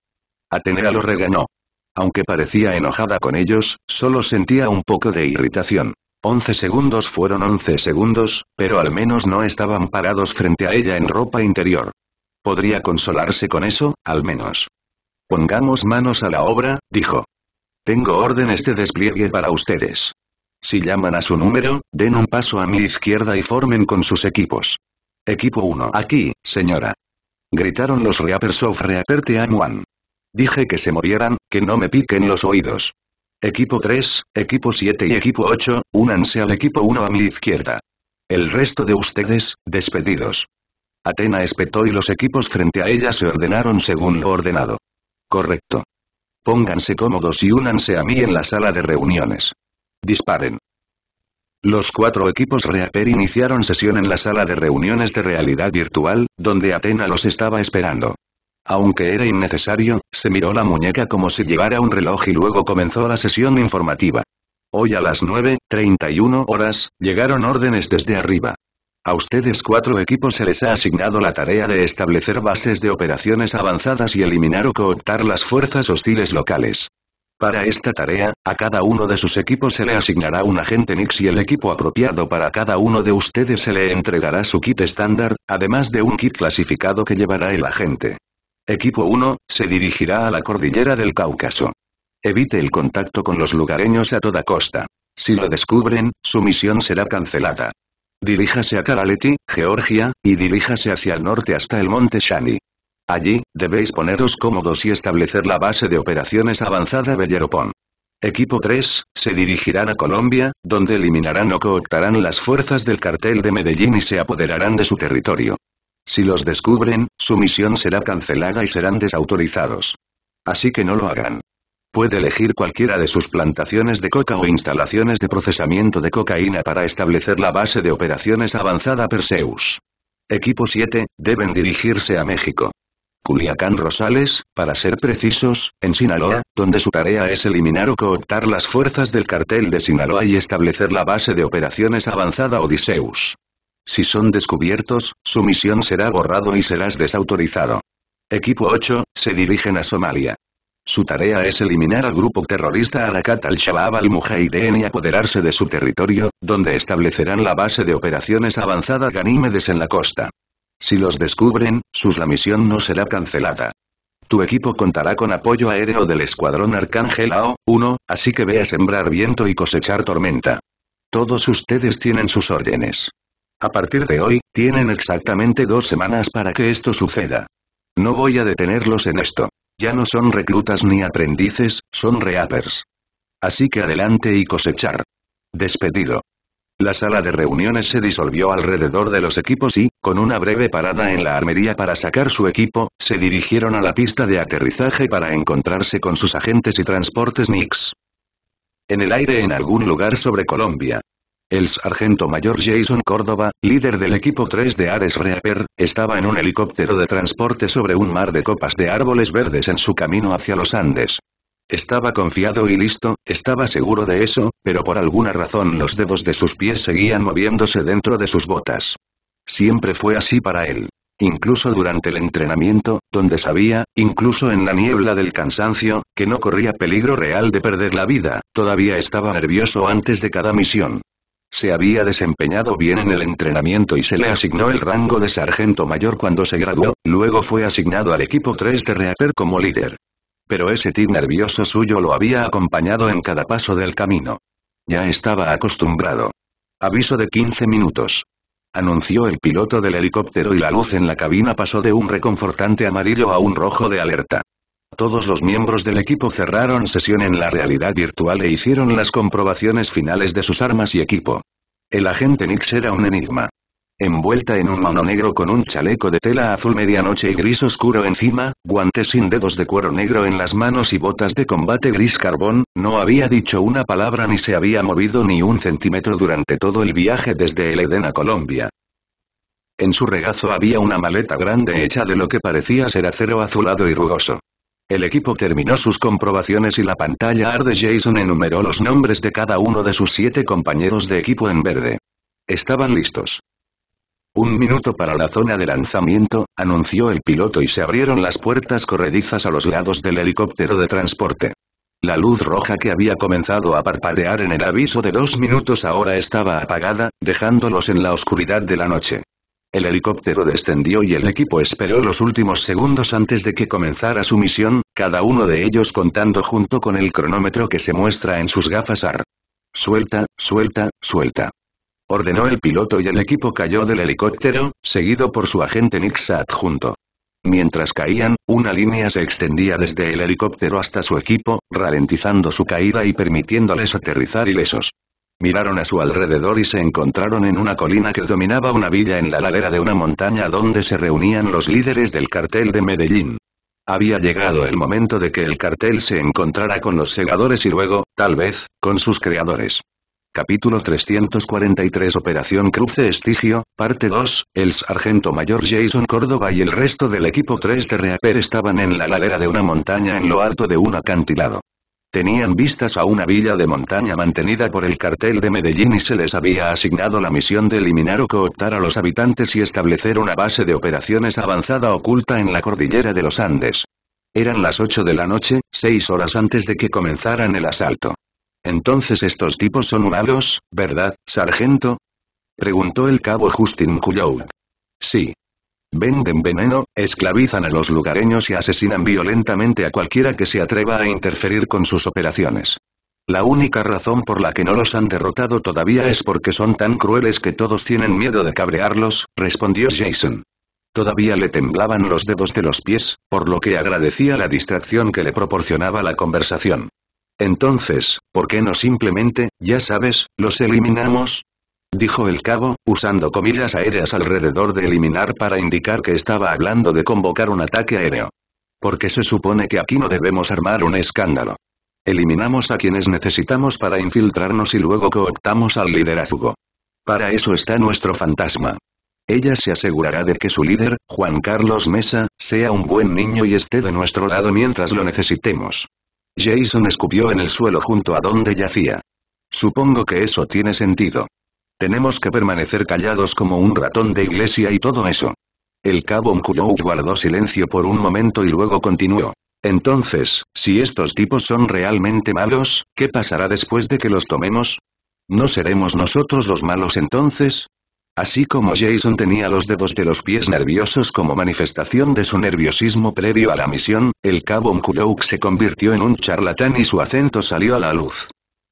Atenea lo regañó. Aunque parecía enojada con ellos, solo sentía un poco de irritación. 11 segundos fueron 11 segundos, pero al menos no estaban parados frente a ella en ropa interior. Podría consolarse con eso, al menos. Pongamos manos a la obra, dijo. Tengo órdenes de despliegue para ustedes. Si llaman a su número, den un paso a mi izquierda y formen con sus equipos. Equipo 1. Aquí, señora. Gritaron los Reapers of Reaper Team 1. Dije que se movieran, que no me piquen los oídos. Equipo 3, equipo 7 y equipo 8, únanse al equipo 1 a mi izquierda. El resto de ustedes, despedidos. Athena espetó y los equipos frente a ella se ordenaron según lo ordenado. Correcto. Pónganse cómodos y únanse a mí en la sala de reuniones. Disparen. Los 4 equipos Reaper iniciaron sesión en la sala de reuniones de realidad virtual, donde Athena los estaba esperando. Aunque era innecesario, se miró la muñeca como si llevara un reloj y luego comenzó la sesión informativa. Hoy a las 9:31 horas, llegaron órdenes desde arriba. A ustedes 4 equipos se les ha asignado la tarea de establecer bases de operaciones avanzadas y eliminar o cooptar las fuerzas hostiles locales. Para esta tarea, a cada uno de sus equipos se le asignará un agente Nix y el equipo apropiado para cada uno de ustedes se le entregará su kit estándar, además de un kit clasificado que llevará el agente. Equipo 1, se dirigirá a la cordillera del Cáucaso. Evite el contacto con los lugareños a toda costa. Si lo descubren, su misión será cancelada. Diríjase a Karalety, Georgia, y diríjase hacia el norte hasta el monte Shani. Allí, debéis poneros cómodos y establecer la base de operaciones avanzada Bellerophon. Equipo 3, se dirigirán a Colombia, donde eliminarán o cooptarán las fuerzas del cartel de Medellín y se apoderarán de su territorio. Si los descubren, su misión será cancelada y serán desautorizados. Así que no lo hagan. Puede elegir cualquiera de sus plantaciones de coca o instalaciones de procesamiento de cocaína para establecer la base de operaciones avanzada Perseus. Equipo 7, deben dirigirse a México. Culiacán Rosales, para ser precisos, en Sinaloa, donde su tarea es eliminar o cooptar las fuerzas del cartel de Sinaloa y establecer la base de operaciones avanzada Odysseus. Si son descubiertos, su misión será borrado y serás desautorizado. Equipo 8, se dirigen a Somalia. Su tarea es eliminar al grupo terrorista Harakat al-Shabaab al-Mujahideen y apoderarse de su territorio, donde establecerán la base de operaciones avanzada Ganímedes en la costa. Si los descubren, la misión no será cancelada. Tu equipo contará con apoyo aéreo del escuadrón Arcángel AO-1, así que ve a sembrar viento y cosechar tormenta. Todos ustedes tienen sus órdenes. A partir de hoy, tienen exactamente 2 semanas para que esto suceda. No voy a detenerlos en esto. Ya no son reclutas ni aprendices, son reapers. Así que adelante y cosechar. Despedido. La sala de reuniones se disolvió alrededor de los equipos y, con una breve parada en la armería para sacar su equipo, se dirigieron a la pista de aterrizaje para encontrarse con sus agentes y transportes Nix. En el aire en algún lugar sobre Colombia. El sargento mayor Jason Córdoba, líder del equipo 3 de Ares Reaper, estaba en un helicóptero de transporte sobre un mar de copas de árboles verdes en su camino hacia los Andes. Estaba confiado y listo, estaba seguro de eso, pero por alguna razón los dedos de sus pies seguían moviéndose dentro de sus botas. Siempre fue así para él. Incluso durante el entrenamiento, donde sabía, incluso en la niebla del cansancio, que no corría peligro real de perder la vida, todavía estaba nervioso antes de cada misión. Se había desempeñado bien en el entrenamiento y se le asignó el rango de sargento mayor cuando se graduó, luego fue asignado al equipo 3 de Reaper como líder. Pero ese tic nervioso suyo lo había acompañado en cada paso del camino. Ya estaba acostumbrado. Aviso de 15 minutos. Anunció el piloto del helicóptero y la luz en la cabina pasó de un reconfortante amarillo a un rojo de alerta. Todos los miembros del equipo cerraron sesión en la realidad virtual e hicieron las comprobaciones finales de sus armas y equipo. El agente Nix era un enigma. Envuelta en un mono negro con un chaleco de tela azul medianoche y gris oscuro encima, guantes sin dedos de cuero negro en las manos y botas de combate gris carbón, no había dicho una palabra ni se había movido ni un centímetro durante todo el viaje desde el Edén a Colombia. En su regazo había una maleta grande hecha de lo que parecía ser acero azulado y rugoso. El equipo terminó sus comprobaciones y la pantalla arde. Jason enumeró los nombres de cada uno de sus 7 compañeros de equipo en verde. Estaban listos. 1 minuto para la zona de lanzamiento, anunció el piloto y se abrieron las puertas corredizas a los lados del helicóptero de transporte. La luz roja que había comenzado a parpadear en el aviso de 2 minutos ahora estaba apagada, dejándolos en la oscuridad de la noche. El helicóptero descendió y el equipo esperó los últimos segundos antes de que comenzara su misión, cada uno de ellos contando junto con el cronómetro que se muestra en sus gafas AR. Suelta, suelta, suelta. Ordenó el piloto y el equipo cayó del helicóptero, seguido por su agente Nix adjunto. Mientras caían, una línea se extendía desde el helicóptero hasta su equipo, ralentizando su caída y permitiéndoles aterrizar ilesos. Miraron a su alrededor y se encontraron en una colina que dominaba una villa en la ladera de una montaña donde se reunían los líderes del cartel de Medellín. Había llegado el momento de que el cartel se encontrara con los segadores y luego, tal vez, con sus creadores. Capítulo 343 Operación Cruce Estigio, parte 2, el sargento mayor Jason Córdoba y el resto del equipo 3 de Reaper estaban en la ladera de una montaña en lo alto de un acantilado. Tenían vistas a una villa de montaña mantenida por el cartel de Medellín y se les había asignado la misión de eliminar o cooptar a los habitantes y establecer una base de operaciones avanzada oculta en la cordillera de los Andes. Eran las 8 de la noche, 6 horas antes de que comenzaran el asalto. «Entonces estos tipos son malos, ¿verdad, sargento?», preguntó el cabo Justin Cullout. «Sí. Venden veneno, esclavizan a los lugareños y asesinan violentamente a cualquiera que se atreva a interferir con sus operaciones. La única razón por la que no los han derrotado todavía es porque son tan crueles que todos tienen miedo de cabrearlos», respondió Jason. Todavía le temblaban los dedos de los pies, por lo que agradecía la distracción que le proporcionaba la conversación. «Entonces, ¿por qué no simplemente, ya sabes, los eliminamos?», dijo el cabo, usando comillas aéreas alrededor de eliminar para indicar que estaba hablando de convocar un ataque aéreo. «Porque se supone que aquí no debemos armar un escándalo. Eliminamos a quienes necesitamos para infiltrarnos y luego cooptamos al liderazgo. Para eso está nuestro fantasma. Ella se asegurará de que su líder, Juan Carlos Mesa, sea un buen niño y esté de nuestro lado mientras lo necesitemos». Jason escupió en el suelo junto a donde yacía. «Supongo que eso tiene sentido. Tenemos que permanecer callados como un ratón de iglesia y todo eso». El cabo Cullout guardó silencio por un momento y luego continuó. «Entonces, si estos tipos son realmente malos, ¿qué pasará después de que los tomemos? ¿No seremos nosotros los malos entonces?». Así como Jason tenía los dedos de los pies nerviosos como manifestación de su nerviosismo previo a la misión, el cabo Cullout se convirtió en un charlatán y su acento salió a la luz.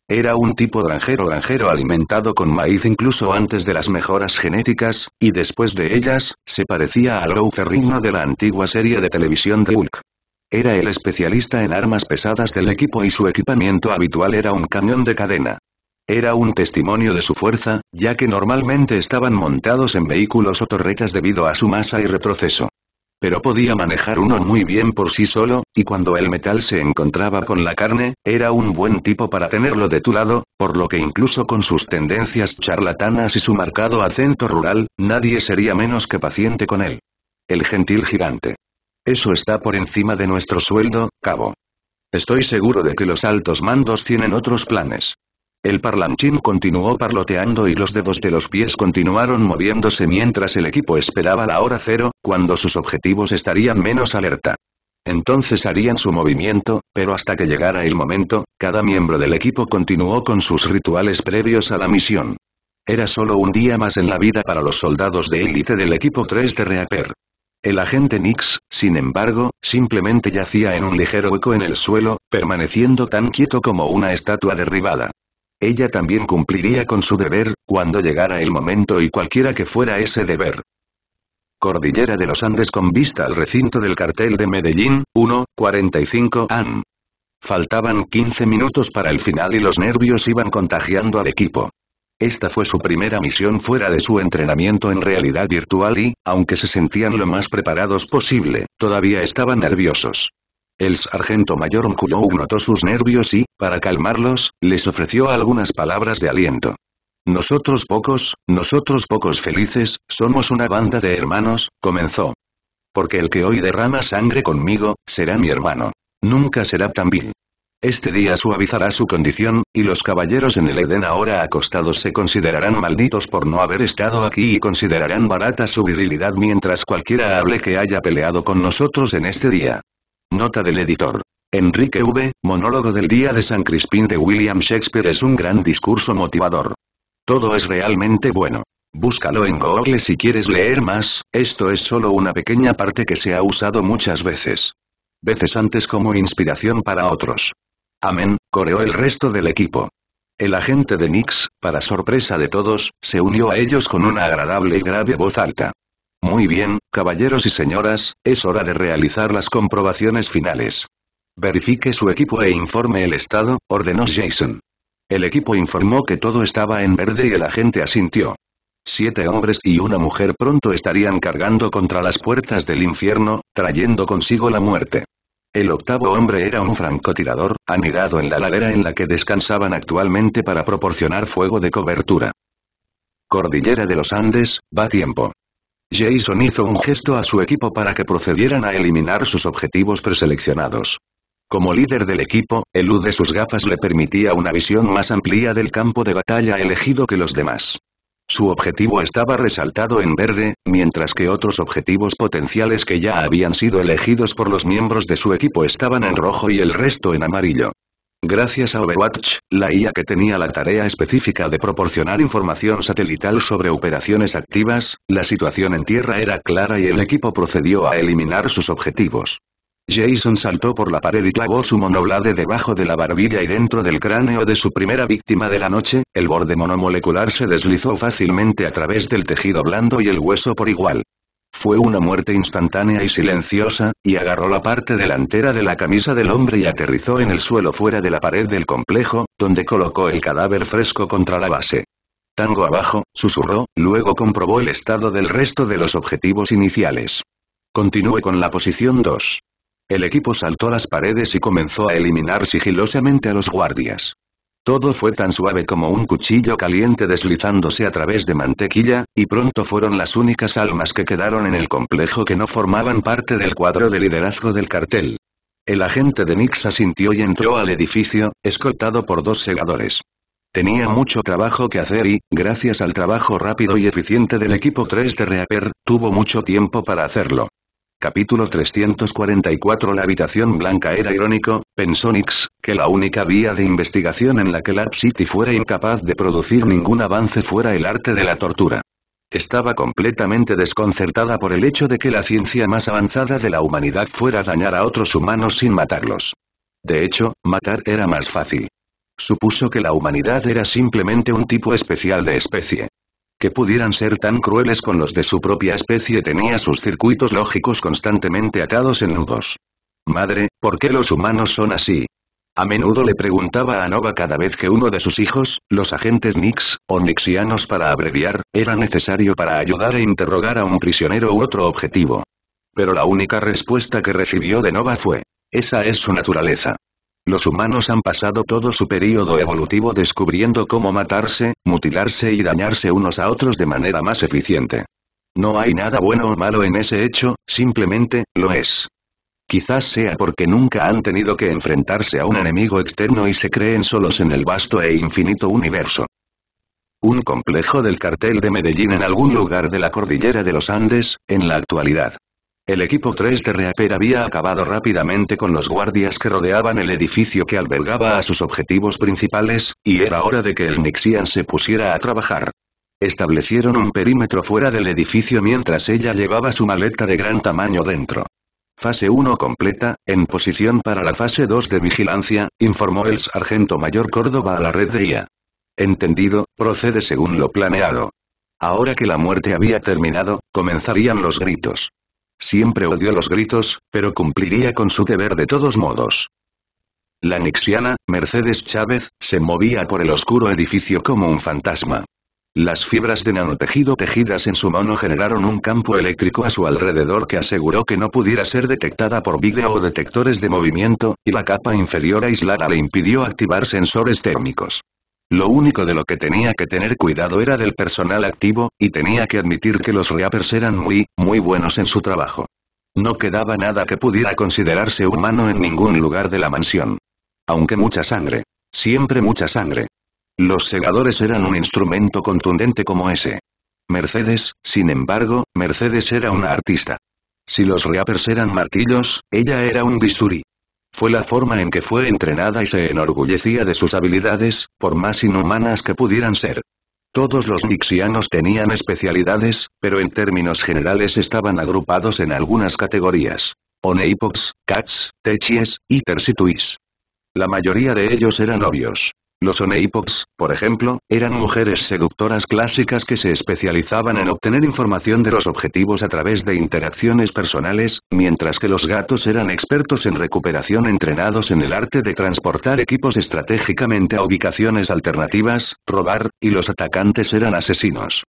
Era un tipo granjero alimentado con maíz incluso antes de las mejoras genéticas, y después de ellas, se parecía a Lou Ferrigno de la antigua serie de televisión de Hulk. Era el especialista en armas pesadas del equipo y su equipamiento habitual era un cañón de cadena. Era un testimonio de su fuerza, ya que normalmente estaban montados en vehículos o torretas debido a su masa y retroceso. Pero podía manejar uno muy bien por sí solo, y cuando el metal se encontraba con la carne, era un buen tipo para tenerlo de tu lado, por lo que incluso con sus tendencias charlatanas y su marcado acento rural, nadie sería menos que paciente con él. El gentil gigante. «Eso está por encima de nuestro sueldo, cabo. Estoy seguro de que los altos mandos tienen otros planes». El parlanchín continuó parloteando y los dedos de los pies continuaron moviéndose mientras el equipo esperaba la hora cero, cuando sus objetivos estarían menos alerta. Entonces harían su movimiento, pero hasta que llegara el momento, cada miembro del equipo continuó con sus rituales previos a la misión. Era solo un día más en la vida para los soldados de élite del equipo 3 de Reaper. El agente Nix, sin embargo, simplemente yacía en un ligero hueco en el suelo, permaneciendo tan quieto como una estatua derribada. Ella también cumpliría con su deber, cuando llegara el momento y cualquiera que fuera ese deber. Cordillera de los Andes con vista al recinto del cartel de Medellín, 1:45 am. Faltaban 15 minutos para el final y los nervios iban contagiando al equipo. Esta fue su primera misión fuera de su entrenamiento en realidad virtual y, aunque se sentían lo más preparados posible, todavía estaban nerviosos. El sargento mayor Cullout notó sus nervios y, para calmarlos, les ofreció algunas palabras de aliento. Nosotros pocos felices, somos una banda de hermanos», comenzó. «Porque el que hoy derrama sangre conmigo, será mi hermano. Nunca será tan vil. Este día suavizará su condición, y los caballeros en el Edén ahora acostados se considerarán malditos por no haber estado aquí y considerarán barata su virilidad mientras cualquiera hable que haya peleado con nosotros en este día». Nota del editor. Enrique V., monólogo del Día de San Crispín de William Shakespeare es un gran discurso motivador. Todo es realmente bueno. Búscalo en Google si quieres leer más, esto es solo una pequeña parte que se ha usado muchas veces antes como inspiración para otros. Amén, coreó el resto del equipo. El agente de Nix, para sorpresa de todos, se unió a ellos con una agradable y grave voz alta. Muy bien, caballeros y señoras, es hora de realizar las comprobaciones finales. Verifique su equipo e informe el estado, ordenó Jason. El equipo informó que todo estaba en verde y el agente asintió. 7 hombres y una mujer pronto estarían cargando contra las puertas del infierno, trayendo consigo la muerte. El 8º hombre era un francotirador, anidado en la ladera en la que descansaban actualmente para proporcionar fuego de cobertura. Cordillera de los Andes, va tiempo. Jason hizo un gesto a su equipo para que procedieran a eliminar sus objetivos preseleccionados. Como líder del equipo, el luz de sus gafas le permitía una visión más amplia del campo de batalla elegido que los demás. Su objetivo estaba resaltado en verde, mientras que otros objetivos potenciales que ya habían sido elegidos por los miembros de su equipo estaban en rojo y el resto en amarillo. Gracias a Overwatch, la IA que tenía la tarea específica de proporcionar información satelital sobre operaciones activas, la situación en tierra era clara y el equipo procedió a eliminar sus objetivos. Jason saltó por la pared y clavó su monoblade debajo de la barbilla y dentro del cráneo de su primera víctima de la noche, el borde monomolecular se deslizó fácilmente a través del tejido blando y el hueso por igual. Fue una muerte instantánea y silenciosa, y agarró la parte delantera de la camisa del hombre y aterrizó en el suelo fuera de la pared del complejo, donde colocó el cadáver fresco contra la base. Tango abajo, susurró, luego comprobó el estado del resto de los objetivos iniciales. Continúe con la posición 2. El equipo saltó las paredes y comenzó a eliminar sigilosamente a los guardias. Todo fue tan suave como un cuchillo caliente deslizándose a través de mantequilla, y pronto fueron las únicas almas que quedaron en el complejo que no formaban parte del cuadro de liderazgo del cartel. El agente de Nix asintió y entró al edificio, escoltado por 2 segadores. Tenía mucho trabajo que hacer y, gracias al trabajo rápido y eficiente del equipo 3 de Reaper, tuvo mucho tiempo para hacerlo. Capítulo 344. La habitación blanca era irónico, pensó Nix, que la única vía de investigación en la que Lab City fuera incapaz de producir ningún avance fuera el arte de la tortura. Estaba completamente desconcertada por el hecho de que la ciencia más avanzada de la humanidad fuera dañar a otros humanos sin matarlos. De hecho, matar era más fácil. Supuso que la humanidad era simplemente un tipo especial de especie. Que pudieran ser tan crueles con los de su propia especie tenía sus circuitos lógicos constantemente atados en nudos. Madre, ¿por qué los humanos son así? A menudo le preguntaba a Nova cada vez que uno de sus hijos, los agentes Nix, o Nixianos para abreviar, era necesario para ayudar a interrogar a un prisionero u otro objetivo. Pero la única respuesta que recibió de Nova fue: esa es su naturaleza. Los humanos han pasado todo su período evolutivo descubriendo cómo matarse, mutilarse y dañarse unos a otros de manera más eficiente. No hay nada bueno o malo en ese hecho, simplemente, lo es. Quizás sea porque nunca han tenido que enfrentarse a un enemigo externo y se creen solos en el vasto e infinito universo. Un complejo del cartel de Medellín en algún lugar de la cordillera de los Andes, en la actualidad. El equipo 3 de Reaper había acabado rápidamente con los guardias que rodeaban el edificio que albergaba a sus objetivos principales, y era hora de que el Nixian se pusiera a trabajar. Establecieron un perímetro fuera del edificio mientras ella llevaba su maleta de gran tamaño dentro. Fase 1 completa, en posición para la fase 2 de vigilancia, informó el sargento mayor Córdoba a la red de IA. Entendido, procede según lo planeado. Ahora que la muerte había terminado, comenzarían los gritos. Siempre odió los gritos, pero cumpliría con su deber de todos modos. La nixiana, Mercedes Chávez, se movía por el oscuro edificio como un fantasma. Las fibras de nanotejido tejidas en su mono generaron un campo eléctrico a su alrededor que aseguró que no pudiera ser detectada por vídeo o detectores de movimiento, y la capa inferior aislada le impidió activar sensores térmicos. Lo único de lo que tenía que tener cuidado era del personal activo, y tenía que admitir que los Reapers eran muy buenos en su trabajo. No quedaba nada que pudiera considerarse humano en ningún lugar de la mansión. Aunque mucha sangre. Siempre mucha sangre. Los segadores eran un instrumento contundente como ese. Mercedes, sin embargo, Mercedes era una artista. Si los Reapers eran martillos, ella era un bisturí. Fue la forma en que fue entrenada y se enorgullecía de sus habilidades, por más inhumanas que pudieran ser. Todos los nixianos tenían especialidades, pero en términos generales estaban agrupados en algunas categorías. Oneipox, Cats, Techies, y Tersituis. La mayoría de ellos eran novios. Los Oneipox, por ejemplo, eran mujeres seductoras clásicas que se especializaban en obtener información de los objetivos a través de interacciones personales, mientras que los gatos eran expertos en recuperación entrenados en el arte de transportar equipos estratégicamente a ubicaciones alternativas, robar, y los atacantes eran asesinos.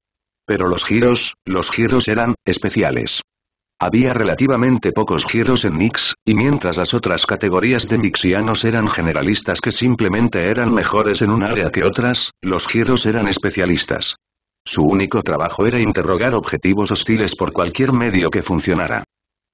Pero los giros eran especiales. Había relativamente pocos giros en Nix, y mientras las otras categorías de nixianos eran generalistas que simplemente eran mejores en un área que otras, los giros eran especialistas. Su único trabajo era interrogar objetivos hostiles por cualquier medio que funcionara.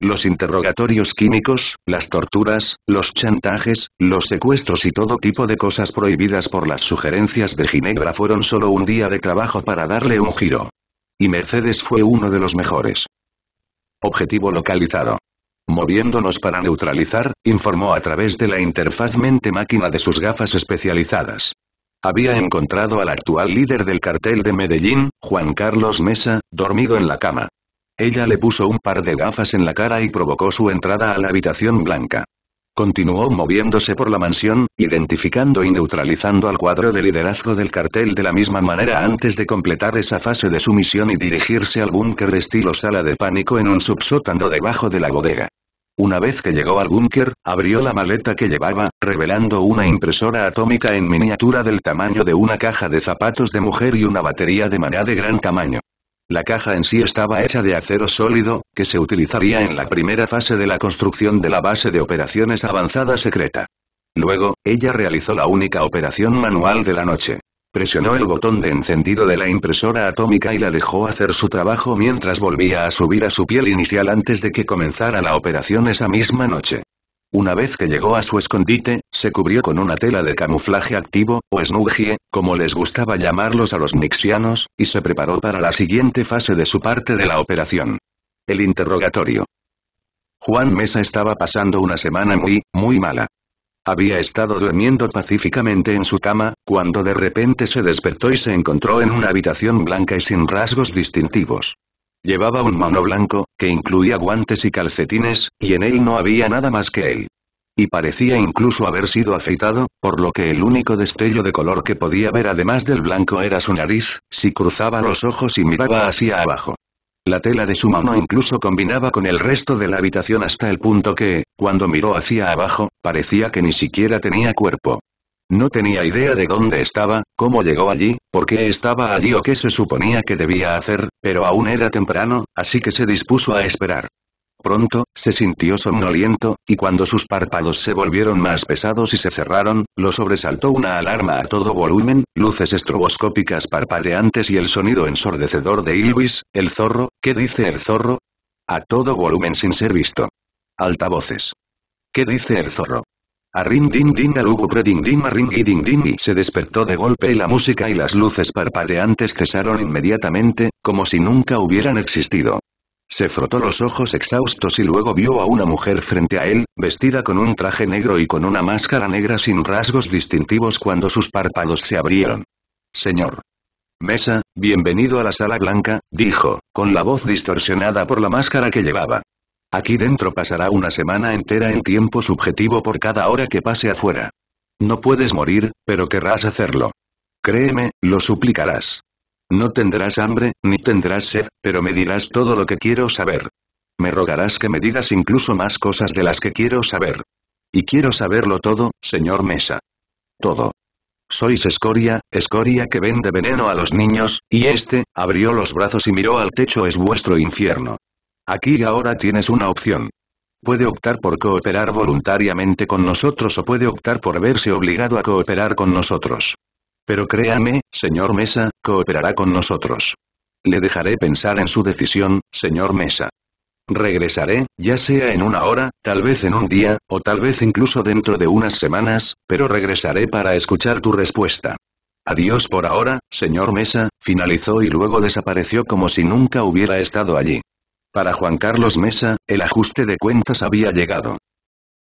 Los interrogatorios químicos, las torturas, los chantajes, los secuestros y todo tipo de cosas prohibidas por las sugerencias de Ginebra fueron solo un día de trabajo para darle un giro. Y Mercedes fue uno de los mejores. Objetivo localizado. Moviéndonos para neutralizar, informó a través de la interfaz mente-máquina de sus gafas especializadas. Había encontrado al actual líder del cartel de Medellín, Juan Carlos Mesa, dormido en la cama. Ella le puso un par de gafas en la cara y provocó su entrada a la habitación blanca. Continuó moviéndose por la mansión, identificando y neutralizando al cuadro de liderazgo del cartel de la misma manera antes de completar esa fase de su misión y dirigirse al búnker estilo sala de pánico en un subsótano debajo de la bodega. Una vez que llegó al búnker, abrió la maleta que llevaba, revelando una impresora atómica en miniatura del tamaño de una caja de zapatos de mujer y una batería de maná de gran tamaño. La caja en sí estaba hecha de acero sólido, que se utilizaría en la primera fase de la construcción de la base de operaciones avanzada secreta. Luego, ella realizó la única operación manual de la noche. Presionó el botón de encendido de la impresora atómica y la dejó hacer su trabajo mientras volvía a subir a su piel inicial antes de que comenzara la operación esa misma noche. Una vez que llegó a su escondite, se cubrió con una tela de camuflaje activo, o snuggie, como les gustaba llamarlos a los nixianos, y se preparó para la siguiente fase de su parte de la operación. El interrogatorio. Juan Mesa estaba pasando una semana muy mala. Había estado durmiendo pacíficamente en su cama, cuando de repente se despertó y se encontró en una habitación blanca y sin rasgos distintivos. Llevaba un mono blanco, que incluía guantes y calcetines, y en él no había nada más que él. Y parecía incluso haber sido afeitado, por lo que el único destello de color que podía ver además del blanco era su nariz, si cruzaba los ojos y miraba hacia abajo. La tela de su mono incluso combinaba con el resto de la habitación hasta el punto que, cuando miró hacia abajo, parecía que ni siquiera tenía cuerpo. No tenía idea de dónde estaba, cómo llegó allí, por qué estaba allí o qué se suponía que debía hacer, pero aún era temprano, así que se dispuso a esperar. Pronto, se sintió somnoliento, y cuando sus párpados se volvieron más pesados y se cerraron, lo sobresaltó una alarma a todo volumen, luces estroboscópicas parpadeantes y el sonido ensordecedor de Ilvis, el zorro. ¿Qué dice el zorro? A todo volumen sin ser visto. Altavoces. ¿Qué dice el zorro? A ring ding ding a lúgubre ding ding a ring y ding ding y se despertó de golpe y la música y las luces parpadeantes cesaron inmediatamente, como si nunca hubieran existido. Se frotó los ojos exhaustos y luego vio a una mujer frente a él, vestida con un traje negro y con una máscara negra sin rasgos distintivos cuando sus párpados se abrieron. Señor Mesa, bienvenido a la Sala Blanca, dijo, con la voz distorsionada por la máscara que llevaba. Aquí dentro pasará una semana entera en tiempo subjetivo por cada hora que pase afuera. No puedes morir, pero querrás hacerlo. Créeme, lo suplicarás. No tendrás hambre, ni tendrás sed, pero me dirás todo lo que quiero saber. Me rogarás que me digas incluso más cosas de las que quiero saber. Y quiero saberlo todo, señor Mesa. Todo. Sois escoria que vende veneno a los niños, y abrió los brazos y miró al techo, es vuestro infierno. Aquí y ahora tienes una opción. Puede optar por cooperar voluntariamente con nosotros o puede optar por verse obligado a cooperar con nosotros. Pero créame, señor Mesa, cooperará con nosotros. Le dejaré pensar en su decisión, señor Mesa. Regresaré, ya sea en una hora, tal vez en un día, o tal vez incluso dentro de unas semanas, pero regresaré para escuchar tu respuesta. Adiós por ahora, señor Mesa, finalizó y luego desapareció como si nunca hubiera estado allí. Para Juan Carlos Mesa, el ajuste de cuentas había llegado.